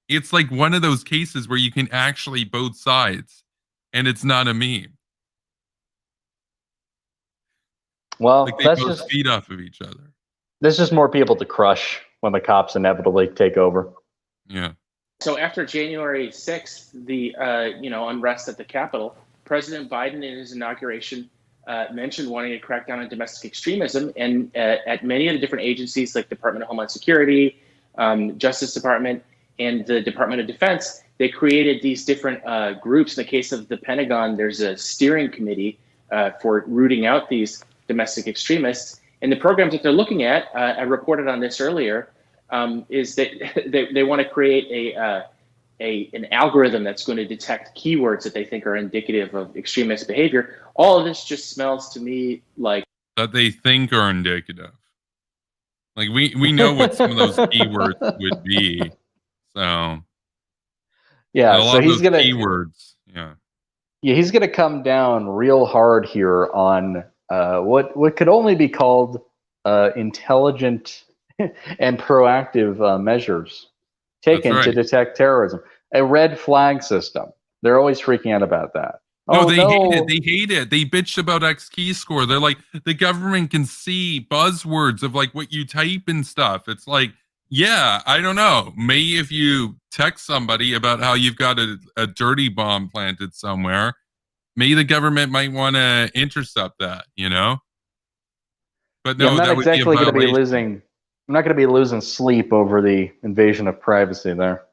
It's like one of those cases where you can actually both sides, and it's not a meme. Well, like they that's both just feed off of each other. There's just more people to crush when the cops inevitably take over. Yeah. So after January 6th, the unrest at the Capitol, President Biden in his inauguration mentioned wanting to crack down on domestic extremism, and at many of the different agencies like Department of Homeland Security, Justice Department, and the Department of Defense, they created these different groups. In the case of the Pentagon, there's a steering committee for rooting out these domestic extremists. And the programs that they're looking at, I reported on this earlier, is that they want to create an algorithm that's going to detect keywords that they think are indicative of extremist behavior. All of this just smells to me like that they think are indicative. Like we know what some of those keywords would be. So yeah, a lot so of he's those gonna keywords. Yeah, he's gonna come down real hard here on what could only be called intelligent and proactive measures taken to detect terrorism. A red flag system. They're always freaking out about that. No, they hate it. They hate it. They bitch about X key score. They're like, the government can see buzzwords of like what you type and stuff. It's like, yeah, I don't know. Maybe if you text somebody about how you've got a dirty bomb planted somewhere, maybe the government might want to intercept that, you know? But no, I'm not that exactly would be a I'm not going to be losing sleep over the invasion of privacy there.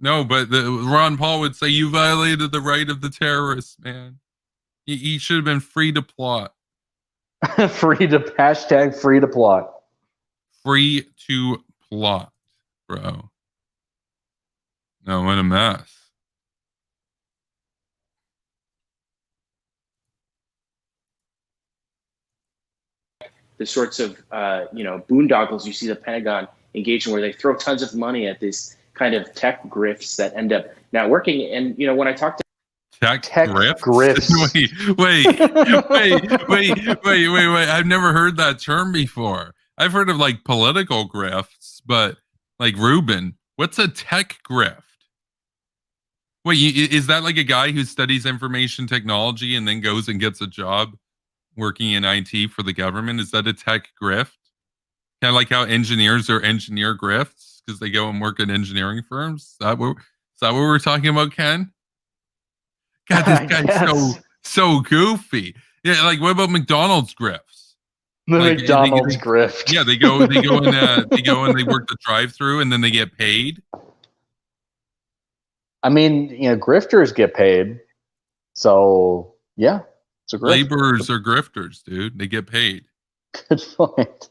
No, but Ron Paul would say you violated the right of the terrorists, man. He should have been free to plot. free to plot. Free to plot, bro. No, what a mess. the sorts of boondoggles you see the Pentagon engage in, where they throw tons of money at this kind of tech grifts that end up not working. And when I talk to tech grifts. wait. I've never heard that term before. I've heard of like political grifts, but like Ruben, what's a tech grift? Wait, is that like a guy who studies information technology and then goes and gets a job working in IT for the government? Is that a tech grift? Kind of like how engineers are engineer grifts because they go and work at engineering firms. Is that what we're talking about, Ken? God, this guy's so goofy. Yeah, like what about McDonald's grifts? The McDonald's grift. Yeah, they go and they work the drive-through and then they get paid. I mean, grifters get paid. So yeah, it's a grift. Laborers are grifters, dude. They get paid. Good point.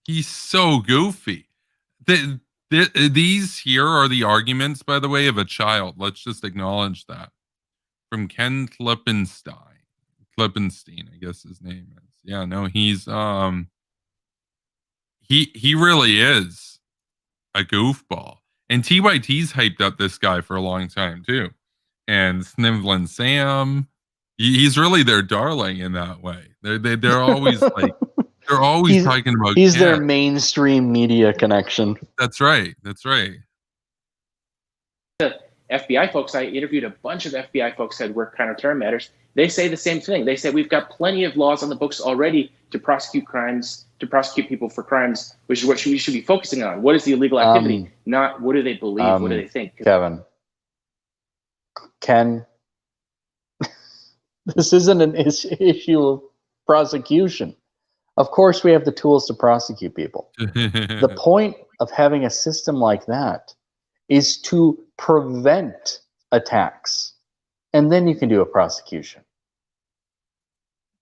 He's so goofy. These here are the arguments, by the way, of a child. Let's just acknowledge that. From Ken Klippenstein, I guess his name is. Yeah, no, he's he really is a goofball. And TYT's hyped up this guy for a long time too. And Snivlin Sam, He's really their darling in that way. They're always like they're always talking about. He's their mainstream media connection. That's right. That's right. The FBI folks, I interviewed a bunch of FBI folks that work counterterror matters. They say the same thing. They say we've got plenty of laws on the books already to prosecute crimes, to prosecute people for crimes, which is what we should be focusing on. What is the illegal activity? Not what do they believe? What do they think? Kevin, Ken, this isn't an issue of prosecution. Of course, we have the tools to prosecute people. The point of having a system like that is to prevent attacks. And then you can do a prosecution.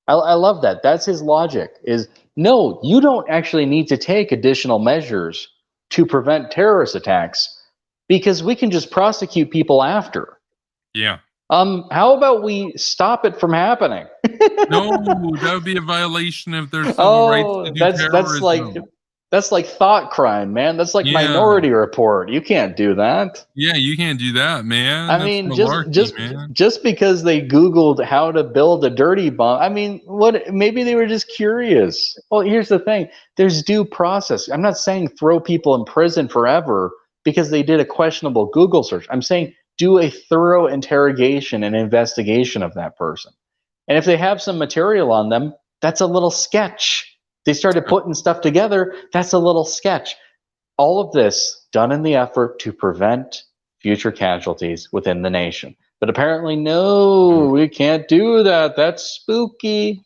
I love that. That's his logic, is no, you don't actually need to take additional measures to prevent terrorist attacks because we can just prosecute people after. Yeah. How about we stop it from happening? No, that would be a violation of their civil rights to do terrorism. That's like thought crime, man. That's like Minority Report. You can't do that. Yeah, you can't do that, man. I mean, just because they Googled how to build a dirty bomb. I mean, what? Maybe they were just curious. Well, here's the thing: there's due process. I'm not saying throw people in prison forever because they did a questionable Google search. I'm saying do a thorough interrogation and investigation of that person. And if they have some material on them, that's a little sketch. They started putting stuff together. That's a little sketch. All of this done in the effort to prevent future casualties within the nation. But apparently, no, we can't do that. That's spooky.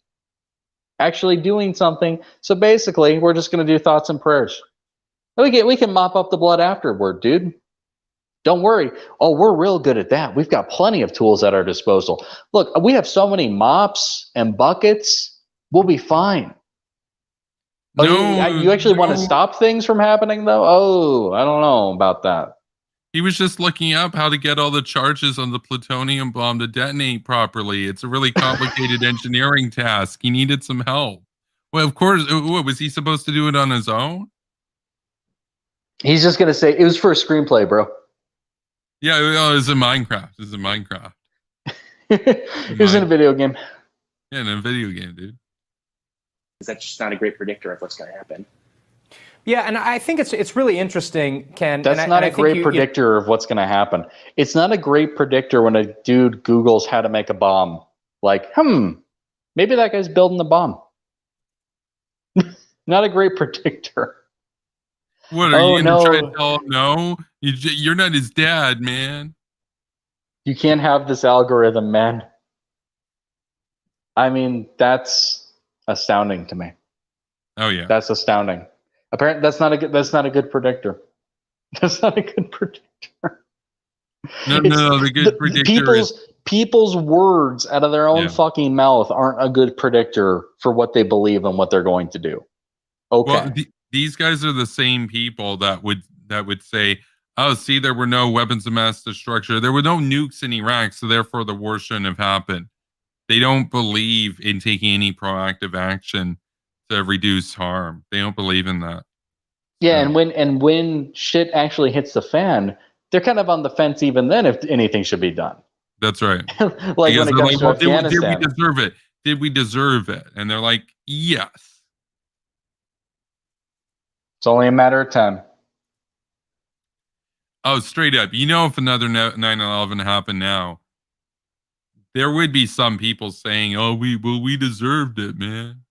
Actually doing something. So basically, we're just going to do thoughts and prayers. We can mop up the blood afterward, dude. Don't worry. Oh, we're real good at that. We've got plenty of tools at our disposal. Look, we have so many mops and buckets. We'll be fine. Oh, No, you actually want to stop things from happening, though? Oh, I don't know about that. He was just looking up how to get all the charges on the plutonium bomb to detonate properly. It's a really complicated engineering task. He needed some help. Well, of course. What, was he supposed to do it on his own? He's just going to say, it was for a screenplay, bro. Yeah, it was in Minecraft. It was in Minecraft. It was in a video game. Yeah, in a video game, dude. That's just not a great predictor of what's going to happen. Yeah, and I think it's really interesting, Ken. That's not a great predictor of what's going to happen. It's not a great predictor when a dude Googles how to make a bomb. Like, maybe that guy's building the bomb. Not a great predictor. What, are you going to try to tell him no? You're not his dad, man. You can't have this algorithm, man. I mean, that's astounding to me. Oh yeah, that's astounding. Apparently, that's not a good predictor. That's not a good predictor. No. The good predictor is people's words out of their own fucking mouth aren't a good predictor for what they believe and what they're going to do. Okay. Well, these guys are the same people that would say, "Oh, see, there were no weapons of mass destruction. There were no nukes in Iraq, so therefore the war shouldn't have happened." They don't believe in taking any proactive action to reduce harm. They don't believe in that. Yeah, and when shit actually hits the fan, they're kind of on the fence even then if anything should be done. That's right. Like when it comes to Afghanistan. Did we deserve it? Did we deserve it? And they're like, yes. It's only a matter of time. Oh, straight up. You know, if another 9/11 happened now, there would be some people saying, "Oh, we deserved it, man."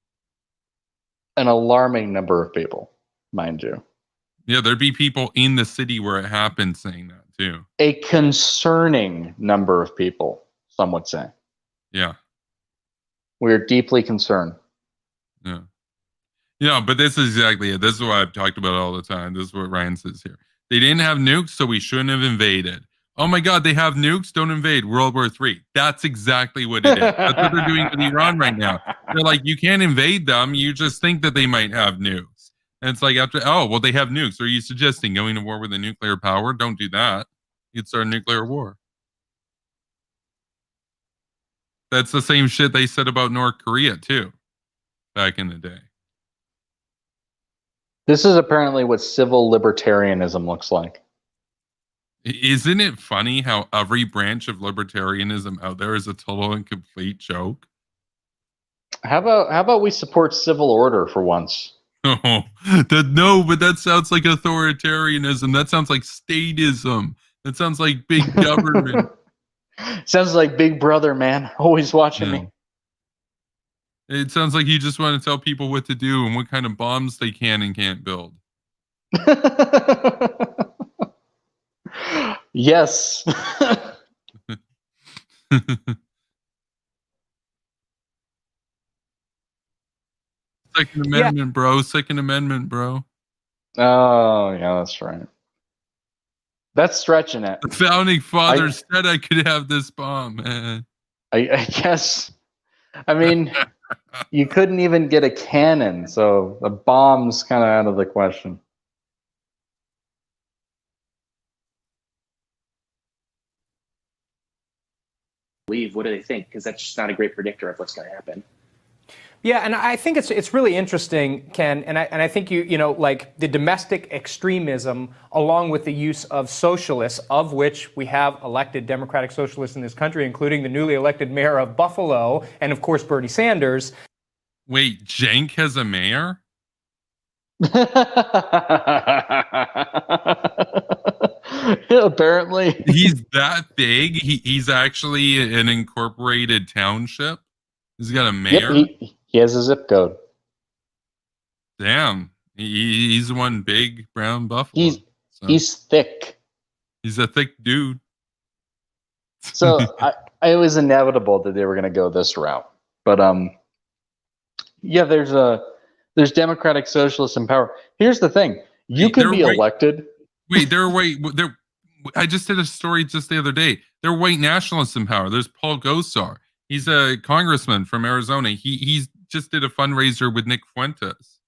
An alarming number of people, mind you. Yeah, there'd be people in the city where it happened saying that too. A concerning number of people, some would say. Yeah. We're deeply concerned. Yeah. But this is exactly it. This is what I've talked about all the time. This is what Ryan says here. They didn't have nukes, so we shouldn't have invaded. Oh my God, they have nukes, don't invade. World War III. That's exactly what it is. That's what they're doing with Iran right now. They're like, you can't invade them. You just think that they might have nukes. And it's like, they have nukes. Are you suggesting going to war with a nuclear power? Don't do that. You'd start a nuclear war. That's the same shit they said about North Korea too, back in the day. This is apparently what civil libertarianism looks like. Isn't it funny how every branch of libertarianism out there is a total and complete joke? How about we support civil order for once? No, but that sounds like authoritarianism. That sounds like statism. That sounds like big government. Sounds like Big Brother, man. Always watching me. It sounds like you just want to tell people what to do and what kind of bombs they can and can't build. Yes. Second Amendment, bro. Second Amendment, bro. Oh, yeah, that's right. That's stretching it. The founding fathers said I could have this bomb, man. I guess. I mean, you couldn't even get a cannon, so the bomb's kind of out of the question. Leave. What do they think? Because that's just not a great predictor of what's going to happen. Yeah, and I think it's really interesting, Ken, and I think you know, like the domestic extremism, along with the use of socialists, of which we have elected Democratic socialists in this country, including the newly elected mayor of Buffalo, and of course Bernie Sanders. Wait, Cenk has a mayor? Apparently, he's that big. He's actually an incorporated township. He's got a mayor. Yep, he has a zip code. Damn, he's one big brown buffalo. He's thick. He's a thick dude. So it was inevitable that they were going to go this route. But yeah, there's Democratic Socialists in power. Here's the thing: you could be elected. I just did a story just the other day. They're white nationalists in power. There's Paul Gosar. He's a congressman from Arizona. He just did a fundraiser with Nick Fuentes.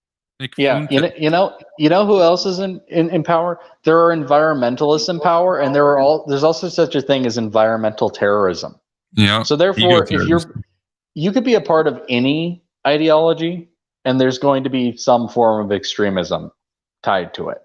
You know who else is in power? There are environmentalists in power, and there's also such a thing as environmental terrorism. Yeah. So therefore, if you could be a part of any ideology, and there's going to be some form of extremism tied to it.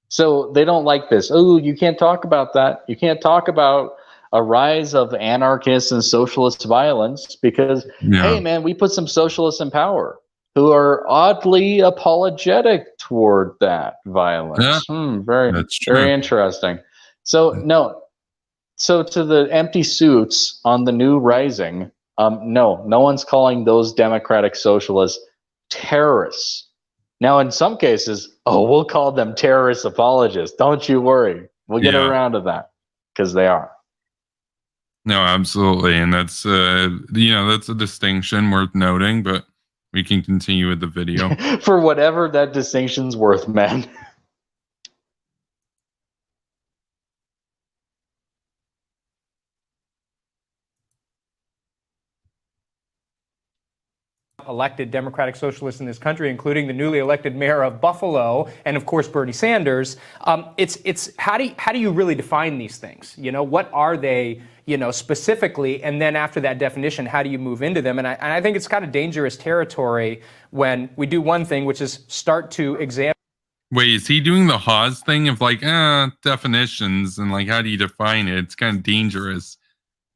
So they don't like this. Oh, you can't talk about that. You can't talk about a rise of anarchist and socialist violence because, hey, man, we put some socialists in power who are oddly apologetic toward that violence. Yeah. Very interesting. So so to the empty suits on the new Rising, no one's calling those Democratic Socialists terrorists. Now, in some cases, we'll call them terrorist apologists. Don't you worry. We'll get around to that because they are. No, absolutely. And that's, that's a distinction worth noting, but we can continue with the video. For whatever that distinction's worth, man. Elected Democratic socialists in this country, including the newly elected mayor of Buffalo, and of course Bernie Sanders. It's how do you really define these things? You know, what are they? You know, specifically, and then after that definition, how do you move into them? And I think it's kind of dangerous territory when we do one thing, which is start to examine. Wait, is he doing the Hawes thing of like definitions and like how do you define it? It's kind of dangerous.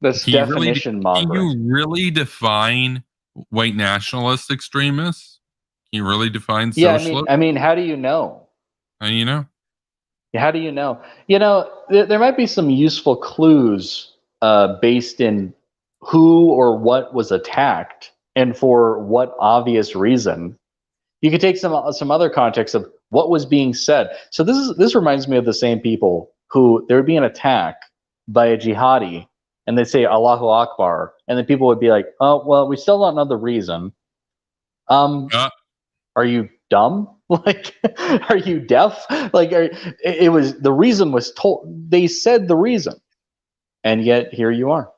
That's definition mongering. Can you really define white nationalist extremists? Can you really define socialists? I mean, how do you know? How do you know? How do you know? You know, there might be some useful clues based in who or what was attacked and for what obvious reason. You could take some other context of what was being said. So this reminds me of the same people who there would be an attack by a jihadi and they'd say Allahu Akbar, and then people would be like, oh, well, we still don't know the reason. Are you dumb? Like, are you deaf? Like, the reason was told. They said the reason, and yet here you are,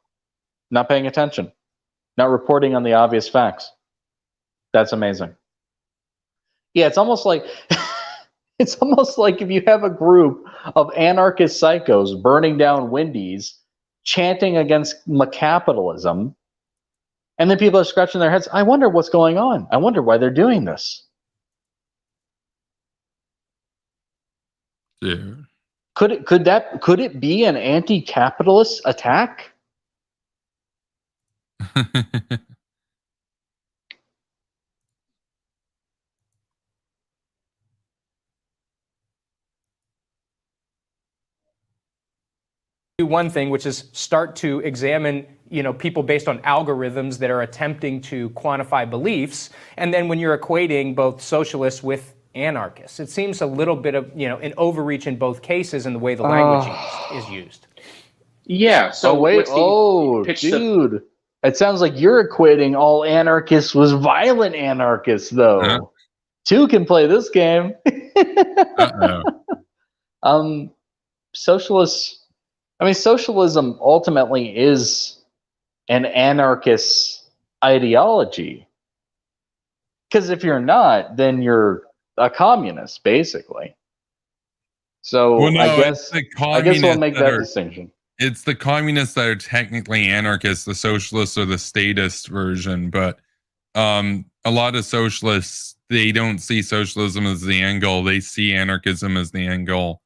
not paying attention, not reporting on the obvious facts. That's amazing. Yeah, it's almost like if you have a group of anarchist psychos burning down Wendy's, chanting against capitalism, and then people are scratching their heads. I wonder what's going on. I wonder why they're doing this. Dude. Could it be an anti-capitalist attack? Do one thing, which is start to examine, people based on algorithms that are attempting to quantify beliefs. And then when you're equating both socialists with anarchists, it seems a little bit of, an overreach in both cases in the way the language is used. Yeah. So dude, it sounds like you're equating all anarchists with violent anarchists, though. Yeah. Two can play this game. Uh-oh. Socialism ultimately is an anarchist ideology. Because if you're not, then you're a communist, basically. So Well, no, I guess we'll make that distinction. It's the communists that are technically anarchists. The socialists are the statist version, but a lot of socialists, they don't see socialism as the end goal. They see anarchism as the end goal,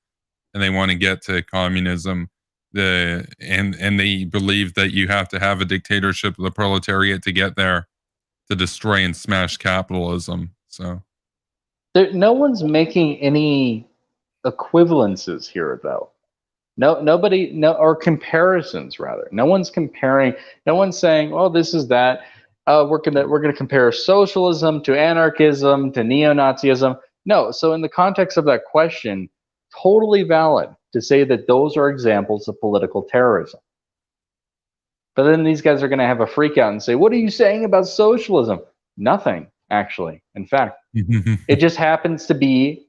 and they want to get to communism. And they believe that you have to have a dictatorship of the proletariat to get there, to destroy and smash capitalism. So no one's making any equivalences here, though. Or comparisons, rather. No one's comparing. No one's saying, "Oh, this is that." We're gonna compare socialism to anarchism to neo-Nazism. No. So in the context of that question, totally valid to say that those are examples of political terrorism. But then these guys are going to have a freak out and say, "What are you saying about socialism?" Nothing, actually. In fact, it just happens to be.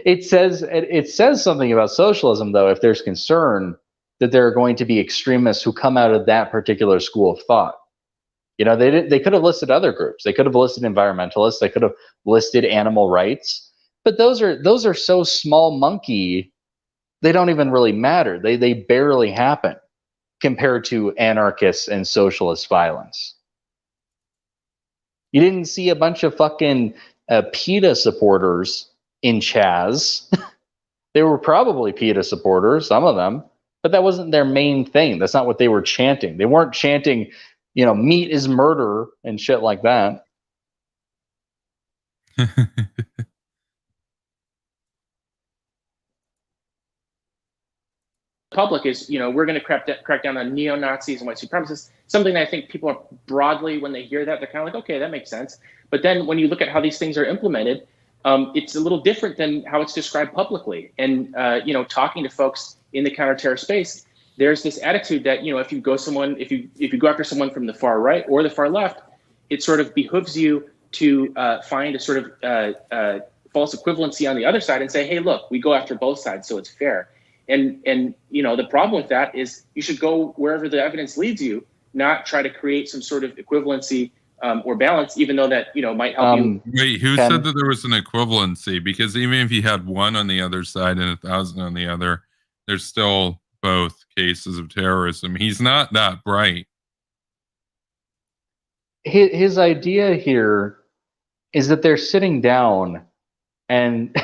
It says something about socialism, though, if there's concern that there are going to be extremists who come out of that particular school of thought. They could have listed other groups. They could have listed environmentalists. They could have listed animal rights. But those are so small monkey, they don't even really matter. They barely happen compared to anarchists and socialist violence. You didn't see a bunch of fucking PETA supporters in Chaz. They were probably PETA supporters, some of them, but that wasn't their main thing. That's not what they were chanting. They weren't chanting, meat is murder and shit like that. Public is, we're going to crack down on neo-Nazis and white supremacists, something that I think people are broadly, when they hear that, they're kind of like, okay, that makes sense. But then when you look at how these things are implemented, it's a little different than how it's described publicly. And, talking to folks in the counterterror space, there's this attitude that, if you go after someone from the far right or the far left, it sort of behooves you to find a sort of false equivalency on the other side and say, hey, look, we go after both sides, so it's fair. And the problem with that is you should go wherever the evidence leads you, not try to create some sort of equivalency or balance, even though that might help you. Wait, who said that there was an equivalency? Because even if you had one on the other side and 1,000 on the other, there's still both cases of terrorism. He's not that bright. His idea here is that they're sitting down and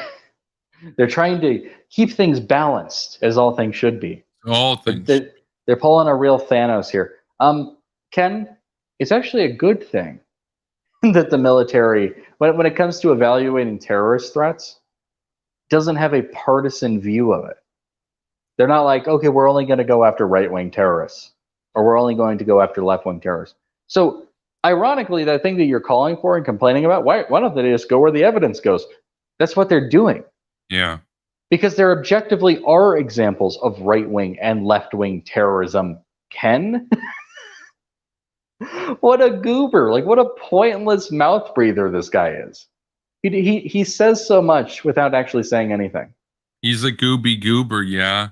they're trying to keep things balanced, as all things should be. All things. They're pulling a real Thanos here. Ken, it's actually a good thing that the military, when it comes to evaluating terrorist threats, doesn't have a partisan view of it. They're not like, okay, we're only going to go after right-wing terrorists, or we're only going to go after left-wing terrorists. So, ironically, that thing that you're calling for and complaining about, why don't they just go where the evidence goes? That's what they're doing. Yeah. Because there objectively are examples of right-wing and left-wing terrorism. Ken? What a goober. Like, what a pointless mouth breather this guy is. He says so much without actually saying anything. He's a gooby goober, yeah.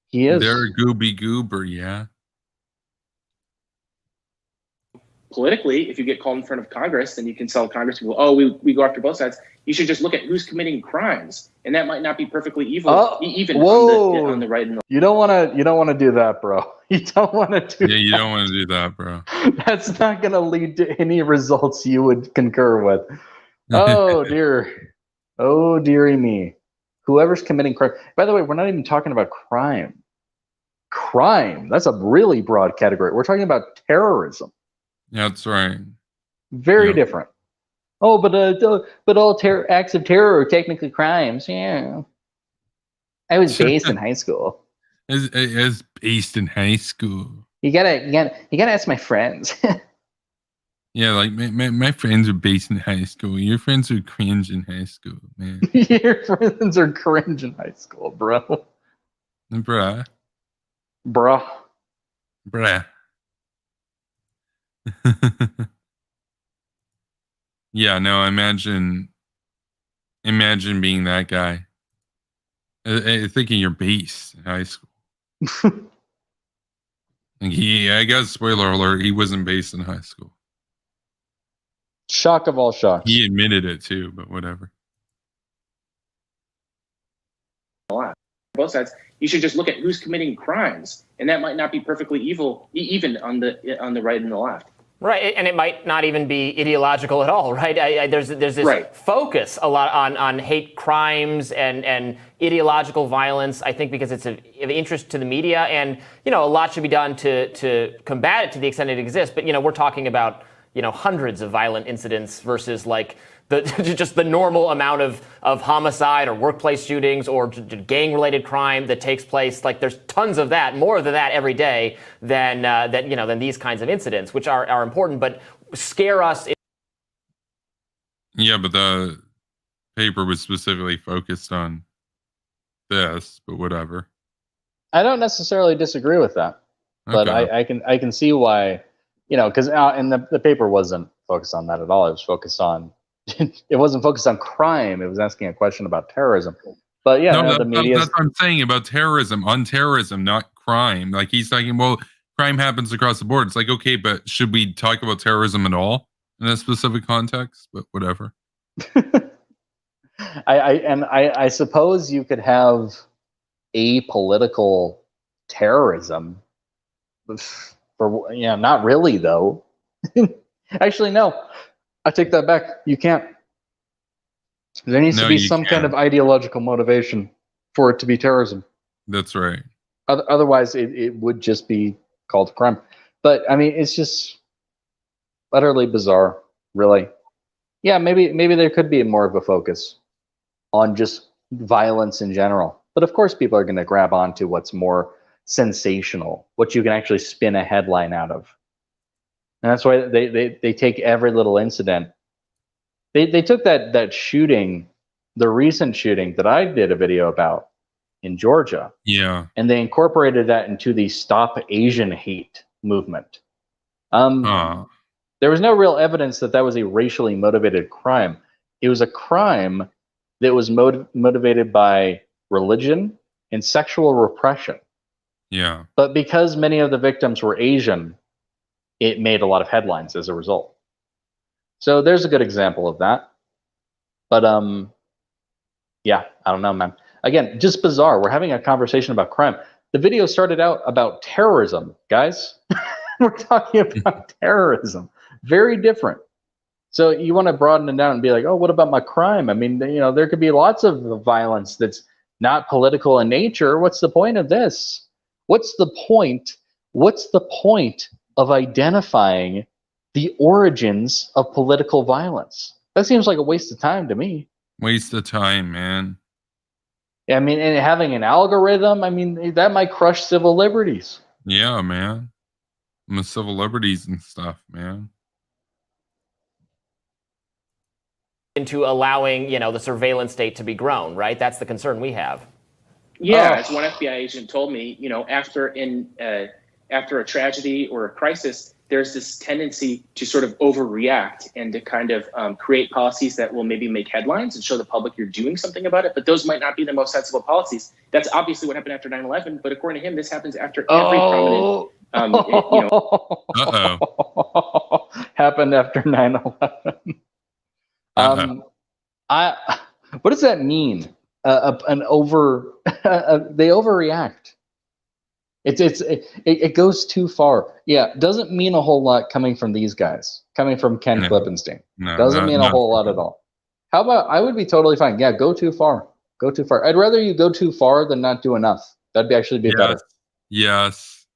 He is. They're a gooby goober, yeah. Politically, if you get called in front of Congress, then you can tell Congress people, oh, we go after both sides. You should just look at who's committing crimes, and that might not be perfectly evil, even on the right and the left. You don't want to do that, bro. You don't want to do. Yeah, you don't want to do that, bro. That's not going to lead to any results you would concur with. Oh dear, oh dearie me. whoever's committing crime. By the way, we're not even talking about crime. Crime, that's a really broad category. We're talking about terrorism. Yeah, that's right. Very different. Oh, but all acts of terror are technically crimes. Yeah. I was based in high school. As based in high school. You gotta ask my friends. Yeah, like my friends are based in high school. Your friends are cringe in high school, man. Your friends are cringe in high school, bro. Bruh. Yeah, no, imagine being that guy. Thinking you're based in high school. I guess, spoiler alert, he wasn't based in high school. Shock of all shocks. He admitted it too, but whatever. Both sides. You should just look at who's committing crimes, and that might not be perfectly evil, even on the right and the left. Right, and it might not even be ideological at all, right? There's this focus a lot on hate crimes and ideological violence. I think because it's of interest to the media, and a lot should be done to combat it to the extent it exists. But we're talking about hundreds of violent incidents versus like just the normal amount of homicide or workplace shootings or gang-related crime that takes place. Like there's tons of that, more than that every day than these kinds of incidents, which are important, but scare us. Yeah, but the paper was specifically focused on this, but whatever. I don't necessarily disagree with that, but I can see why, because and the paper wasn't focused on that at all. It was focused on. It wasn't focused on crime. It was asking a question about terrorism. But yeah, the media. That's what I'm saying about terrorism, on terrorism, not crime. Like he's talking, well, crime happens across the board. It's like, okay, but should we talk about terrorism at all in a specific context? But whatever. I suppose you could have apolitical terrorism. For not really though. Actually, no. I take that back. You can't. There needs to be some kind of ideological motivation for it to be terrorism. That's right. Otherwise, it would just be called crime. But I mean, it's just utterly bizarre, really. Yeah, maybe there could be more of a focus on just violence in general. But of course, people are going to grab onto what's more sensational, what you can actually spin a headline out of. And that's why they take every little incident. They took that shooting, the recent shooting that I did a video about in Georgia. Yeah. And they incorporated that into the Stop Asian Hate movement. There was no real evidence that was a racially motivated crime. It was a crime that was motivated by religion and sexual repression. Yeah. But because many of the victims were Asian, it made a lot of headlines as a result. So there's a good example of that. But yeah, I don't know, man. Again, just bizarre. We're having a conversation about crime. The video started out about terrorism, guys. We're talking about terrorism. Very different. So you want to broaden it down and be like, oh, what about my crime? I mean, there could be lots of violence that's not political in nature. What's the point of this? What's the point? What's the point of identifying the origins of political violence? That seems like a waste of time to me. Waste of time, man. I mean, and having an algorithm, I mean, that might crush civil liberties. Yeah, man. The civil liberties and stuff, man. Into allowing, the surveillance state to be grown, right? That's the concern we have. Yeah, as one FBI agent told me, after a tragedy or a crisis, there's this tendency to sort of overreact and to kind of create policies that will maybe make headlines and show the public you're doing something about it. But those might not be the most sensible policies. That's obviously what happened after 9/11. But according to him, this happens after every prominent. Happened after 9/11. What does that mean? They overreact. It goes too far. Yeah, doesn't mean a whole lot coming from these guys, coming from Ken Klippenstein. Doesn't mean a whole lot at all. How about I would be totally fine. Yeah, go too far. Go too far. I'd rather you go too far than not do enough. That'd actually be better. Yes.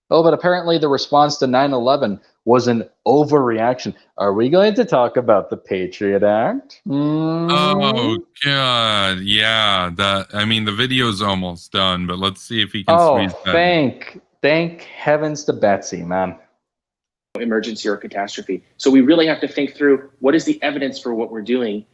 Oh, but apparently the response to 9/11 was an overreaction. Are we going to talk about the Patriot Act? Oh God, yeah. The video's almost done, but let's see if he can squeeze that. Thank heavens to Betsy, man. Emergency or catastrophe. So we really have to think through what is the evidence for what we're doing.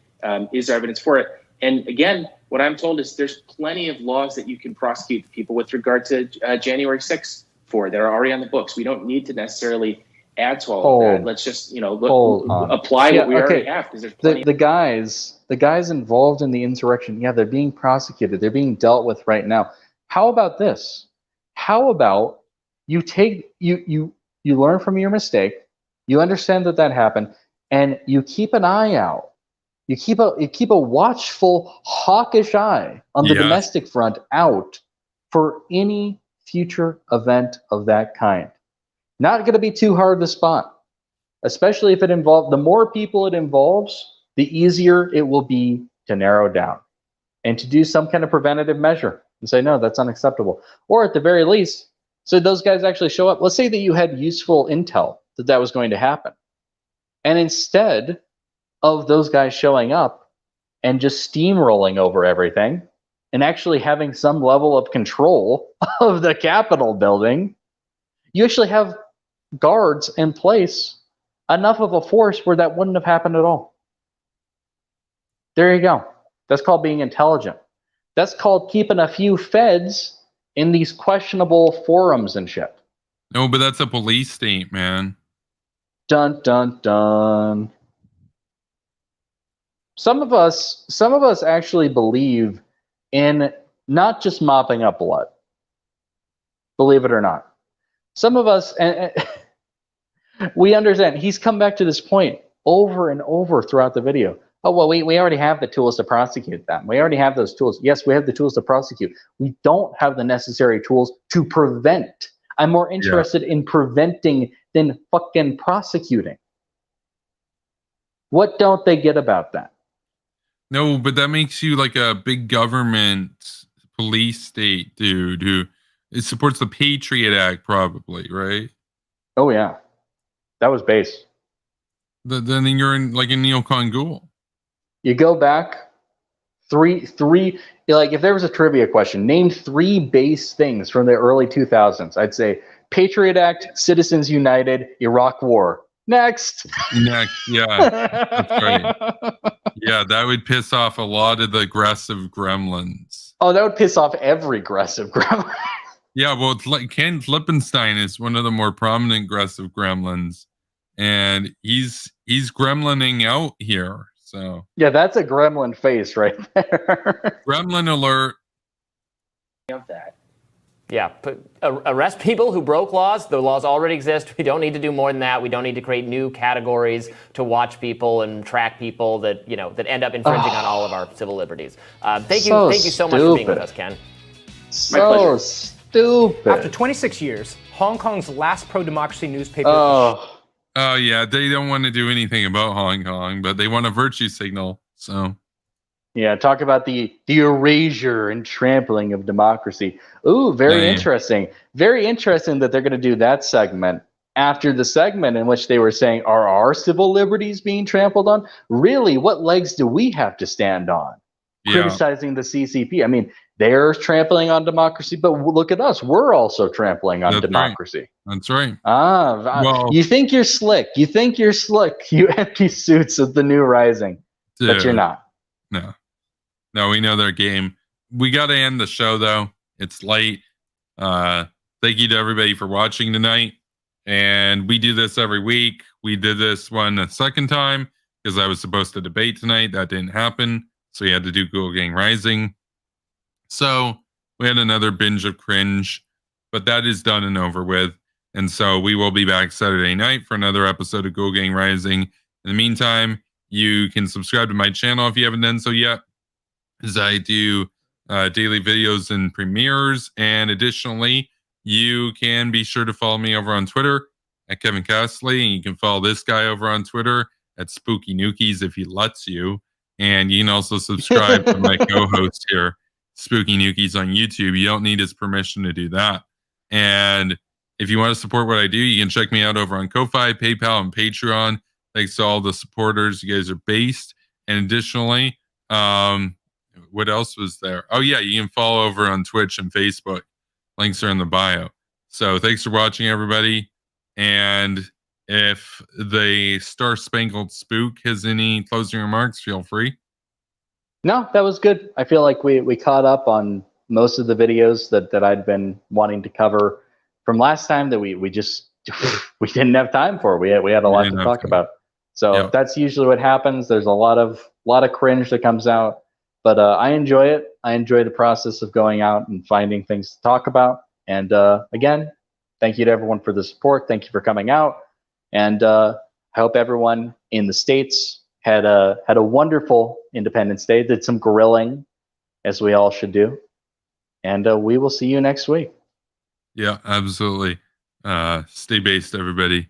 Is there evidence for it? And again, what I'm told is there's plenty of laws that you can prosecute people with regard to January 6th for that are already on the books. We don't need to necessarily add to all of that. Let's just apply what we already have, because there's plenty. The guys involved in the insurrection, they're being prosecuted. They're being dealt with right now. How about this? How about you take you learn from your mistake, you understand that happened, and you keep an eye out. You keep a watchful, hawkish eye on the domestic front out for any future event of that kind. Not going to be too hard to spot, especially if it involves, the more people it involves, the easier it will be to narrow down and to do some kind of preventative measure and say, no, that's unacceptable. Or at the very least, so those guys actually show up. Let's say that you had useful intel that was going to happen. And instead of those guys showing up and just steamrolling over everything and actually having some level of control of the Capitol building, you actually have guards in place, enough of a force where that wouldn't have happened at all. There you go. That's called being intelligent. That's called keeping a few feds in these questionable forums and shit. No, but that's a police state, man. Dun, dun, dun. Some of us actually believe in not just mopping up blood. Believe it or not. Some of us, and we understand, he's come back to this point over and over throughout the video. Oh, well, we already have the tools to prosecute them. We already have those tools. Yes, we have the tools to prosecute. We don't have the necessary tools to prevent. I'm more interested in preventing than fucking prosecuting. What don't they get about that? No, but that makes you like a big government police state, dude, who it supports the Patriot Act, probably, right? Oh, yeah. That was base. Then you're in like a neocon ghoul. You go back three, like if there was a trivia question, name 3 base things from the early 2000s. I'd say Patriot Act, Citizens United, Iraq War. Next, yeah, that's right. Yeah, that would piss off a lot of the aggressive gremlins. Oh, that would piss off every aggressive gremlin. Yeah, well, Ken Lippenstein is one of the more prominent aggressive gremlins, and he's gremlining out here. So yeah, that's a gremlin face right there. Gremlin alert. Of that. Yeah, arrest people who broke laws. The laws already exist. We don't need to do more than that. We don't need to create new categories to watch people and track people that that end up infringing on all of our civil liberties. Thank you so much for being with us, Ken. So stupid. After 26 years, Hong Kong's last pro-democracy newspaper. Oh yeah, they don't want to do anything about Hong Kong, but they want a virtue signal. So. Yeah, talk about the erasure and trampling of democracy. Ooh, very interesting. Very interesting that they're going to do that segment after the segment in which they were saying, are our civil liberties being trampled on? Really, what legs do we have to stand on? Yeah. Criticizing the CCP. I mean, they're trampling on democracy, but look at us. We're also trampling on democracy. Right. That's right. Well, you think you're slick. You think you're slick, you empty suits of the new rising. Dude. But you're not. No, we know their game. We got to end the show, though. It's late. Thank you to everybody for watching tonight. And we do this every week. We did this one a second time because I was supposed to debate tonight. That didn't happen. So we had to do Ghoul Gang Rising. So we had another binge of Cringe. But that is done and over with. And so we will be back Saturday night for another episode of Ghoul Gang Rising. In the meantime, you can subscribe to my channel if you haven't done so yet, as I do daily videos and premieres. And additionally, you can be sure to follow me over on Twitter at Kevin Castley. And you can follow this guy over on Twitter at Spooky Nukies if he lets you. And you can also subscribe to my co-host here, Spooky Nukies, on YouTube. You don't need his permission to do that. And if you want to support what I do, you can check me out over on Ko-Fi, PayPal, and Patreon. Thanks to all the supporters. You guys are based. And additionally, what else was there? Oh, yeah, you can follow over on Twitch and Facebook. Links are in the bio. So thanks for watching, everybody. And if the Star Spangled Spook has any closing remarks, feel free. No, that was good. I feel like we caught up on most of the videos that I'd been wanting to cover from last time that we just we didn't have time for. We had a lot to talk about. So that's usually what happens. There's a lot of cringe that comes out, but I enjoy it. I enjoy the process of going out and finding things to talk about. And again, thank you to everyone for the support. Thank you for coming out. And I hope everyone in the States had a wonderful Independence Day, did some grilling, as we all should do. And we will see you next week. Yeah, absolutely. Stay based, everybody.